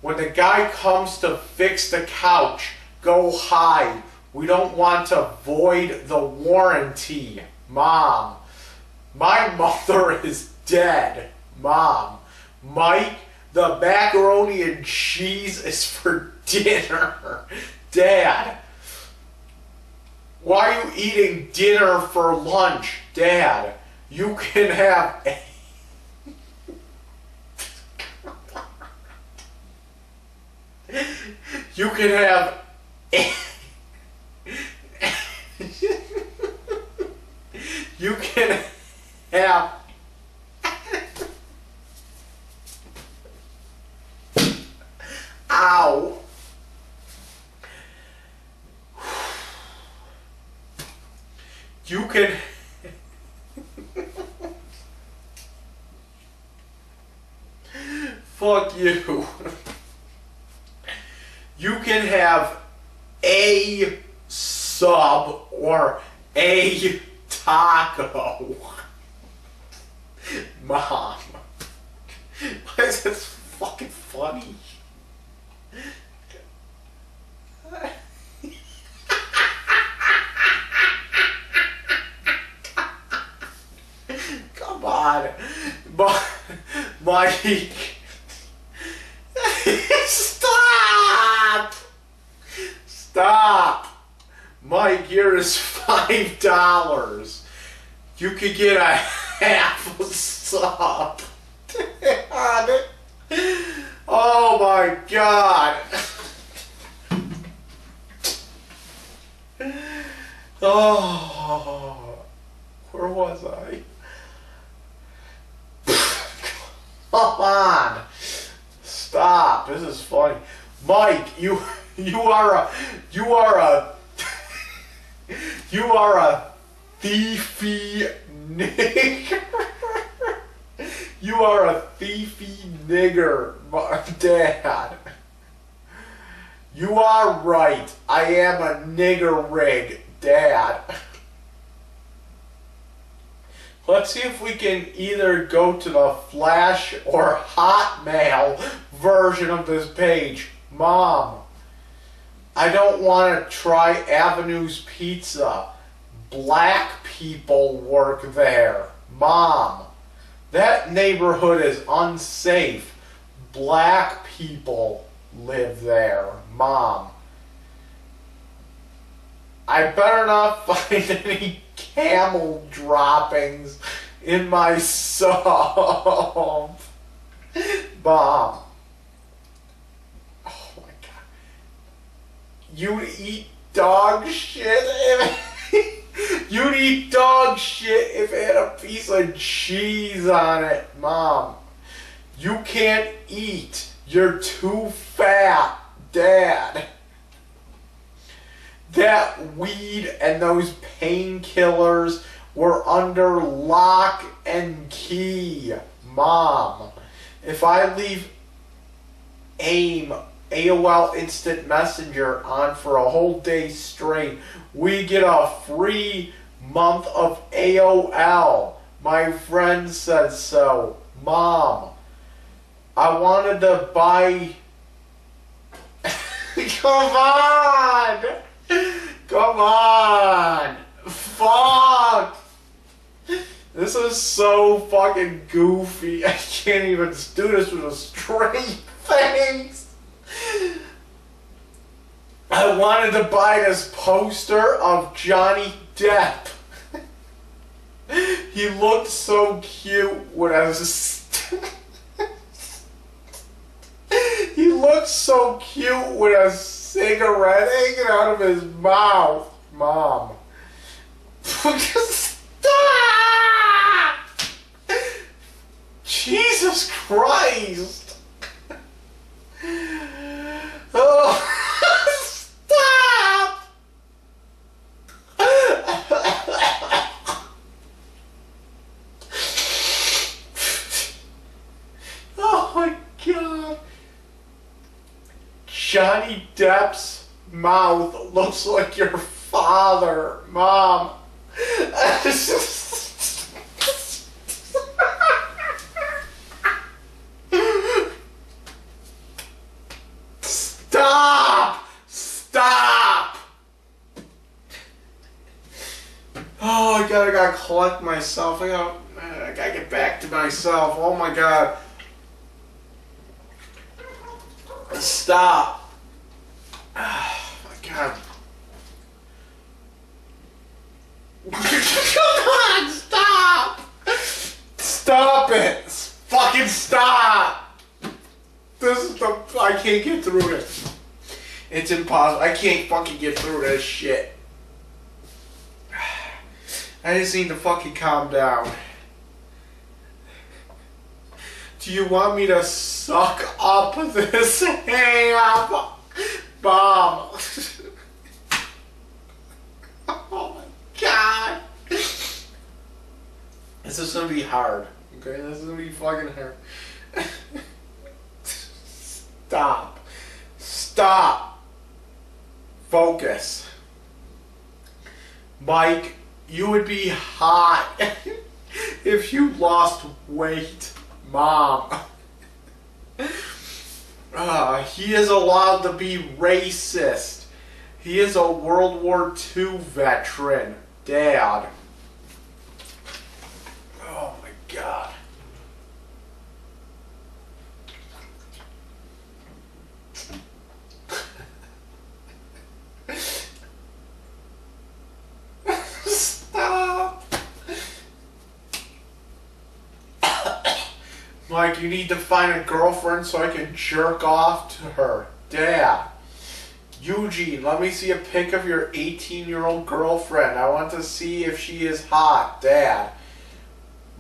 When the guy comes to fix the couch, go hide. We don't want to void the warranty, Mom. My mother is dead, Mom. Mike, the macaroni and cheese is for dinner, Dad. Why are you eating dinner for lunch, Dad? You can have... You can have... You can have... Ow. You can... Fuck you. You can have a sub or a taco. Mom. Why is this fucking funny? Come on. Mike. Stop! Stop! Mike, here is $5. You could get a half a sub. Dad. Oh my God. Oh, where was I? Come on. Stop. This is funny. Mike, you are a thiefy nigger. You are a thiefy nigger, Dad. You are right. I am a nigger rig, Dad. Let's see if we can either go to the Flash or Hotmail version of this page. Mom, I don't want to try Avenue's Pizza. Black people work there. Mom, that neighborhood is unsafe. Black people live there. Mom, I better not find any camel droppings in my sub. Mom. Oh my God. You'd eat dog shit if you'd eat dog shit if it had a piece of cheese on it, Mom. You can't eat. You're too fat, Dad. That weed and those painkillers were under lock and key, Mom. If I leave AOL Instant Messenger on for a whole day straight, we get a free month of AOL. My friend said so. Mom, I wanted to buy... Come on! Come on! Fuck! This is so fucking goofy. I can't even do this with a straight face. I wanted to buy this poster of Johnny Depp. He looked so cute when I was... He looked so cute with a cigarette hanging out of his mouth. Mom. Stop! Jesus Christ. Oh, stop! Oh my God. Johnny Depp's mouth looks like your father, Mom. Stop! Stop! Oh, I gotta collect myself. I gotta get back to myself. Oh my god. Stop. Oh my god. Come on, stop! Stop it! Fucking stop! This is I can't get through this. It's impossible. I can't fucking get through this shit. I just need to fucking calm down. Do you want me to suck up this ham, Mom? Oh my god. This is gonna be hard. Okay, this is gonna be fucking hard. Stop. Stop. Focus. Mike, you would be hot if you lost weight, Mom. He is allowed to be racist. He is a World War II veteran, Dad. Oh my god. Stop. Mike, you need to find a girlfriend so I can jerk off to her. Dad. Eugene, let me see a pic of your 18-year-old girlfriend. I want to see if she is hot. Dad.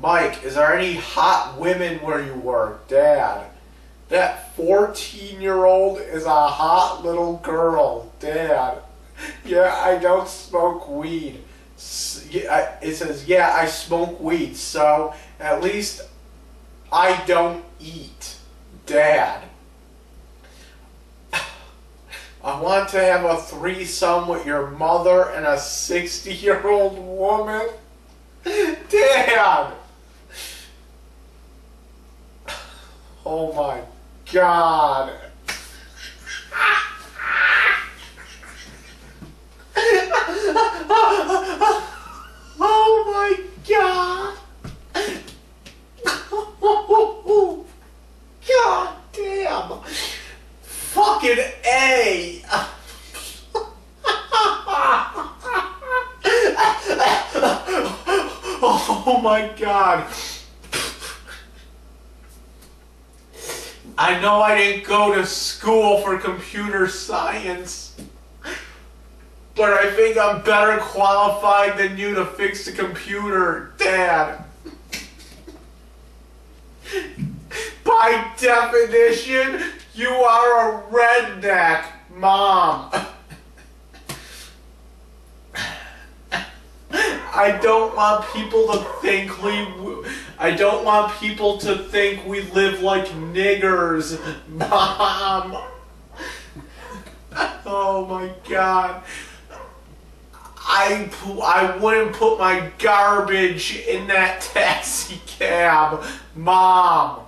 Mike, is there any hot women where you work? Dad. That 14-year-old is a hot little girl. Dad. Yeah, I don't smoke weed. It says, yeah, I smoke weed, so at least I don't eat. Dad. I want to have a threesome with your mother and a 60-year-old woman. Dad! Oh my god. Oh my god. God damn. Fucking A. Oh my god. I know I didn't go to school for computer science, but I think I'm better qualified than you to fix the computer, Dad. By definition, you are a redneck, Mom. I don't want people to think we live like niggers, Mom. Oh my god. I wouldn't put my garbage in that taxi cab, Mom.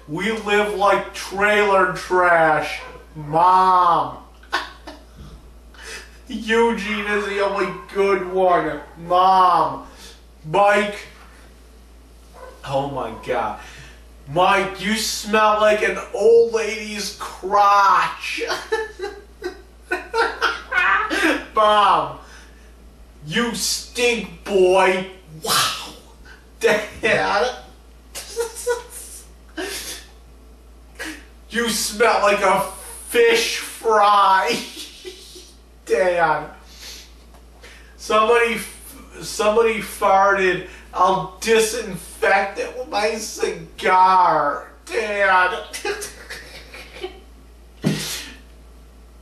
We live like trailer trash, Mom. Eugene is the only good one, Mom. Mike. Oh my god. Mike, you smell like an old lady's crotch. Mom. You stink, boy. Wow. Dad. You smell like a fish fry. Dad. Somebody farted. I'll disinfect it with my cigar. Dad.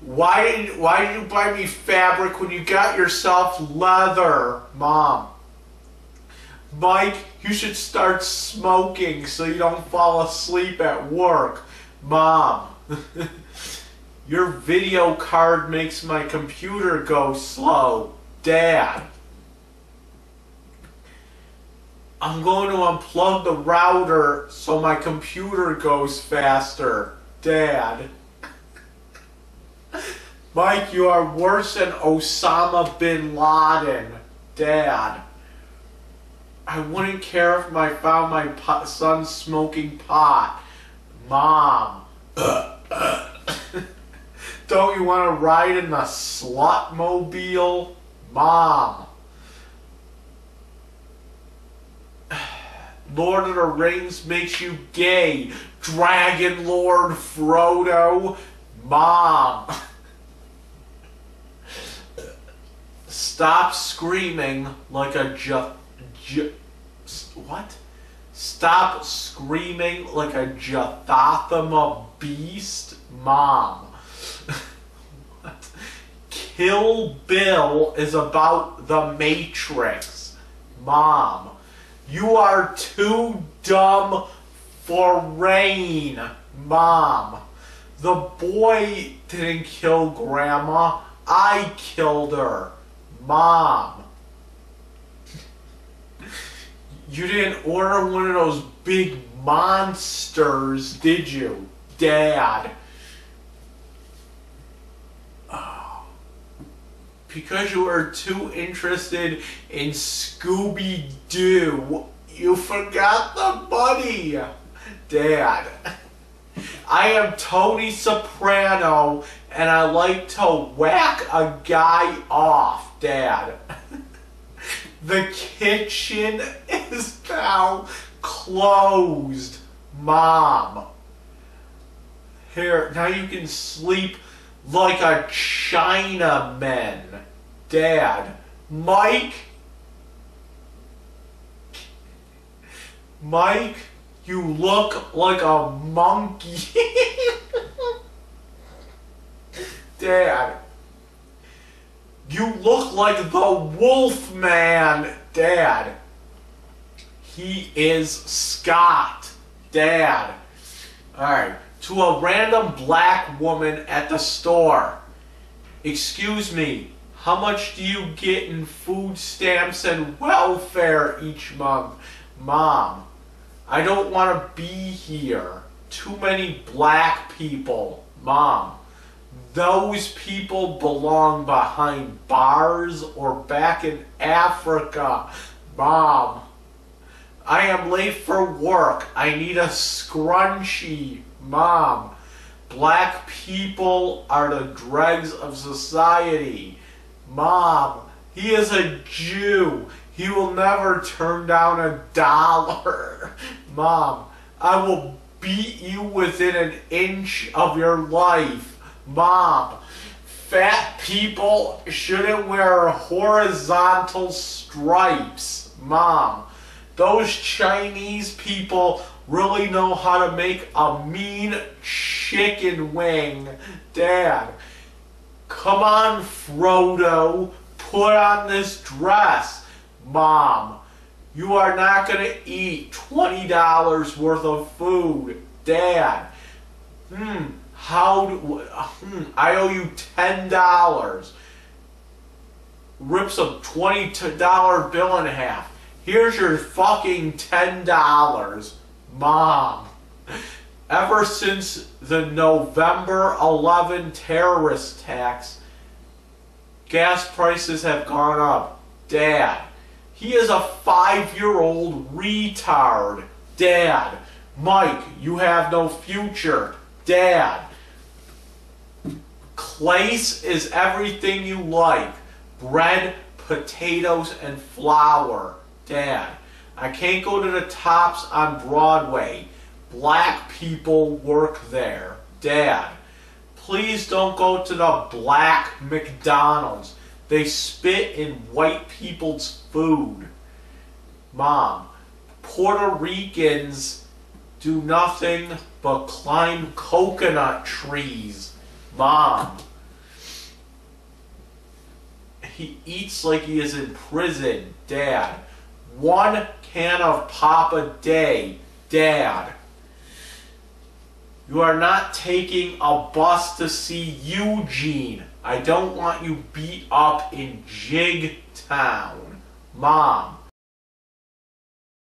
Why did you buy me fabric when you got yourself leather, Mom? Mike, you should start smoking so you don't fall asleep at work, Mom. Your video card makes my computer go slow. Dad. I'm going to unplug the router so my computer goes faster. Dad. Mike, you are worse than Osama bin Laden. Dad. I wouldn't care if I found my son smoking pot. Mom. Don't you want to ride in the Slutmobile? Mom. Lord of the Rings makes you gay. Dragonlordfrodo. Mom. Stop screaming like a what? Stop screaming like a Jathathama beast, Mom. What? Kill Bill is about the Matrix, Mom. You are too dumb for rain, Mom. The boy didn't kill Grandma. I killed her, Mom. You didn't order one of those big monsters, did you, Dad? Oh. Because you were too interested in Scooby-Doo, you forgot the bunny, Dad. I am Tony Soprano, and I like to whack a guy off, Dad. The kitchen is now closed, Mom. Here, now you can sleep like a Chinaman, Dad. Mike? Mike, you look like a monkey. Dad. You look like the Wolfman, Dad. He is Scott, Dad. Alright, to a random black woman at the store. Excuse me, how much do you get in food stamps and welfare each month? Mom, I don't want to be here. Too many black people, Mom. Those people belong behind bars or back in Africa, Mom. I am late for work. I need a scrunchie, Mom. Black people are the dregs of society. Mom, he is a Jew. He will never turn down $1. Mom, I will beat you within an inch of your life. Mom, fat people shouldn't wear horizontal stripes. Mom, those Chinese people really know how to make a mean chicken wing. Dad, come on, Frodo, put on this dress. Mom, you are not going to eat $20 worth of food. Dad, I owe you $10. Rips a $20 bill in half. Here's your fucking $10, Mom. Ever since the November 11 terrorist attacks, gas prices have gone up. Dad, he is a 5-year-old retard. Dad, Mike, you have no future. Dad, Clace is everything you like. Bread, potatoes, and flour. Dad, I can't go to the Tops on Broadway. Black people work there. Dad, please don't go to the black McDonald's. They spit in white people's food. Mom, Puerto Ricans do nothing but climb coconut trees. Mom, he eats like he is in prison. Dad, 1 can of pop a day. Dad, You are not taking a bus to see Eugene. I don't want you beat up in Jig Town. Mom.